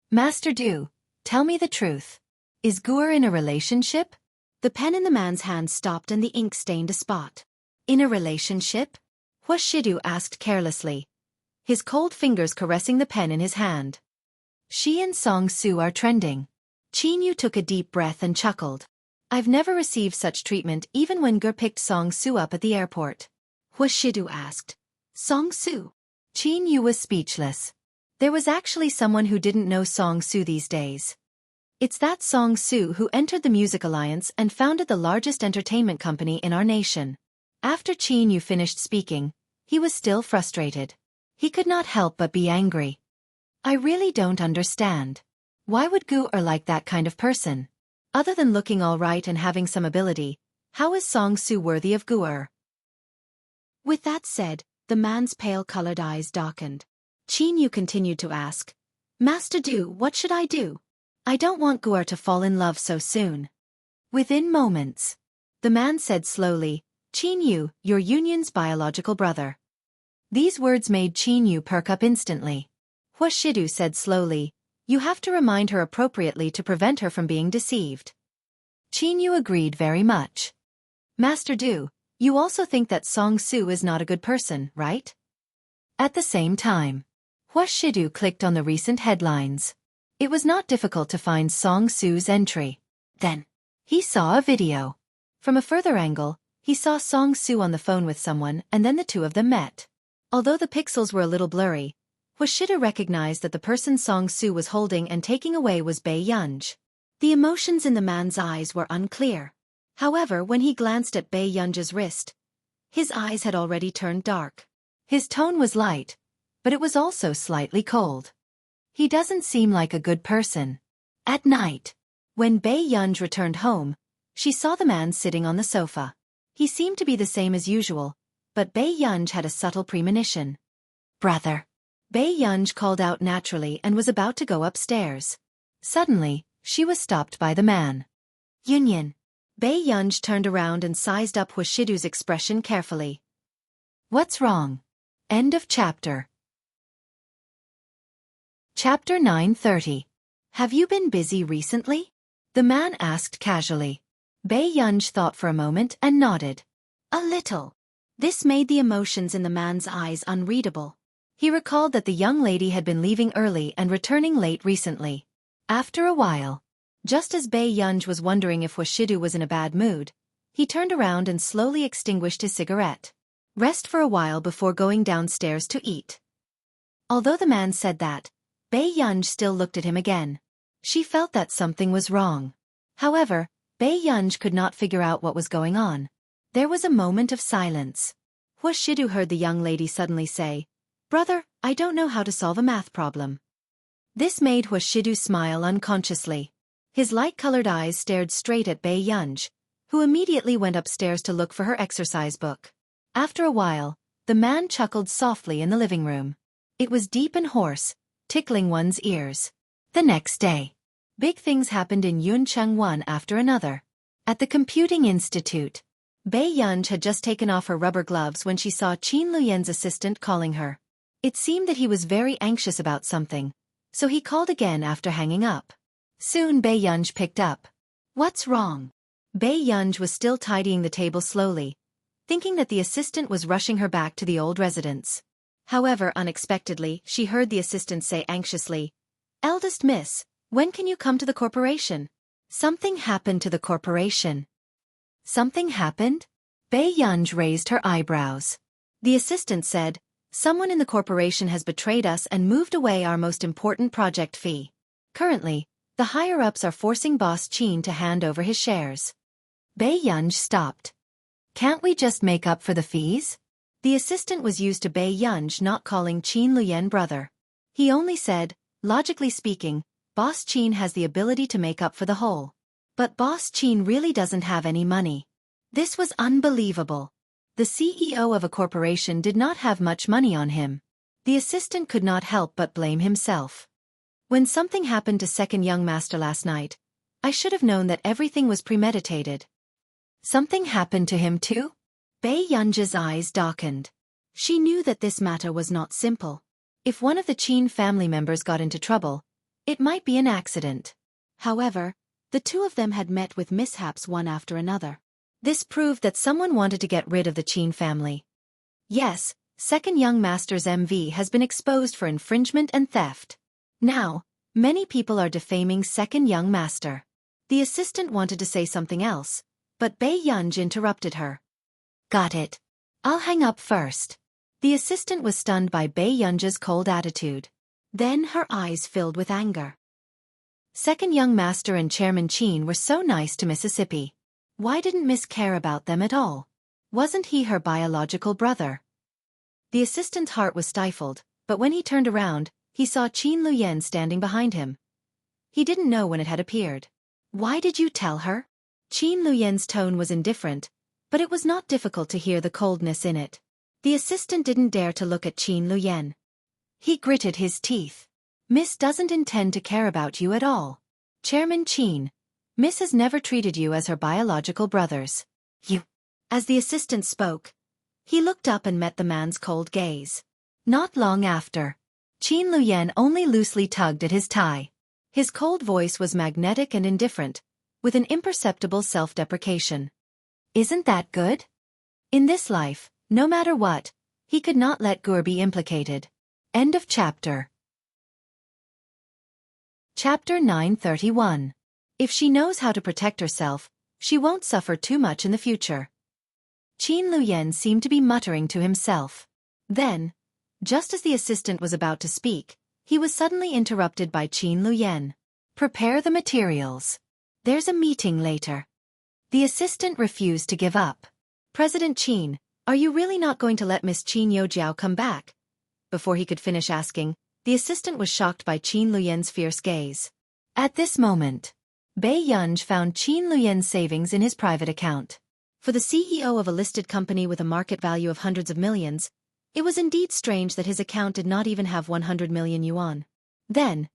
Master Du, tell me the truth. Is Guer in a relationship? The pen in the man's hand stopped and the ink stained a spot. In a relationship? Hua Shidu asked carelessly, his cold fingers caressing the pen in his hand. She and Song Su are trending. Qin Yu took a deep breath and chuckled. I've never received such treatment even when Guer picked Song Su up at the airport. Hua Shidu asked. Song Su? Qin Yu was speechless. There was actually someone who didn't know Song Su these days. It's that Song Su who entered the Music Alliance and founded the largest entertainment company in our nation. After Qin Yu finished speaking, he was still frustrated. He could not help but be angry. I really don't understand. Why would Guer like that kind of person? Other than looking all right and having some ability, how is Song Su worthy of Guer? With that said, the man's pale-colored eyes darkened. Qin Yu continued to ask, Master Du, what should I do? I don't want Guer to fall in love so soon. Within moments, the man said slowly, Qin Yu, your Yunyan's biological brother. These words made Qin Yu perk up instantly. Hua Shidu said slowly, you have to remind her appropriately to prevent her from being deceived. Qin Yu agreed very much. Master Du, you also think that Song Su is not a good person, right? At the same time, Hua Shidu clicked on the recent headlines. It was not difficult to find Song Su's entry. Then, he saw a video. From a further angle, he saw Song Su on the phone with someone and then the two of them met. Although the pixels were a little blurry, Hua Shidu recognized that the person Song Su was holding and taking away was Bei Yunj. The emotions in the man's eyes were unclear. However, when he glanced at Bei Yunj's wrist, his eyes had already turned dark. His tone was light, but it was also slightly cold. He doesn't seem like a good person. At night, when Bei Yunj returned home, she saw the man sitting on the sofa. He seemed to be the same as usual, but Bei Yunj had a subtle premonition. Brother. Bei Yunj called out naturally and was about to go upstairs. Suddenly, she was stopped by the man. Yunyan. Bei Yunj turned around and sized up Hua Shidu's expression carefully. What's wrong? End of chapter. Chapter 930. Have you been busy recently? The man asked casually. Bei Yunj thought for a moment and nodded. A little. This made the emotions in the man's eyes unreadable. He recalled that the young lady had been leaving early and returning late recently. After a while, just as Bei Yunj was wondering if Hua Shidu was in a bad mood, he turned around and slowly extinguished his cigarette. Rest for a while before going downstairs to eat. Although the man said that, Bei Yunj still looked at him again. She felt that something was wrong. However, Bei Yunj could not figure out what was going on. There was a moment of silence. Hua Shidu heard the young lady suddenly say, Brother, I don't know how to solve a math problem. This made Hua Shidu smile unconsciously. His light-colored eyes stared straight at Bei Yunj, who immediately went upstairs to look for her exercise book. After a while, the man chuckled softly in the living room. It was deep and hoarse, tickling one's ears. The next day. Big things happened in Yuncheng one after another. At the Computing Institute, Bei Yunj had just taken off her rubber gloves when she saw Qin Luyan's assistant calling her. It seemed that he was very anxious about something, so he called again after hanging up. Soon Bei Yunj picked up. What's wrong? Bei Yunj was still tidying the table slowly, thinking that the assistant was rushing her back to the old residence. However, unexpectedly, she heard the assistant say anxiously, "Eldest miss, when can you come to the corporation?" Something happened to the corporation. Something happened? Bei Yunj raised her eyebrows. The assistant said, "Someone in the corporation has betrayed us and moved away our most important project fee. Currently, the higher-ups are forcing Boss Qin to hand over his shares." Bei Yunj stopped. "Can't we just make up for the fees?" The assistant was used to Bei Yunj not calling Qin Luyan brother. He only said, "Logically speaking, Boss Qin has the ability to make up for the whole. But Boss Qin really doesn't have any money." This was unbelievable. The CEO of a corporation did not have much money on him. The assistant could not help but blame himself. "When something happened to second young master last night, I should have known that everything was premeditated." Something happened to him too? Bei Yunj's eyes darkened. She knew that this matter was not simple. If one of the Qin family members got into trouble, it might be an accident. However, the two of them had met with mishaps one after another. This proved that someone wanted to get rid of the Qin family. Yes, second young master's MV has been exposed for infringement and theft. Now, many people are defaming second young master. The assistant wanted to say something else, but Bei Yunj interrupted her. "Got it. I'll hang up first." The assistant was stunned by Bei Yunj's cold attitude. Then her eyes filled with anger. Second young master and Chairman Qin were so nice to Mississippi. Why didn't Miss care about them at all? Wasn't he her biological brother? The assistant's heart was stifled, but when he turned around, he saw Qin Luyan standing behind him. He didn't know when it had appeared. "Why did you tell her?" Qin Luyan's tone was indifferent, but it was not difficult to hear the coldness in it. The assistant didn't dare to look at Qin Luyan. He gritted his teeth. "Miss doesn't intend to care about you at all. Chairman Qin, Miss has never treated you as her biological brothers. You." As the assistant spoke, he looked up and met the man's cold gaze. Not long after, Qin Luyan only loosely tugged at his tie. His cold voice was magnetic and indifferent, with an imperceptible self-deprecation. Isn't that good? In this life, no matter what, he could not let Gur be implicated. End of chapter. Chapter 931. If she knows how to protect herself, she won't suffer too much in the future. Qin Luyan seemed to be muttering to himself. Then, just as the assistant was about to speak, he was suddenly interrupted by Qin Luyan. "Prepare the materials. There's a meeting later." The assistant refused to give up. "President Qin, are you really not going to let Miss Qin Yojiao come back?" Before he could finish asking, the assistant was shocked by Qin Luyan's fierce gaze. At this moment, Bei Yunj found Qin Luyan's savings in his private account. For the CEO of a listed company with a market value of hundreds of millions, it was indeed strange that his account did not even have 100 million yuan. Then,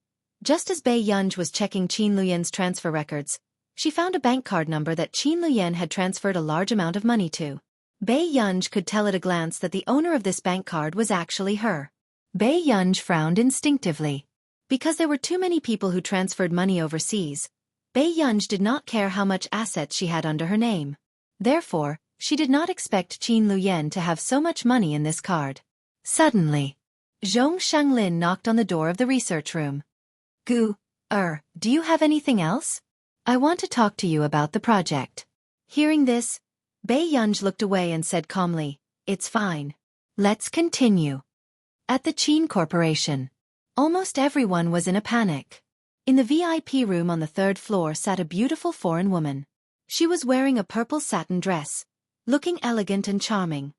just as Bei Yunj was checking Qin Luyan's transfer records, she found a bank card number that Qin Luyan had transferred a large amount of money to. Bei Yunj could tell at a glance that the owner of this bank card was actually her. Bei Yunj frowned instinctively. Because there were too many people who transferred money overseas, Bei Yunj did not care how much assets she had under her name. Therefore, she did not expect Qin Luyan to have so much money in this card. Suddenly, Zhong Shanglin knocked on the door of the research room. "Do you have anything else? I want to talk to you about the project." Hearing this, Bei Yunj looked away and said calmly, "It's fine. Let's continue." At the Qin Corporation, almost everyone was in a panic. In the VIP room on the third floor sat a beautiful foreign woman. She was wearing a purple satin dress, looking elegant and charming.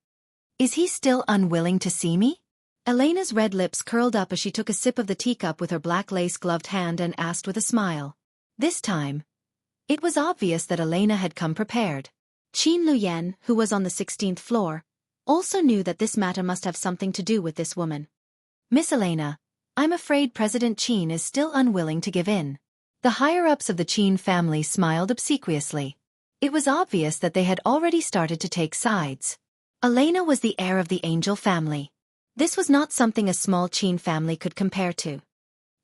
"Is he still unwilling to see me?" Elena's red lips curled up as she took a sip of the teacup with her black lace-gloved hand and asked with a smile. This time, it was obvious that Elena had come prepared. Qin Luyan, who was on the 16th floor, also knew that this matter must have something to do with this woman. "Miss Elena, I'm afraid President Qin is still unwilling to give in. The higher-ups of the Qin family smiled obsequiously. It was obvious that they had already started to take sides. Elena was the heir of the Angel family. This was not something a small Qin family could compare to.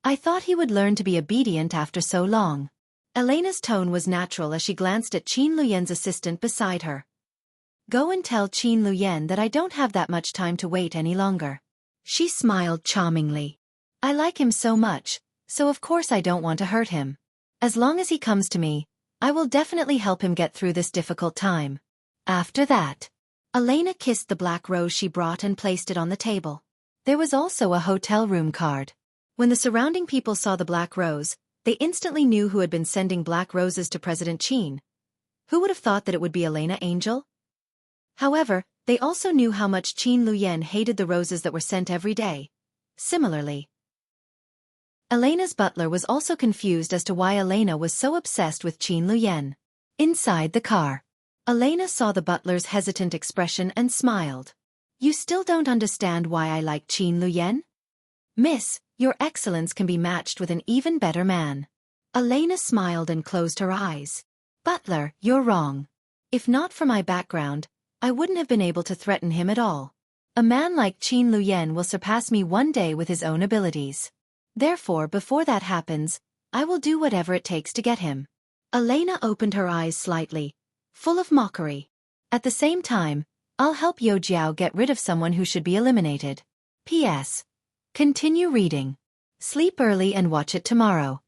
I thought he would learn to be obedient after so long. Elena's tone was natural as she glanced at Qin Luyen's assistant beside her. Go and tell Qin Luyen that I don't have that much time to wait any longer. She smiled charmingly. I like him so much, so of course I don't want to hurt him. As long as he comes to me, I will definitely help him get through this difficult time. After that, Elena kissed the black rose she brought and placed it on the table. There was also a hotel room card. When the surrounding people saw the black rose, they instantly knew who had been sending black roses to President Qin. Who would have thought that it would be Elena Angel? However, they also knew how much Qin Luyen hated the roses that were sent every day. Similarly, Elena's butler was also confused as to why Elena was so obsessed with Qin Luyen. Inside the car, Elena saw the butler's hesitant expression and smiled. You still don't understand why I like Qin Luyen? Miss, your excellence can be matched with an even better man. Elena smiled and closed her eyes. Butler, you're wrong. If not for my background, I wouldn't have been able to threaten him at all. A man like Qin Luyen will surpass me one day with his own abilities. Therefore, before that happens, I will do whatever it takes to get him. Elena opened her eyes slightly, full of mockery. At the same time, I'll help Yo Jiao get rid of someone who should be eliminated. P.S. Continue reading. Sleep early and watch it tomorrow.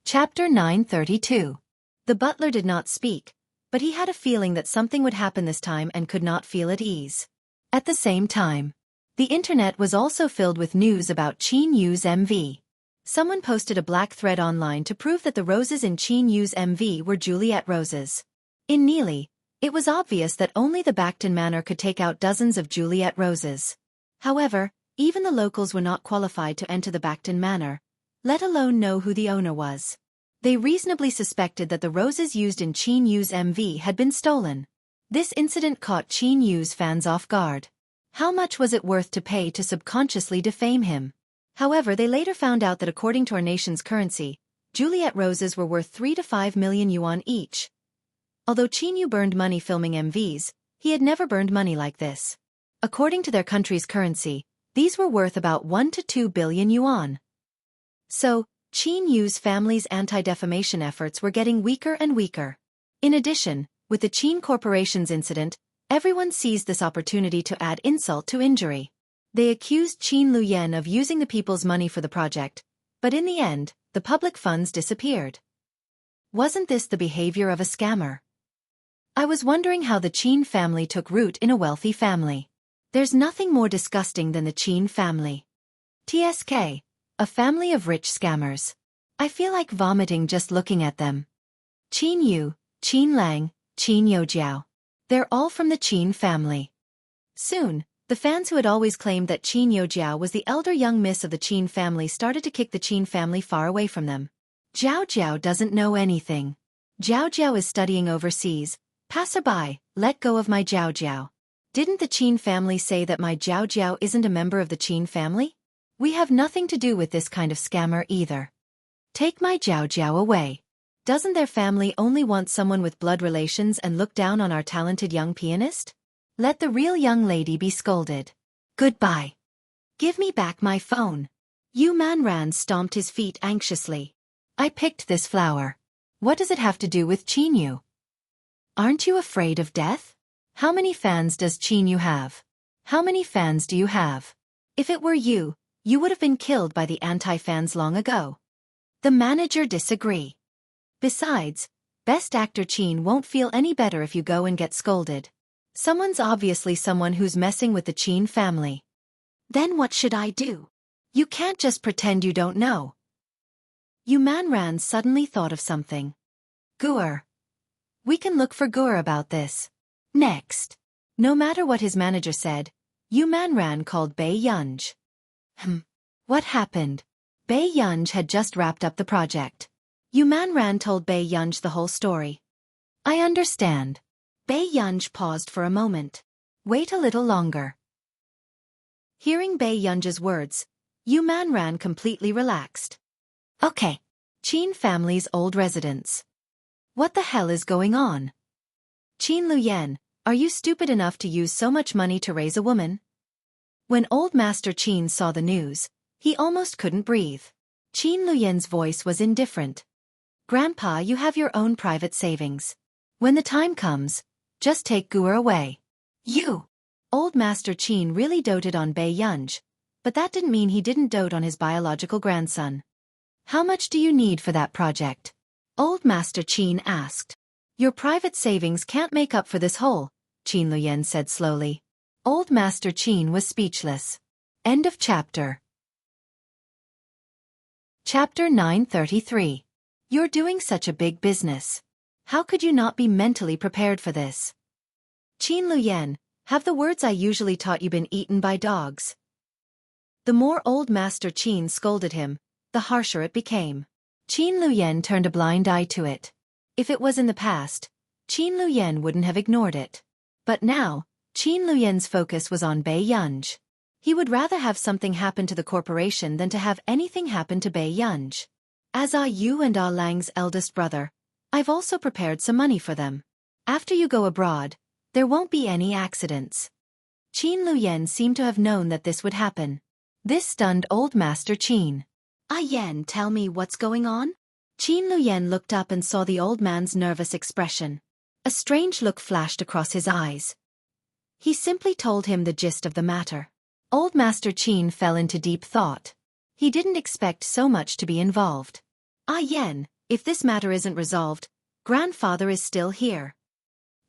Chapter 932. The butler did not speak, but he had a feeling that something would happen this time and could not feel at ease. At the same time, the internet was also filled with news about Qin Yu's MV. Someone posted a black thread online to prove that the roses in Qin Yu's MV were Juliet roses. In Neely, it was obvious that only the Backton Manor could take out dozens of Juliet roses. However, even the locals were not qualified to enter the Backton Manor, let alone know who the owner was. They reasonably suspected that the roses used in Qin Yu's MV had been stolen. This incident caught Qin Yu's fans off guard. How much was it worth to pay to subconsciously defame him? However, they later found out that according to our nation's currency, Juliet roses were worth 3 to 5 million yuan each. Although Qin Yu burned money filming MVs, he had never burned money like this. According to their country's currency, these were worth about 1 to 2 billion yuan. So, Qin Yu's family's anti-defamation efforts were getting weaker and weaker. In addition, with the Qin Corporation's incident, everyone seized this opportunity to add insult to injury. They accused Qin Luyen of using the people's money for the project, but in the end, the public funds disappeared. Wasn't this the behavior of a scammer? I was wondering how the Qin family took root in a wealthy family. There's nothing more disgusting than the Qin family. TSK, a family of rich scammers. I feel like vomiting just looking at them. Qin Yu, Qin Lang, Qin Youjiao. They're all from the Qin family. Soon, the fans who had always claimed that Qin Youjiao was the elder young miss of the Qin family started to kick the Qin family far away from them. Jiao Jiao doesn't know anything. Jiao Jiao is studying overseas. Passerby, let go of my Jiao Jiao. Didn't the Qin family say that my Jiao Jiao isn't a member of the Qin family? We have nothing to do with this kind of scammer either. Take my Jiao Jiao away. Doesn't their family only want someone with blood relations and look down on our talented young pianist? Let the real young lady be scolded. Goodbye. Give me back my phone. Yu Manran stomped his feet anxiously. I picked this flower. What does it have to do with Qin Yu? Aren't you afraid of death? How many fans does Qin Yu have? How many fans do you have? If it were you, you would have been killed by the anti-fans long ago. The manager disagree. Besides, Best Actor Qin won't feel any better if you go and get scolded. Someone's obviously someone who's messing with the Qin family. Then what should I do? You can't just pretend you don't know. Yu Manran suddenly thought of something. Guer. We can look for Guer about this. Next. No matter what his manager said, Yu Manran called Bei Yunj. What happened? Bei Yunj had just wrapped up the project. Yu Manran told Bei Yunj the whole story. I understand. Bei Yunj paused for a moment. Wait a little longer. Hearing Bei Yunji's words, Yu Man ran completely relaxed. Okay. Qin family's old residence. What the hell is going on? Qin Luyan, are you stupid enough to use so much money to raise a woman? When old Master Qin saw the news, he almost couldn't breathe. Qin Luyan's voice was indifferent. Grandpa, you have your own private savings. When the time comes, just take Guer away. You! Old Master Qin really doted on Bei Yunji, but that didn't mean he didn't dote on his biological grandson. How much do you need for that project? Old Master Qin asked. Your private savings can't make up for this hole, Qin Luyan said slowly. Old Master Qin was speechless. End of chapter. Chapter 933. You're doing such a big business. How could you not be mentally prepared for this? Qin Luyan, have the words I usually taught you been eaten by dogs? The more old Master Qin scolded him, the harsher it became. Qin Luyan turned a blind eye to it. If it was in the past, Qin Luyan wouldn't have ignored it. But now, Qin Luyan's focus was on Bei Yunji. He would rather have something happen to the corporation than to have anything happen to Bei Yunji. As Yu and Lang's eldest brother, I've also prepared some money for them. After you go abroad, there won't be any accidents. Qin Luyan seemed to have known that this would happen. This stunned old Master Qin. Yan, tell me what's going on? Qin Luyan looked up and saw the old man's nervous expression. A strange look flashed across his eyes. He simply told him the gist of the matter. Old Master Qin fell into deep thought. He didn't expect so much to be involved. Yan, if this matter isn't resolved, grandfather is still here.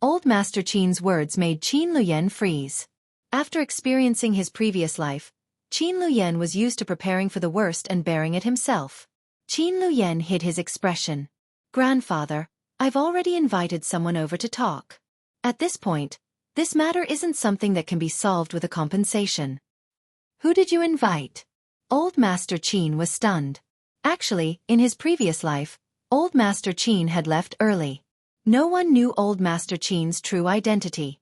Old Master Qin's words made Qin Luyan freeze. After experiencing his previous life, Qin Luyan was used to preparing for the worst and bearing it himself. Qin Luyan hid his expression. Grandfather, I've already invited someone over to talk. At this point, this matter isn't something that can be solved with a compensation. Who did you invite? Old Master Qin was stunned. Actually, in his previous life, Old Master Qin had left early. No one knew Old Master Qin's true identity.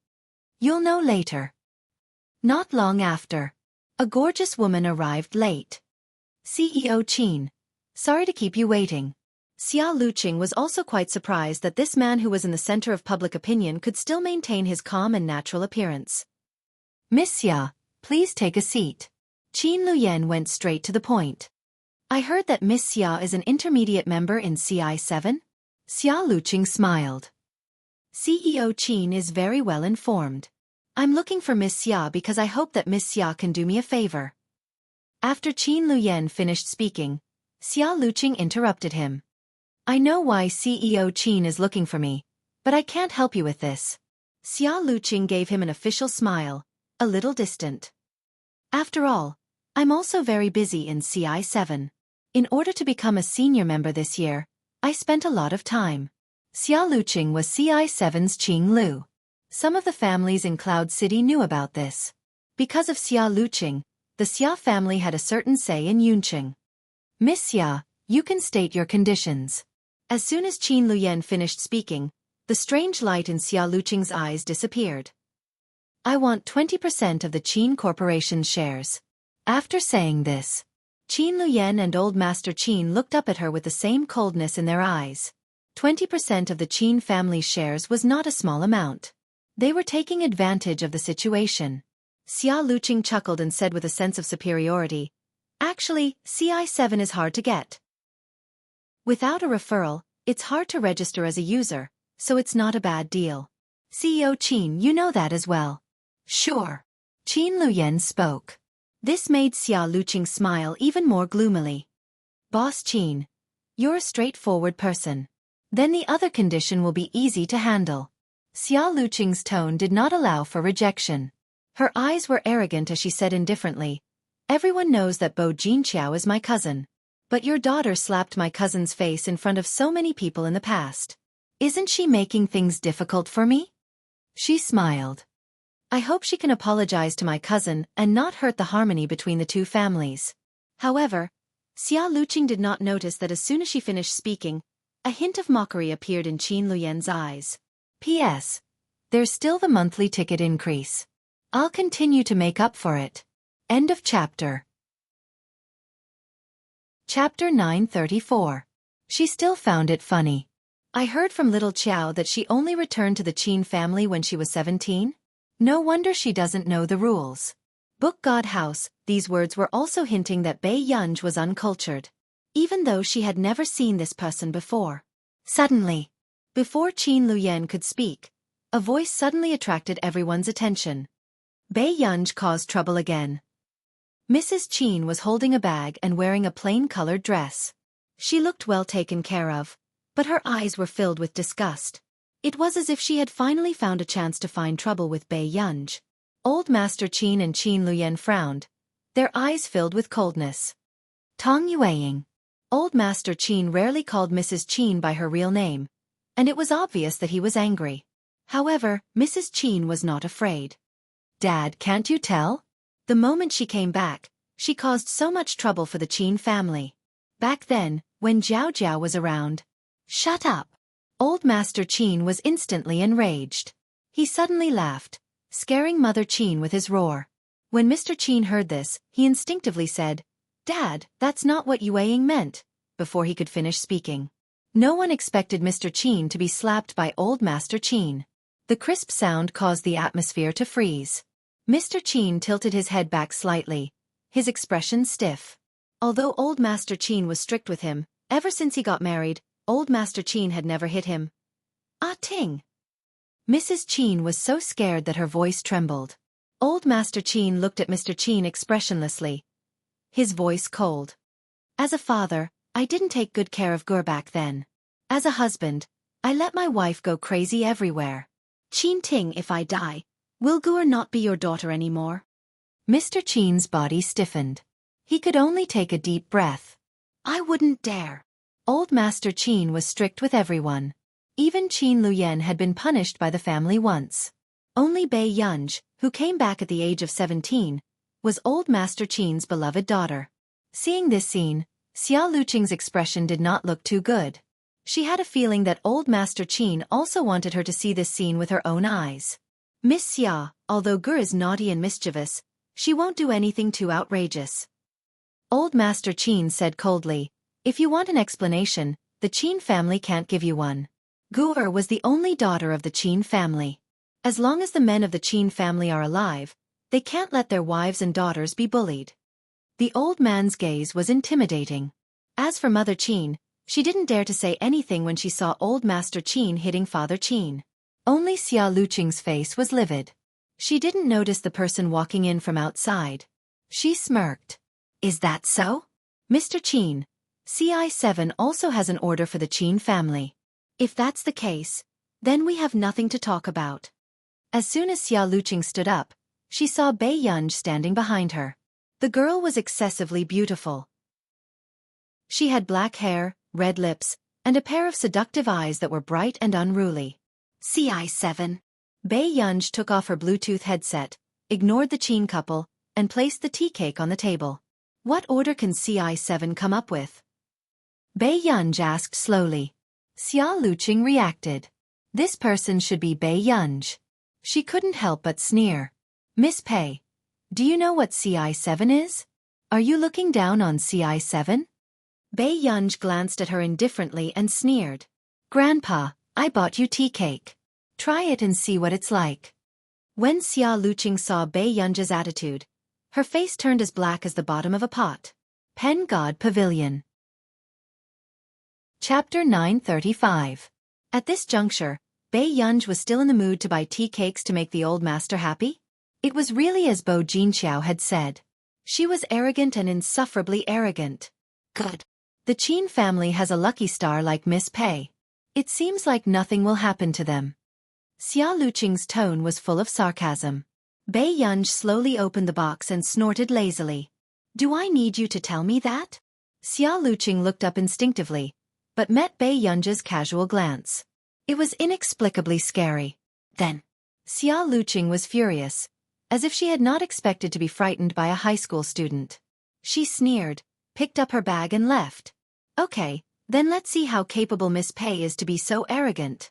You'll know later. Not long after, a gorgeous woman arrived late. CEO Qin. Sorry to keep you waiting. Xia Luqing was also quite surprised that this man who was in the center of public opinion could still maintain his calm and natural appearance. Miss Xia, please take a seat. Qin Luyan went straight to the point. I heard that Miss Xia is an intermediate member in CI7? Xia Luqing smiled. CEO Qin is very well informed. I'm looking for Miss Xia because I hope that Miss Xia can do me a favor. After Qin Luyan finished speaking, Xia Luqing interrupted him. I know why CEO Qin is looking for me, but I can't help you with this. Xia Luqing gave him an official smile, a little distant. After all, I'm also very busy in CI7. In order to become a senior member this year, I spent a lot of time. Xia Luqing was CI7's Qing Lu. Some of the families in Cloud City knew about this. Because of Xia Luqing, the Xia family had a certain say in Yunqing. Miss Xia, you can state your conditions. As soon as Qin Luyan finished speaking, the strange light in Xia Luqing's eyes disappeared. I want 20% of the Qin Corporation's shares. After saying this, Qin Luyan and Old Master Qin looked up at her with the same coldness in their eyes. 20% of the Qin family's shares was not a small amount. They were taking advantage of the situation. Xia Luqing chuckled and said with a sense of superiority, Actually, CI7 is hard to get. Without a referral, it's hard to register as a user, so it's not a bad deal. CEO Qin, you know that as well. Sure. Qin Luyan spoke. This made Xia Luqing smile even more gloomily. Boss Qin, you're a straightforward person. Then the other condition will be easy to handle. Xia Luqing's tone did not allow for rejection. Her eyes were arrogant as she said indifferently, Everyone knows that Bo Jinqiao is my cousin. But your daughter slapped my cousin's face in front of so many people in the past. Isn't she making things difficult for me? She smiled. I hope she can apologize to my cousin and not hurt the harmony between the two families. However, Xia Luqing did not notice that as soon as she finished speaking, a hint of mockery appeared in Qin Luyan's eyes. P.S. There's still the monthly ticket increase. I'll continue to make up for it. End of chapter. Chapter 934. She still found it funny. I heard from little Xiao that she only returned to the Qin family when she was 17? No wonder she doesn't know the rules. Book God House, these words were also hinting that Bei Yunj was uncultured, even though she had never seen this person before. Suddenly, before Qin Luyan could speak, a voice suddenly attracted everyone's attention. Bei Yunj caused trouble again. Mrs. Qin was holding a bag and wearing a plain-colored dress. She looked well taken care of, but her eyes were filled with disgust. It was as if she had finally found a chance to find trouble with Bei Yunj. Old Master Qin and Qin Luyan frowned, their eyes filled with coldness. Tong Yueying. Old Master Qin rarely called Mrs. Qin by her real name, and it was obvious that he was angry. However, Mrs. Qin was not afraid. Dad, can't you tell? The moment she came back, she caused so much trouble for the Qin family. Back then, when Jiao Jiao was around. Shut up! Old Master Qin was instantly enraged. He suddenly laughed, scaring Mother Qin with his roar. When Mr. Qin heard this, he instinctively said, "Dad, that's not what Yueying meant," before he could finish speaking. No one expected Mr. Qin to be slapped by Old Master Qin. The crisp sound caused the atmosphere to freeze. Mr. Qin tilted his head back slightly, his expression stiff. Although Old Master Qin was strict with him, ever since he got married, Old Master Qin had never hit him. Ah ting! Mrs. Qin was so scared that her voice trembled. Old Master Qin looked at Mr. Qin expressionlessly, his voice cold. As a father, I didn't take good care of Gur back then. As a husband, I let my wife go crazy everywhere. Qin Ting, if I die, will Gur not be your daughter anymore? Mr. Qin's body stiffened. He could only take a deep breath. I wouldn't dare. Old Master Qin was strict with everyone. Even Qin Luyan had been punished by the family once. Only Bei Yunj, who came back at the age of 17, was Old Master Qin's beloved daughter. Seeing this scene, Xia Luqing's expression did not look too good. She had a feeling that Old Master Qin also wanted her to see this scene with her own eyes. Miss Xia, although Gur is naughty and mischievous, she won't do anything too outrageous. Old Master Qin said coldly, if you want an explanation, the Qin family can't give you one. Gur was the only daughter of the Qin family. As long as the men of the Qin family are alive, they can't let their wives and daughters be bullied. The old man's gaze was intimidating. As for Mother Qin, she didn't dare to say anything when she saw Old Master Qin hitting Father Qin. Only Xia Luqing's face was livid. She didn't notice the person walking in from outside. She smirked. Is that so? Mr. Qin, CI7 also has an order for the Qin family. If that's the case, then we have nothing to talk about. As soon as Xia Luqing stood up, she saw Bei Yunj standing behind her. The girl was excessively beautiful. She had black hair, red lips, and a pair of seductive eyes that were bright and unruly. CI7. Bei Yunj took off her Bluetooth headset, ignored the Qin couple, and placed the tea cake on the table. What order can CI7 come up with? Bei Yunj asked slowly. Xia Luqing reacted. This person should be Bei Yunj. She couldn't help but sneer. Miss Pei, do you know what CI7 is? Are you looking down on CI7? Bei Yunj glanced at her indifferently and sneered. Grandpa, I bought you tea cake. Try it and see what it's like. When Xia Luqing saw Bei Yunj's attitude, her face turned as black as the bottom of a pot. Pen God Pavilion. Chapter 935. At this juncture, Bei Yunj was still in the mood to buy tea cakes to make the old master happy. It was really as Bo Jinqiao had said. She was arrogant and insufferably arrogant. Good. The Qin family has a lucky star like Miss Pei. It seems like nothing will happen to them. Xia Luqing's tone was full of sarcasm. Bei Yunj slowly opened the box and snorted lazily. Do I need you to tell me that? Xia Luqing looked up instinctively, but met Bei Yunj's casual glance. It was inexplicably scary. Then, Xia Luqing was furious, as if she had not expected to be frightened by a high school student. She sneered, picked up her bag and left. Okay, then let's see how capable Miss Pei is to be so arrogant.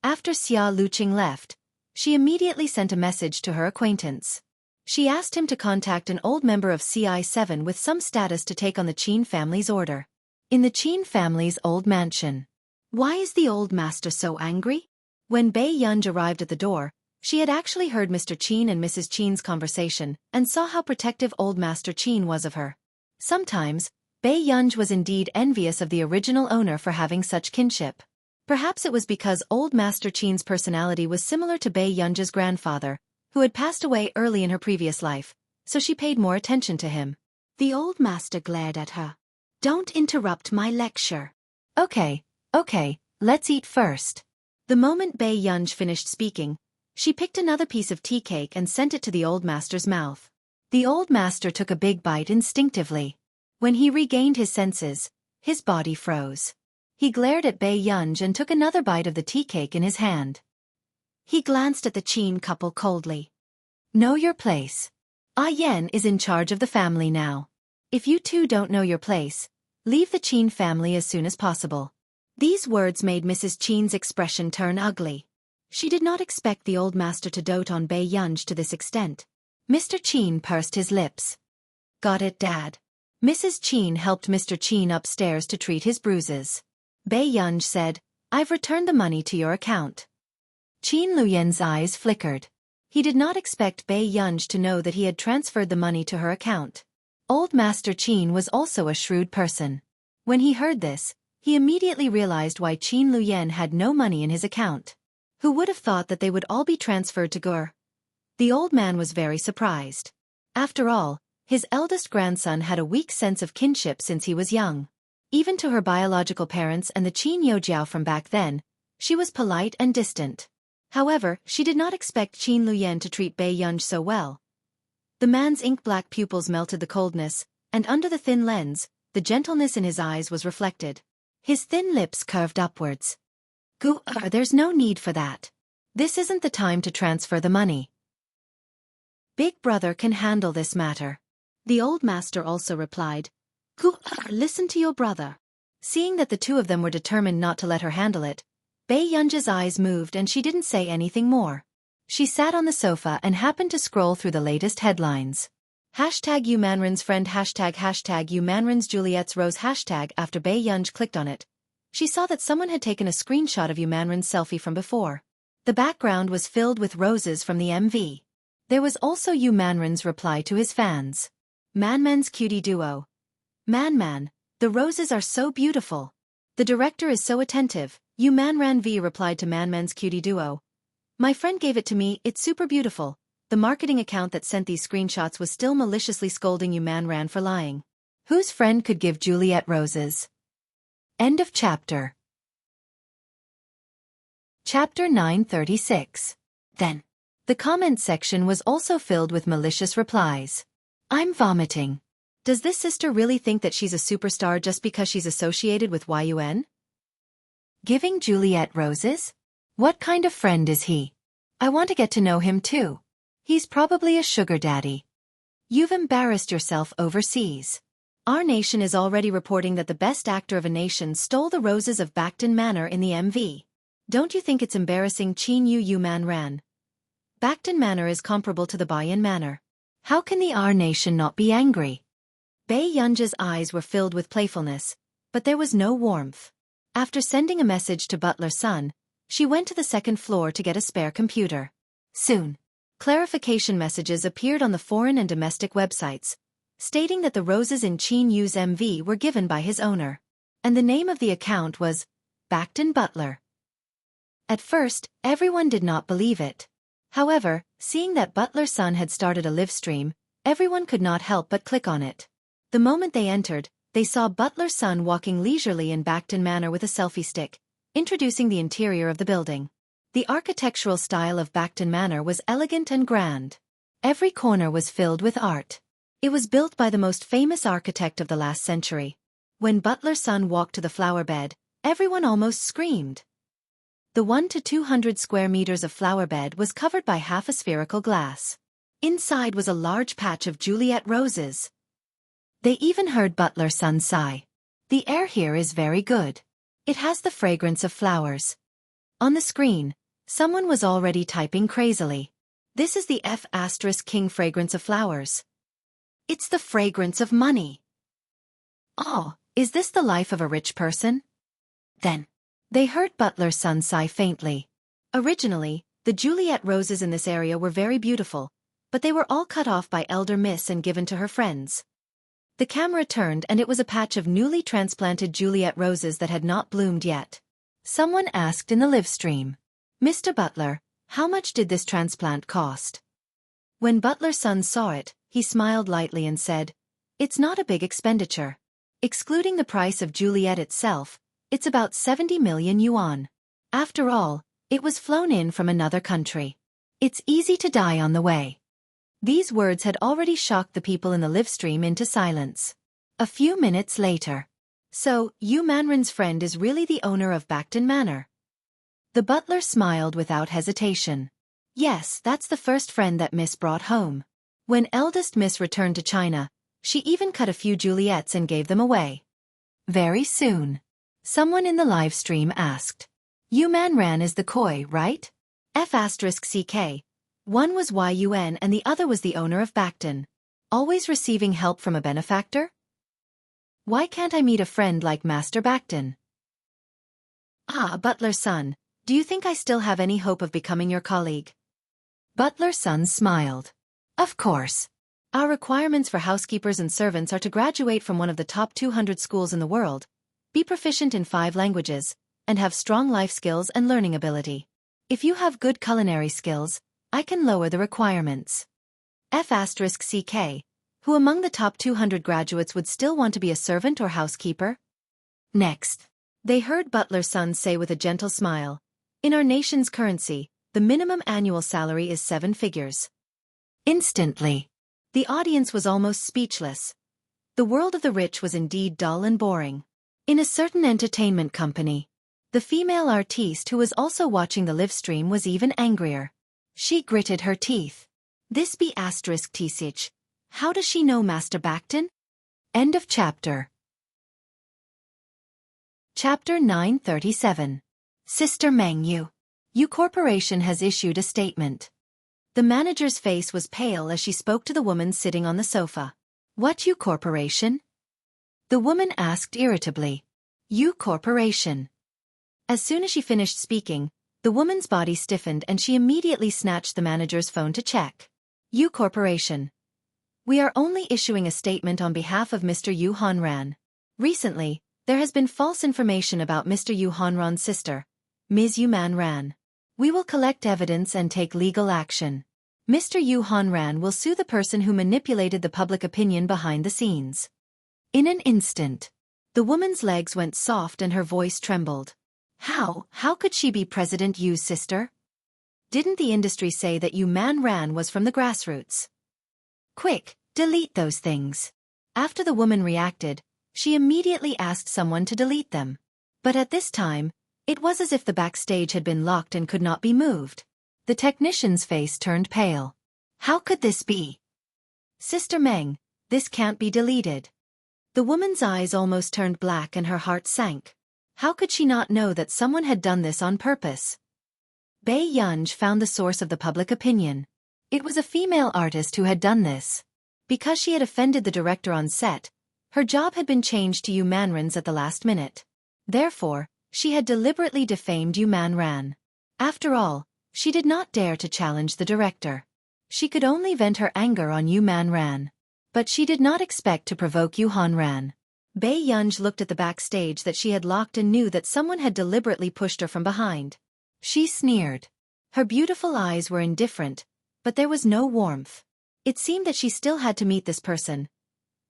After Xia Luqing left, she immediately sent a message to her acquaintance. She asked him to contact an old member of CI7 with some status to take on the Qin family's order. In the Qin family's old mansion. Why is the old master so angry? When Bei Yunj arrived at the door, she had actually heard Mr. Qin and Mrs. Qin's conversation and saw how protective old Master Qin was of her. Sometimes, Bei Yunj was indeed envious of the original owner for having such kinship. Perhaps it was because old Master Qin's personality was similar to Bei Yunj's grandfather, who had passed away early in her previous life, so she paid more attention to him. The old master glared at her. Don't interrupt my lecture. Okay, let's eat first. The moment Bei Yunj finished speaking, she picked another piece of tea cake and sent it to the old master's mouth. The old master took a big bite instinctively. When he regained his senses, his body froze. He glared at Bei Yunj and took another bite of the tea cake in his hand. He glanced at the Qin couple coldly. Know your place. Ah Yan is in charge of the family now. If you two don't know your place, leave the Qin family as soon as possible. These words made Mrs. Qin's expression turn ugly. She did not expect the old master to dote on Bei Yunj to this extent. Mr. Qin pursed his lips. Got it, Dad. Mrs. Qin helped Mr. Qin upstairs to treat his bruises. Bei Yunj said, I've returned the money to your account. Qin Luyan's eyes flickered. He did not expect Bei Yunj to know that he had transferred the money to her account. Old Master Qin was also a shrewd person. When he heard this, he immediately realized why Qin Luyan had no money in his account. Who would have thought that they would all be transferred to Gur? The old man was very surprised. After all, his eldest grandson had a weak sense of kinship since he was young. Even to her biological parents and the Qin Youjiao from back then, she was polite and distant. However, she did not expect Qin Luyan to treat Bei Yunj so well. The man's ink-black pupils melted the coldness, and under the thin lens, the gentleness in his eyes was reflected. His thin lips curved upwards. There's no need for that. This isn't the time to transfer the money. Big brother can handle this matter. The old master also replied. Listen to your brother. Seeing that the two of them were determined not to let her handle it, Bei Yunj's eyes moved and she didn't say anything more. She sat on the sofa and happened to scroll through the latest headlines. Hashtag Yu Manrin's friend hashtag Yu Manrin's Juliet's rose hashtag. After Bei Yunj clicked on it, she saw that someone had taken a screenshot of Yu Manrin's selfie from before. The background was filled with roses from the MV. There was also Yu Manrin's reply to his fans. Man's cutie duo. Man, the roses are so beautiful. The director is so attentive. Yu Manran V replied to Man's cutie duo. My friend gave it to me, it's super beautiful. The marketing account that sent these screenshots was still maliciously scolding Yu Manran for lying. Whose friend could give Juliet roses? End of chapter. Chapter 936. Then. The comment section was also filled with malicious replies. I'm vomiting. Does this sister really think that she's a superstar just because she's associated with Yun? Giving Juliet roses? What kind of friend is he? I want to get to know him too. He's probably a sugar daddy. You've embarrassed yourself overseas. Our nation is already reporting that the best actor of a nation stole the roses of Backton Manor in the MV. Don't you think it's embarrassing? Qin Yu Manran. Backton Manor is comparable to the Bayan Manor. How can the R nation not be angry? Bei Yunj's eyes were filled with playfulness, but there was no warmth. After sending a message to Butler Sun, she went to the second floor to get a spare computer. Soon, clarification messages appeared on the foreign and domestic websites, stating that the roses in Qin Yu's MV were given by his owner. And the name of the account was Backton Butler. At first, everyone did not believe it. However, seeing that Butler Sun had started a live stream, everyone could not help but click on it. The moment they entered, they saw Butler Sun walking leisurely in Backton Manor with a selfie stick, introducing the interior of the building. The architectural style of Backton Manor was elegant and grand. Every corner was filled with art. It was built by the most famous architect of the last century. When Butler Sun walked to the flower bed, everyone almost screamed. The 1 to 200 square meters of flower bed was covered by half a spherical glass. Inside was a large patch of Juliet roses. They even heard Butler Sun sigh. The air here is very good. It has the fragrance of flowers. On the screen, someone was already typing crazily. This is the F asterisk king fragrance of flowers. It's the fragrance of money. Oh, is this the life of a rich person? Then, they heard Butler's son sigh faintly. Originally, the Juliet roses in this area were very beautiful, but they were all cut off by elder Miss and given to her friends. The camera turned and it was a patch of newly transplanted Juliet roses that had not bloomed yet. Someone asked in the live stream, "Mr. Butler, how much did this transplant cost?" When Butler's son saw it, he smiled lightly and said, "It's not a big expenditure. Excluding the price of Juliet itself, it's about 70 million yuan. After all, it was flown in from another country. It's easy to die on the way." These words had already shocked the people in the live stream into silence. A few minutes later. "So, Yu Manren's friend is really the owner of Backton Manor?" The butler smiled without hesitation. "Yes, that's the first friend that Miss brought home. When eldest Miss returned to China, she even cut a few Juliets and gave them away." Very soon, someone in the live stream asked, "Yu Manran is the koi, right? F***ck. One was Yun and the other was the owner of Backton. Always receiving help from a benefactor? Why can't I meet a friend like Master Backton?" "Ah, Butler's son, do you think I still have any hope of becoming your colleague?" Butler's son smiled. "Of course. Our requirements for housekeepers and servants are to graduate from one of the top 200 schools in the world, be proficient in 5 languages, and have strong life skills and learning ability. If you have good culinary skills, I can lower the requirements." F***ck, who among the top 200 graduates would still want to be a servant or housekeeper? Next, they heard Butler's son say with a gentle smile, "In our nation's currency, the minimum annual salary is 7 figures. Instantly, the audience was almost speechless. The world of the rich was indeed dull and boring. In a certain entertainment company, the female artiste who was also watching the live stream was even angrier. She gritted her teeth. "This be asterisk T6. How does she know Master Backton?" End of chapter. Chapter 937. Sister Meng Yu Corporation has issued a statement. The manager's face was pale as she spoke to the woman sitting on the sofa. "What Yu Corporation?" The woman asked irritably. "Yu Corporation." As soon as she finished speaking, the woman's body stiffened and she immediately snatched the manager's phone to check. "Yu Corporation. We are only issuing a statement on behalf of Mr. Yu Hanran. Recently, there has been false information about Mr. Yu Hanran's sister, Ms. Yu Manran. We will collect evidence and take legal action. Mr. Yu Hanran will sue the person who manipulated the public opinion behind the scenes." In an instant, the woman's legs went soft and her voice trembled. How could she be President Yu's sister? Didn't the industry say that Yu Manran was from the grassroots? Quick, delete those things. After the woman reacted, she immediately asked someone to delete them. But at this time, it was as if the backstage had been locked and could not be moved. The technician's face turned pale. "How could this be? Sister Meng, this can't be deleted." The woman's eyes almost turned black and her heart sank. How could she not know that someone had done this on purpose? Bei Yunj found the source of the public opinion. It was a female artist who had done this. Because she had offended the director on set, her job had been changed to Yu Manran's at the last minute. Therefore, she had deliberately defamed Yu Manran. After all, she did not dare to challenge the director. She could only vent her anger on Yu Manran. But she did not expect to provoke Yu Hanran. Bei Yunj looked at the backstage that she had locked and knew that someone had deliberately pushed her from behind. She sneered. Her beautiful eyes were indifferent, but there was no warmth. It seemed that she still had to meet this person.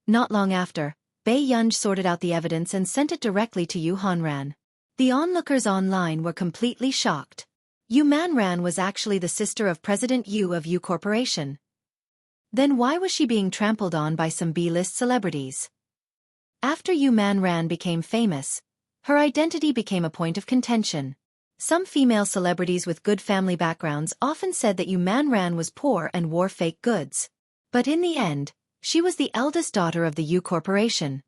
Not long after, Bei Yunj sorted out the evidence and sent it directly to Yu Hanran. The onlookers online were completely shocked. Yu Manran was actually the sister of President Yu of Yu Corporation. Then why was she being trampled on by some B-list celebrities? After Yu Manran became famous, her identity became a point of contention. Some female celebrities with good family backgrounds often said that Yu Manran was poor and wore fake goods. But in the end, she was the eldest daughter of the Yu Corporation.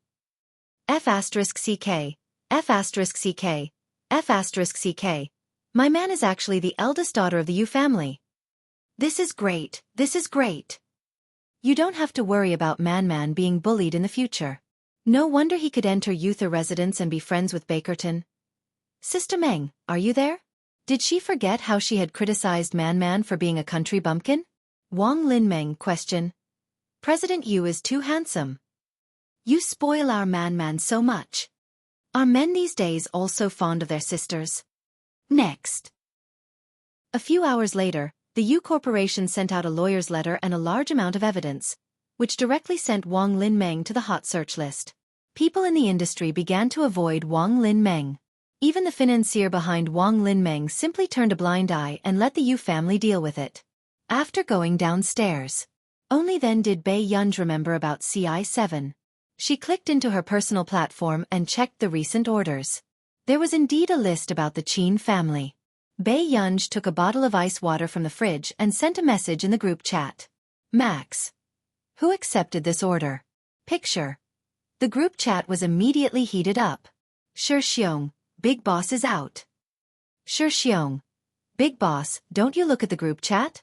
F***ck, F***ck. My man is actually the eldest daughter of the Yu family. This is great, this is great. You don't have to worry about Man being bullied in the future. No wonder he could enter Youtha residence and be friends with Bakerton. Sister Meng, are you there? Did she forget how she had criticized Man for being a country bumpkin? Wang Linmeng question. President Yu is too handsome. You spoil our Man so much. Are men these days all so fond of their sisters? Next. A few hours later, the Yu Corporation sent out a lawyer's letter and a large amount of evidence, which directly sent Wang Linmeng to the hot search list. People in the industry began to avoid Wang Linmeng. Even the financier behind Wang Linmeng simply turned a blind eye and let the Yu family deal with it. After going downstairs, only then did Bei Yunj remember about CI7. She clicked into her personal platform and checked the recent orders. There was indeed a list about the Qin family. Bei Yunj took a bottle of ice water from the fridge and sent a message in the group chat. Max. Who accepted this order? Picture. The group chat was immediately heated up. Shi Xiong, Big Boss is out. Shi Xiong. Big Boss, don't you look at the group chat?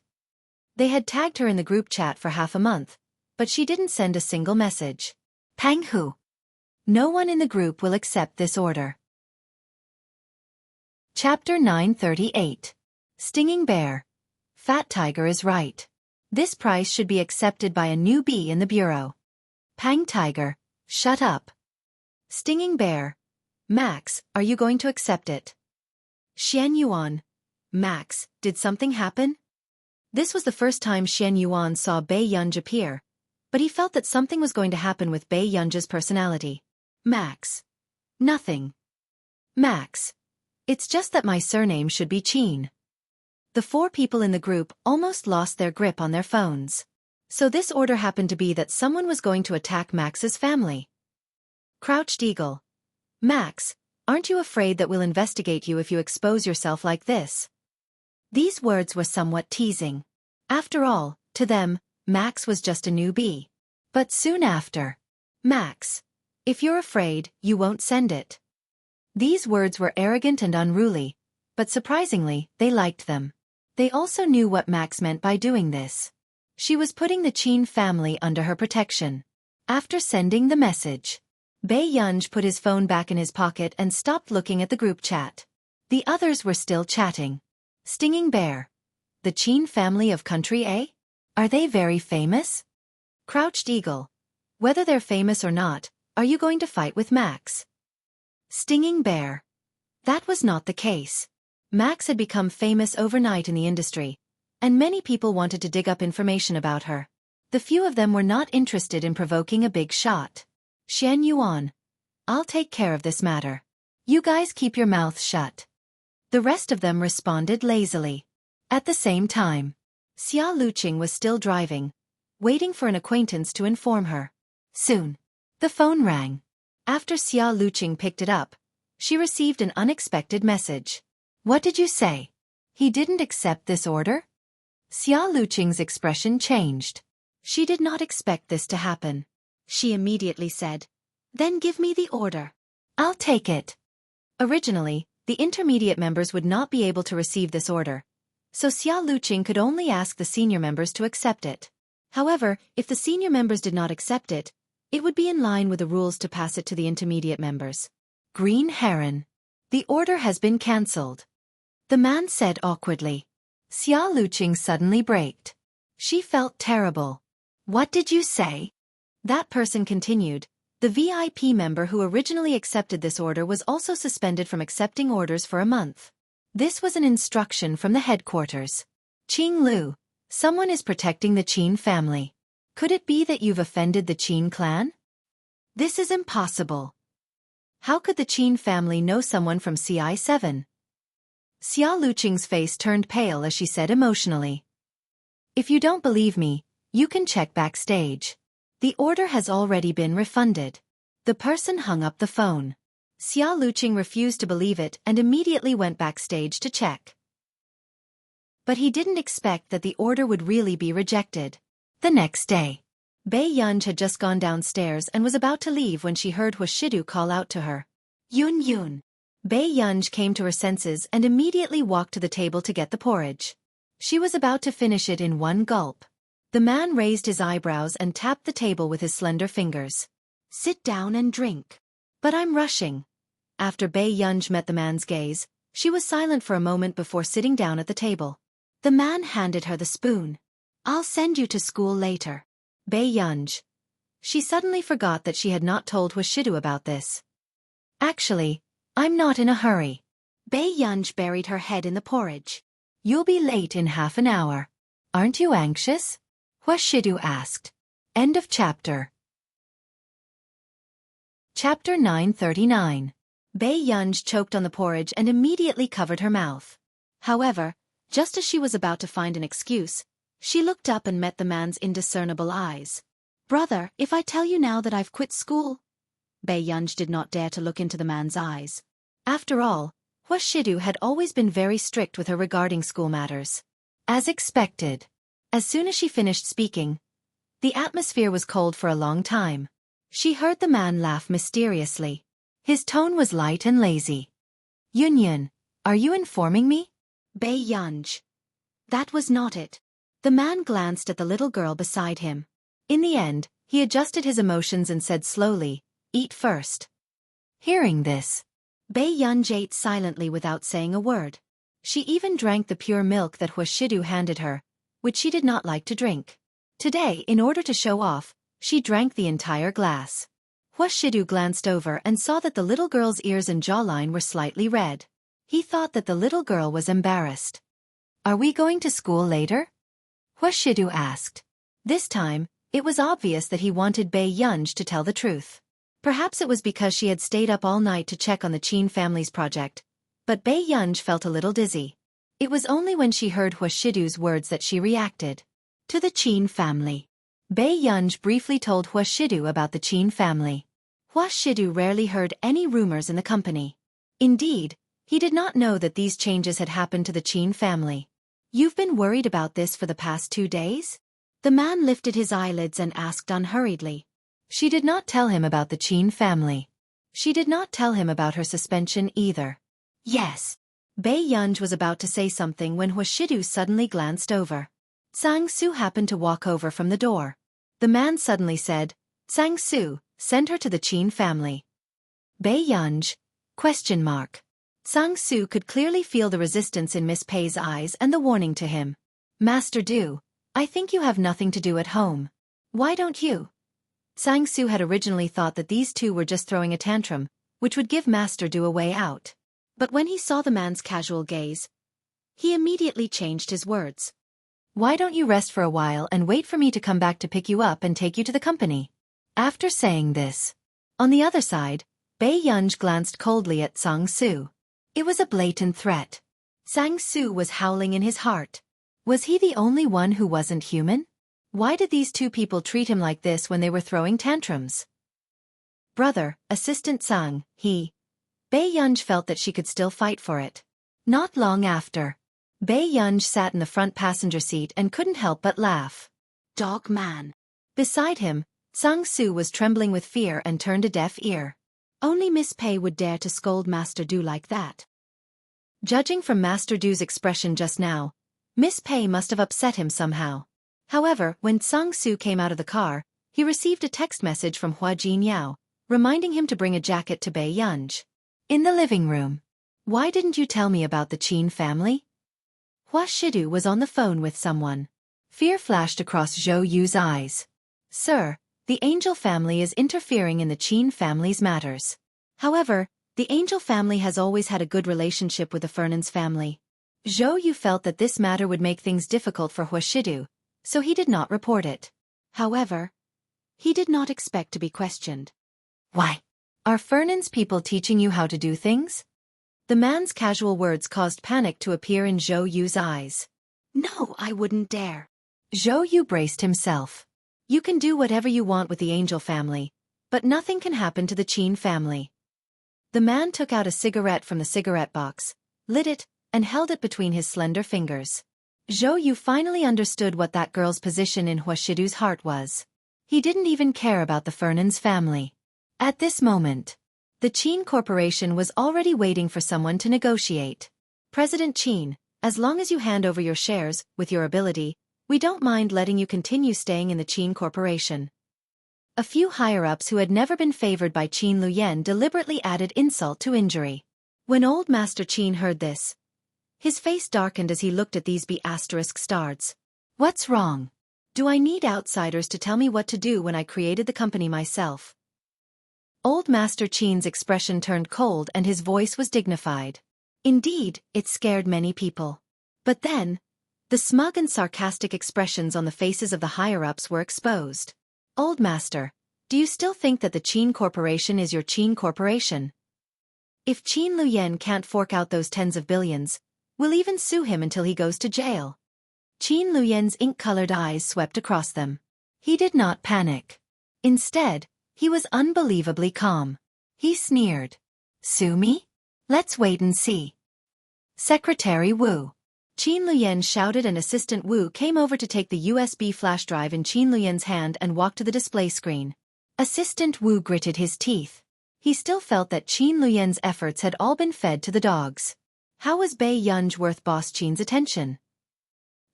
They had tagged her in the group chat for half a month, but she didn't send a single message. Pang Hu. No one in the group will accept this order. Chapter 938. Stinging Bear. Fat Tiger is right. This price should be accepted by a newbie in the bureau. Pang Tiger, shut up. Stinging Bear. Max, are you going to accept it? Xian Yuan. Max, did something happen? This was the first time Xian Yuan saw Bei Yunj appear, but he felt that something was going to happen with Bei Yunj's personality. Max. Nothing. Max. It's just that my surname should be Qin. The four people in the group almost lost their grip on their phones. So this order happened to be that someone was going to attack Max's family. Crouched Eagle. Max, aren't you afraid that we'll investigate you if you expose yourself like this? These words were somewhat teasing. After all, to them, Max was just a newbie. But soon after. Max. If you're afraid, you won't send it. These words were arrogant and unruly, but surprisingly, they liked them. They also knew what Max meant by doing this. She was putting the Qin family under her protection. After sending the message, Bei Yunj put his phone back in his pocket and stopped looking at the group chat. The others were still chatting. Stinging Bear. The Qin family of Country A? Are they very famous? Crouched Eagle. Whether they're famous or not, are you going to fight with Max? Stinging Bear. That was not the case. Max had become famous overnight in the industry, and many people wanted to dig up information about her. The few of them were not interested in provoking a big shot. Xian Yuan. I'll take care of this matter. You guys keep your mouths shut. The rest of them responded lazily. At the same time, Xia Luqing was still driving, waiting for an acquaintance to inform her. Soon, the phone rang. After Xia Luqing picked it up, she received an unexpected message. What did you say? He didn't accept this order? Xia Luqing's expression changed. She did not expect this to happen. She immediately said, Then give me the order. I'll take it. Originally, the intermediate members would not be able to receive this order, so Xia Luqing could only ask the senior members to accept it. However, if the senior members did not accept it, it would be in line with the rules to pass it to the intermediate members. Green Heron. The order has been cancelled. The man said awkwardly. Xia Luqing suddenly braked. She felt terrible. What did you say? That person continued. The VIP member who originally accepted this order was also suspended from accepting orders for a month. This was an instruction from the headquarters. Qing Lu. Someone is protecting the Qin family. Could it be that you've offended the Qin clan? This is impossible. How could the Qin family know someone from CI7? Xia Luqing's face turned pale as she said emotionally. If you don't believe me, you can check backstage. The order has already been refunded. The person hung up the phone. Xia Luqing refused to believe it and immediately went backstage to check. But he didn't expect that the order would really be rejected. The next day, Bei Yunj had just gone downstairs and was about to leave when she heard Hua Shidu call out to her. Yun Yun. Bei Yunj came to her senses and immediately walked to the table to get the porridge. She was about to finish it in one gulp. The man raised his eyebrows and tapped the table with his slender fingers. Sit down and drink. But I'm rushing. After Bei Yunj met the man's gaze, she was silent for a moment before sitting down at the table. The man handed her the spoon. I'll send you to school later. Bei Yunj. She suddenly forgot that she had not told Huashidu about this. Actually, I'm not in a hurry. Bei Yunj buried her head in the porridge. You'll be late in half an hour. Aren't you anxious? Huashidu asked. End of chapter. Chapter 939. Bei Yunj choked on the porridge and immediately covered her mouth. However, just as she was about to find an excuse, she looked up and met the man's indiscernible eyes. Brother, if I tell you now that I've quit school? Bei Yunj did not dare to look into the man's eyes. After all, Huashidu had always been very strict with her regarding school matters. As expected. As soon as she finished speaking, the atmosphere was cold for a long time. She heard the man laugh mysteriously. His tone was light and lazy. Yun, are you informing me? Bei Yunj. That was not it. The man glanced at the little girl beside him. In the end, he adjusted his emotions and said slowly, Eat first. Hearing this, Bei Yunj ate silently without saying a word. She even drank the pure milk that Huashidu handed her, which she did not like to drink. Today, in order to show off, she drank the entire glass. Huashidu glanced over and saw that the little girl's ears and jawline were slightly red. He thought that the little girl was embarrassed. Are we going to school later? Huashidu asked. This time, it was obvious that he wanted Bei Yunj to tell the truth. Perhaps it was because she had stayed up all night to check on the Qin family's project, but Bei Yunj felt a little dizzy. It was only when she heard Huashidu's words that she reacted. To the Qin family. Bei Yunj briefly told Huashidu about the Qin family. Huashidu rarely heard any rumors in the company. Indeed, he did not know that these changes had happened to the Qin family. You've been worried about this for the past 2 days? The man lifted his eyelids and asked unhurriedly. She did not tell him about the Qin family. She did not tell him about her suspension either. Yes. Bei Yunj was about to say something when Huashidu suddenly glanced over. Sang-su happened to walk over from the door. The man suddenly said, Sang-su, send her to the Qin family. Bei Yunj? ? Sang-su could clearly feel the resistance in Miss Pei's eyes and the warning to him. Master Du, I think you have nothing to do at home. Why don't you? Sang-su had originally thought that these two were just throwing a tantrum, which would give Master Du a way out. But when he saw the man's casual gaze, he immediately changed his words. Why don't you rest for a while and wait for me to come back to pick you up and take you to the company? After saying this, on the other side, Bei Yunj glanced coldly at Sang-su. It was a blatant threat. Sang-su was howling in his heart. Was he the only one who wasn't human? Why did these two people treat him like this when they were throwing tantrums? Brother, Assistant Sang, Bei Yunj felt that she could still fight for it. Not long after, Bei Yunj sat in the front passenger seat and couldn't help but laugh. Dog man. Beside him, Sang-su was trembling with fear and turned a deaf ear. Only Miss Pei would dare to scold Master Du like that. Judging from Master Du's expression just now, Miss Pei must have upset him somehow. However, when Sang-su came out of the car, he received a text message from Hua Jinyao, reminding him to bring a jacket to Bei Yunj. In the living room. Why didn't you tell me about the Qin family? Huashidu was on the phone with someone. Fear flashed across Zhou Yu's eyes. Sir, the Angel family is interfering in the Qin family's matters. However, the Angel family has always had a good relationship with the Fernan's family. Zhou Yu felt that this matter would make things difficult for Huashidu, so he did not report it. However, he did not expect to be questioned. Why? Are Fernan's people teaching you how to do things? The man's casual words caused panic to appear in Zhou Yu's eyes. No, I wouldn't dare. Zhou Yu braced himself. You can do whatever you want with the Angel family, but nothing can happen to the Qin family. The man took out a cigarette from the cigarette box, lit it, and held it between his slender fingers. Zhou Yu finally understood what that girl's position in Huashidu's heart was. He didn't even care about the Fernan's family. At this moment, the Qin Corporation was already waiting for someone to negotiate. President Qin, As long as you hand over your shares, with your ability, we don't mind letting you continue staying in the Qin Corporation. A few higher-ups who had never been favored by Qin Luyan deliberately added insult to injury. When Old Master Qin heard this, his face darkened as he looked at these B******. What's wrong? Do I need outsiders to tell me what to do when I created the company myself? Old Master Qin's expression turned cold and his voice was dignified. Indeed, it scared many people. But then, the smug and sarcastic expressions on the faces of the higher-ups were exposed. Old Master, do you still think that the Qin Corporation is your Qin Corporation? If Qin Luyan can't fork out those tens of billions, we'll even sue him until he goes to jail. Qin Luyan's ink-colored eyes swept across them. He did not panic. Instead, he was unbelievably calm. He sneered. Sue me? Let's wait and see. Secretary Wu. Qin Luyan shouted and Assistant Wu came over to take the USB flash drive in Qin Luyan's hand and walk to the display screen. Assistant Wu gritted his teeth. He still felt that Qin Luyan's efforts had all been fed to the dogs. How was Bei Yunj worth Boss Qin's attention?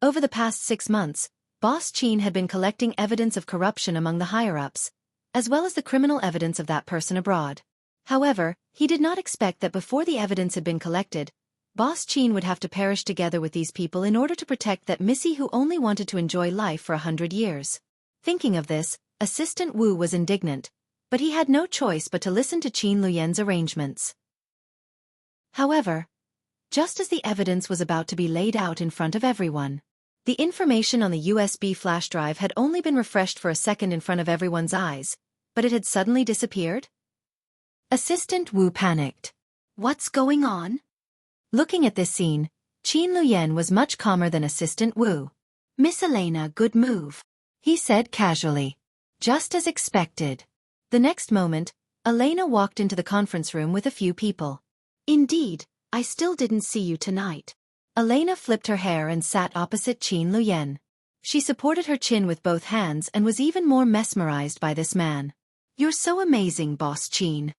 Over the past 6 months, Boss Qin had been collecting evidence of corruption among the higher-ups, as well as the criminal evidence of that person abroad. However, he did not expect that before the evidence had been collected, Boss Qin would have to perish together with these people in order to protect that Missy who only wanted to enjoy life for 100 years. Thinking of this, Assistant Wu was indignant, but he had no choice but to listen to Qin Luyan's arrangements. However, just as the evidence was about to be laid out in front of everyone, the information on the USB flash drive had only been refreshed for a second in front of everyone's eyes, but it had suddenly disappeared. Assistant Wu panicked. What's going on? Looking at this scene, Qin Luyan was much calmer than Assistant Wu. Miss Elena, good move, he said casually. Just as expected. The next moment, Elena walked into the conference room with a few people. Indeed, I still didn't see you tonight. Elena flipped her hair and sat opposite Qin Luyan. She supported her chin with both hands and was even more mesmerized by this man. You're so amazing, Boss Qin.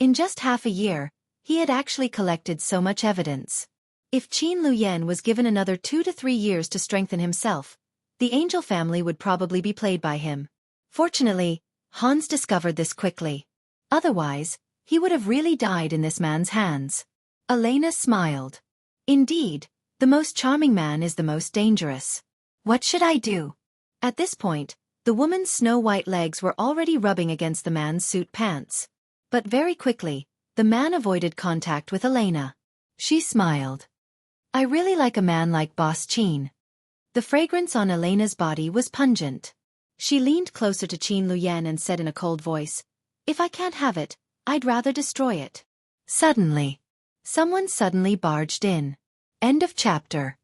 In just half a year, he had actually collected so much evidence. If Qin Luyan was given another 2 to 3 years to strengthen himself, the Angel family would probably be played by him. Fortunately, Hans discovered this quickly. Otherwise, he would have really died in this man's hands. Elena smiled. Indeed, the most charming man is the most dangerous. What should I do? At this point, the woman's snow-white legs were already rubbing against the man's suit pants. But very quickly, the man avoided contact with Elena. She smiled. I really like a man like Boss Qin. The fragrance on Elena's body was pungent. She leaned closer to Qin Luyan and said in a cold voice, If I can't have it, I'd rather destroy it. Suddenly, someone suddenly barged in. End of chapter.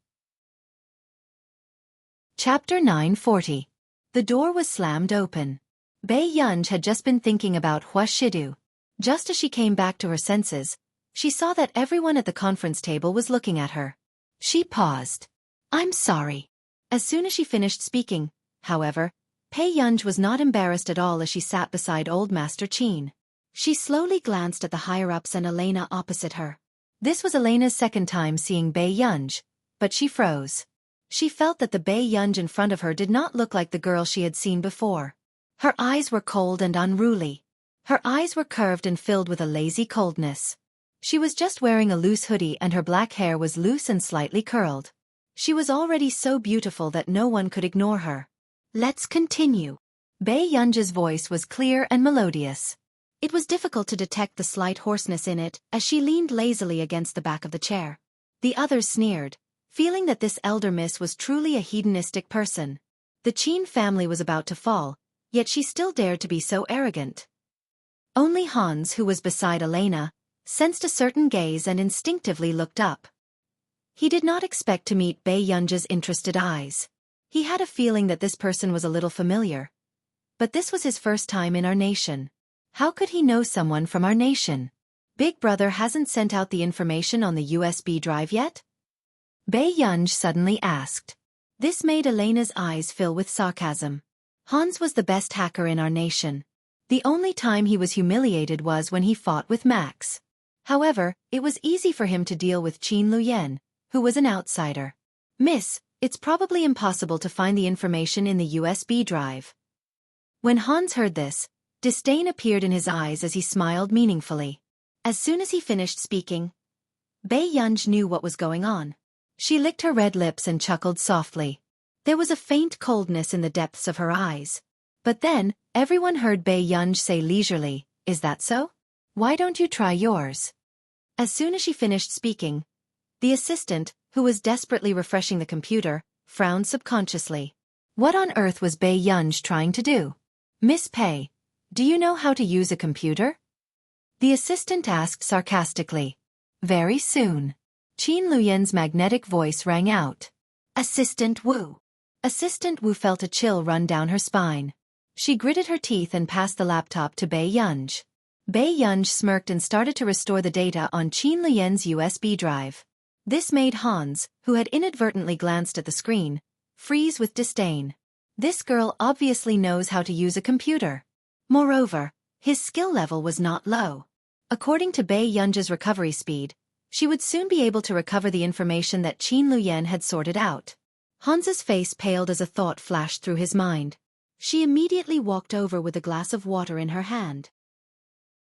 Chapter 940. The door was slammed open. Bei Yunj had just been thinking about Hua Shidu. Just as she came back to her senses, she saw that everyone at the conference table was looking at her. She paused. I'm sorry. As soon as she finished speaking, however, Bei Yunj was not embarrassed at all as she sat beside Old Master Qin. She slowly glanced at the higher-ups and Elena opposite her. This was Elena's second time seeing Bei Yunj, but she froze. She felt that the Bei Yunj in front of her did not look like the girl she had seen before. Her eyes were cold and unruly. Her eyes were curved and filled with a lazy coldness. She was just wearing a loose hoodie and her black hair was loose and slightly curled. She was already so beautiful that no one could ignore her. Let's continue. Bei Yunj's voice was clear and melodious. It was difficult to detect the slight hoarseness in it as she leaned lazily against the back of the chair. The others sneered, feeling that this elder miss was truly a hedonistic person. The Qin family was about to fall, yet she still dared to be so arrogant. Only Hans, who was beside Elena, sensed a certain gaze and instinctively looked up. He did not expect to meet Bei Yunj's interested eyes. He had a feeling that this person was a little familiar. But this was his first time in our nation. How could he know someone from our nation? Big Brother hasn't sent out the information on the USB drive yet? Bei Yunj suddenly asked. This made Elena's eyes fill with sarcasm. Hans was the best hacker in our nation. The only time he was humiliated was when he fought with Max. However, it was easy for him to deal with Qin Luyan, who was an outsider. "Miss, it's probably impossible to find the information in the USB drive." When Hans heard this, disdain appeared in his eyes as he smiled meaningfully. As soon as he finished speaking, Bei Yunj knew what was going on. She licked her red lips and chuckled softly. There was a faint coldness in the depths of her eyes. But then, everyone heard Bei Yunj say leisurely, "Is that so? Why don't you try yours?" As soon as she finished speaking, the assistant, who was desperately refreshing the computer, frowned subconsciously. What on earth was Bei Yunj trying to do? "Miss Pei, do you know how to use a computer?" the assistant asked sarcastically. Very soon, Qin Luyan's magnetic voice rang out. "Assistant Wu." Assistant Wu felt a chill run down her spine. She gritted her teeth and passed the laptop to Bei Yunj. Bei Yunj smirked and started to restore the data on Qin Luyan's USB drive. This made Hans, who had inadvertently glanced at the screen, freeze with disdain. This girl obviously knows how to use a computer. Moreover, his skill level was not low. According to Bei Yunj's recovery speed, she would soon be able to recover the information that Qin Luyan had sorted out. Hans's face paled as a thought flashed through his mind. She immediately walked over with a glass of water in her hand.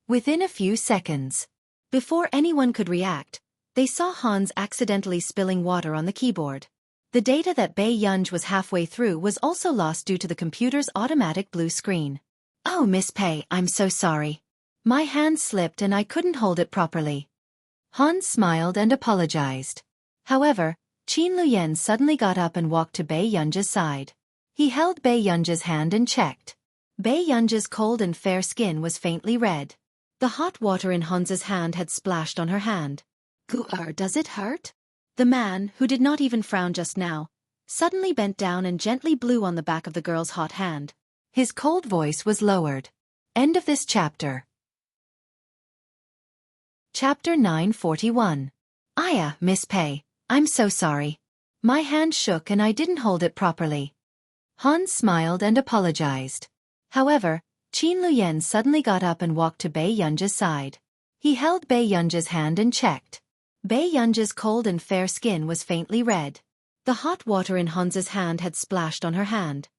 Within a few seconds, before anyone could react, they saw Hans accidentally spilling water on the keyboard. The data that Bei Yunj was halfway through was also lost due to the computer's automatic blue screen. "Oh, Miss Pei, I'm so sorry. My hand slipped and I couldn't hold it properly." Hans smiled and apologized. However, Qin Luyan suddenly got up and walked to Bei Yunj's side. He held Bei Yunj's hand and checked. Bei Yunj's cold and fair skin was faintly red. The hot water in Hans's hand had splashed on her hand. Does it hurt?" The man, who did not even frown just now, suddenly bent down and gently blew on the back of the girl's hot hand. His cold voice was lowered. End of this chapter. Chapter 941. "Aya, Miss Pei, I'm so sorry. My hand shook and I didn't hold it properly." Hans smiled and apologized. However, Qin Luyan suddenly got up and walked to Bei Yunj's side. He held Bei Yunj's hand and checked. Bei Yunj's cold and fair skin was faintly red. The hot water in Hans's hand had splashed on her hand.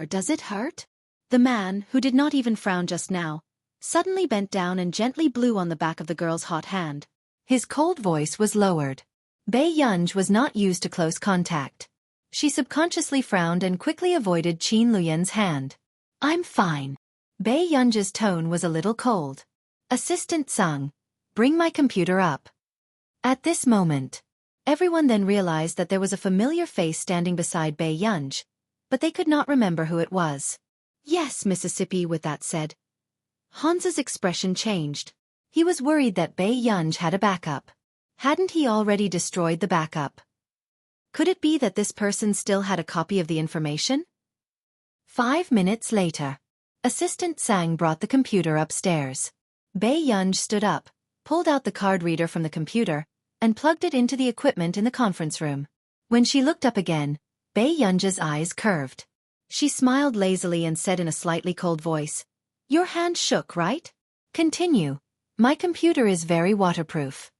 Does it hurt?" The man, who did not even frown just now, suddenly bent down and gently blew on the back of the girl's hot hand. His cold voice was lowered. Bei Yunj was not used to close contact. She subconsciously frowned and quickly avoided Qin Luyan's hand. "I'm fine." Bei Yunj's tone was a little cold. "Assistant Sung, bring my computer up." At this moment, everyone then realized that there was a familiar face standing beside Bei Yunj, but they could not remember who it was. "Yes, Mississippi." With that said, Hans's expression changed. He was worried that Bei Yunj had a backup. Hadn't he already destroyed the backup? Could it be that this person still had a copy of the information? 5 minutes later, Assistant Sang brought the computer upstairs. Bei Yunj stood up, pulled out the card reader from the computer, and plugged it into the equipment in the conference room. When she looked up again, Bei Yunj's eyes curved. She smiled lazily and said in a slightly cold voice, "Your hand shook, right? Continue. My computer is very waterproof."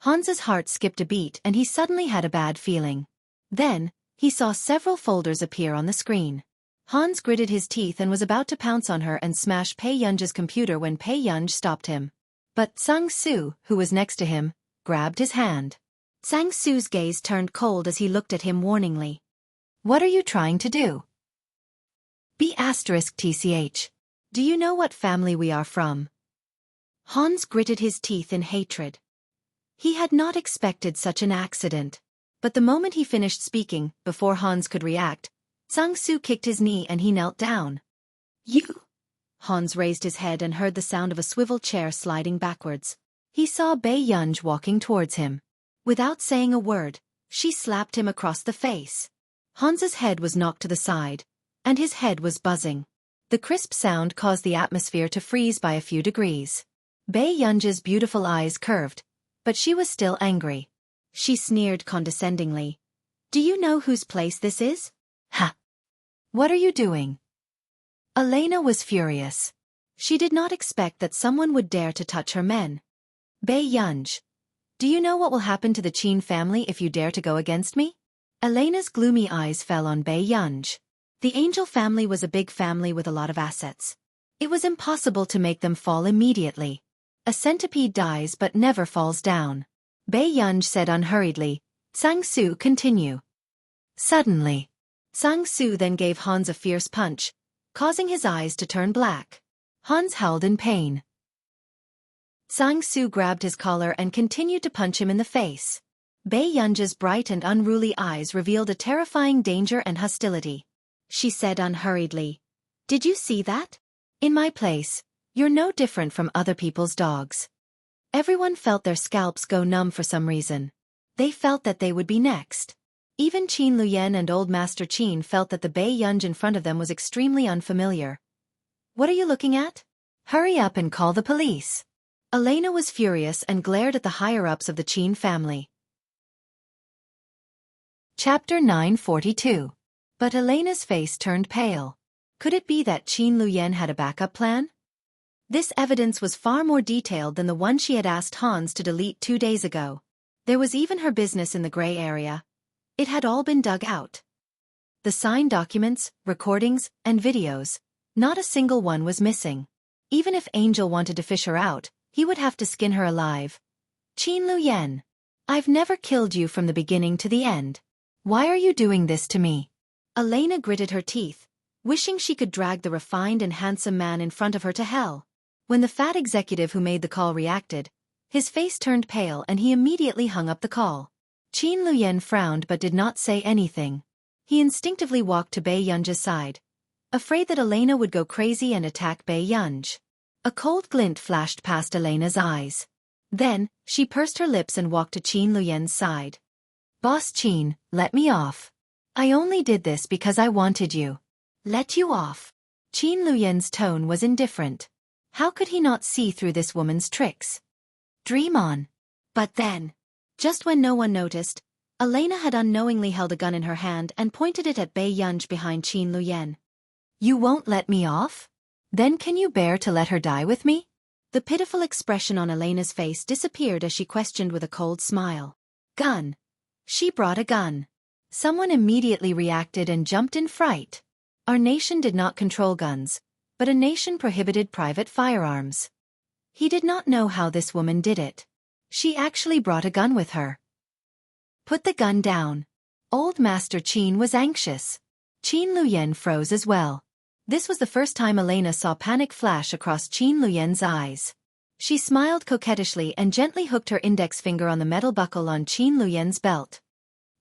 Hans's heart skipped a beat and he suddenly had a bad feeling. Then, he saw several folders appear on the screen. Hans gritted his teeth and was about to pounce on her and smash Bei Yunj's computer when Bei Yunj stopped him. But Sang Su, who was next to him, grabbed his hand. Sang Su's gaze turned cold as he looked at him warningly. "What are you trying to do?" B*TCH. "Do you know what family we are from?" Hans gritted his teeth in hatred. He had not expected such an accident. But the moment he finished speaking, before Hans could react, Sang Su kicked his knee and he knelt down. "You?" Hans raised his head and heard the sound of a swivel chair sliding backwards. He saw Bei Yunj walking towards him. Without saying a word, she slapped him across the face. Hans's head was knocked to the side, and his head was buzzing. The crisp sound caused the atmosphere to freeze by a few degrees. Bei Yunj's beautiful eyes curved, but she was still angry. She sneered condescendingly. "Do you know whose place this is?" "Ha! What are you doing?" Elena was furious. She did not expect that someone would dare to touch her men. "Bei Yunj, Do you know what will happen to the Qin family if you dare to go against me? Elena's gloomy eyes fell on Bei Yunj. The Angel family was a big family with a lot of assets. It was impossible to make them fall immediately. A centipede dies but never falls down. Bei Yunj said unhurriedly. Sang Su, continue. Suddenly, Sang Su then gave Hans a fierce punch, causing his eyes to turn black. Hans howled in pain. Sang Su grabbed his collar and continued to punch him in the face. Bei Yunj's bright and unruly eyes revealed a terrifying danger and hostility. She said unhurriedly, "Did you see that? In my place, you're no different from other people's dogs." Everyone felt their scalps go numb for some reason. They felt that they would be next. Even Qin Luyan and Old Master Qin felt that the Bei Yunj in front of them was extremely unfamiliar. "What are you looking at? Hurry up and call the police." Elena was furious and glared at the higher-ups of the Qin family. Chapter 942. But Elena's face turned pale. Could it be that Qin Luyan had a backup plan? This evidence was far more detailed than the one she had asked Hans to delete 2 days ago. There was even her business in the gray area. It had all been dug out. The signed documents, recordings, and videos, not a single one was missing. Even if Angel wanted to fish her out, he would have to skin her alive. "Qin Luyan, I've never killed you from the beginning to the end. Why are you doing this to me?" Elena gritted her teeth, wishing she could drag the refined and handsome man in front of her to hell. When the fat executive who made the call reacted, his face turned pale and he immediately hung up the call. Qin Luyan frowned but did not say anything. He instinctively walked to Bei Yunj's side, afraid that Elena would go crazy and attack Bei Yunj. A cold glint flashed past Elena's eyes. Then, she pursed her lips and walked to Qin Luyan's side. "Boss Qin, let me off. I only did this because I wanted you." "Let you off?" Qin Luyan's tone was indifferent. How could he not see through this woman's tricks? Dream on. But then, just when no one noticed, Elena had unknowingly held a gun in her hand and pointed it at Bei Yunj behind Qin Luyan. "You won't let me off? Then can you bear to let her die with me?" The pitiful expression on Elena's face disappeared as she questioned with a cold smile. "Gun." She brought a gun. Someone immediately reacted and jumped in fright. Our nation did not control guns, but a nation prohibited private firearms. He did not know how this woman did it. She actually brought a gun with her. "Put the gun down." Old Master Qin was anxious. Qin Luyan froze as well. This was the first time Elena saw panic flash across Qin Luyan's eyes. She smiled coquettishly and gently hooked her index finger on the metal buckle on Qin Luyan's belt.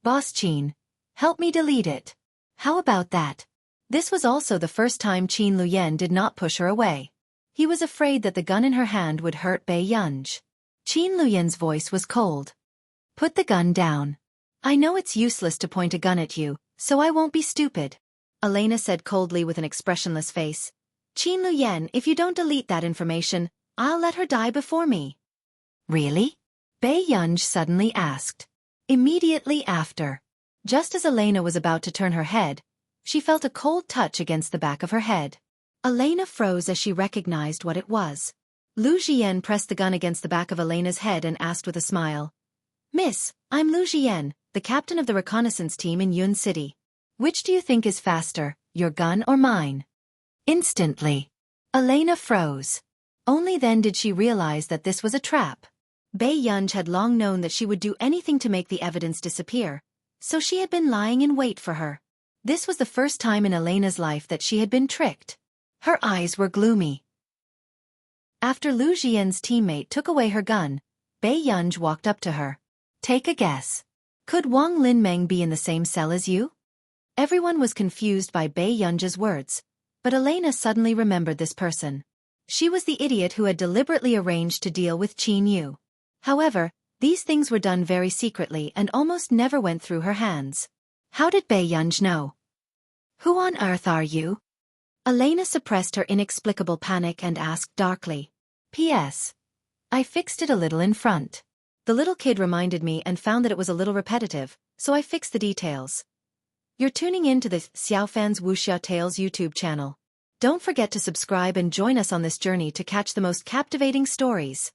"Boss Qin, help me delete it. How about that?" This was also the first time Qin Luyan did not push her away. He was afraid that the gun in her hand would hurt Bei Yunj. Qin Luyan's voice was cold. "Put the gun down. I know it's useless to point a gun at you, so I won't be stupid," Elena said coldly with an expressionless face. "Qin Luyan, if you don't delete that information, I'll let her die before me." "Really?" Bei Yunj suddenly asked. Immediately after, just as Elena was about to turn her head, she felt a cold touch against the back of her head. Elena froze as she recognized what it was. Lu Jian pressed the gun against the back of Elena's head and asked with a smile. "Miss, I'm Lu Jian, the captain of the reconnaissance team in Yun City. Which do you think is faster, your gun or mine?" Instantly, Elena froze. Only then did she realize that this was a trap. Bei Yunj had long known that she would do anything to make the evidence disappear, so she had been lying in wait for her. This was the first time in Elena's life that she had been tricked. Her eyes were gloomy. After Lu Jian's teammate took away her gun, Bei Yunj walked up to her. "Take a guess. Could Wang Linmeng be in the same cell as you?" Everyone was confused by Bei Yunj's words, but Elena suddenly remembered this person. She was the idiot who had deliberately arranged to deal with Qin Yu. However, these things were done very secretly and almost never went through her hands. How did Bei Yunj know? "Who on earth are you?" Elena suppressed her inexplicable panic and asked darkly. "P.S. I fixed it a little in front. The little kid reminded me and found that it was a little repetitive, so I fixed the details." You're tuning in to the Xiaofan's Wuxia Tales YouTube channel. Don't forget to subscribe and join us on this journey to catch the most captivating stories.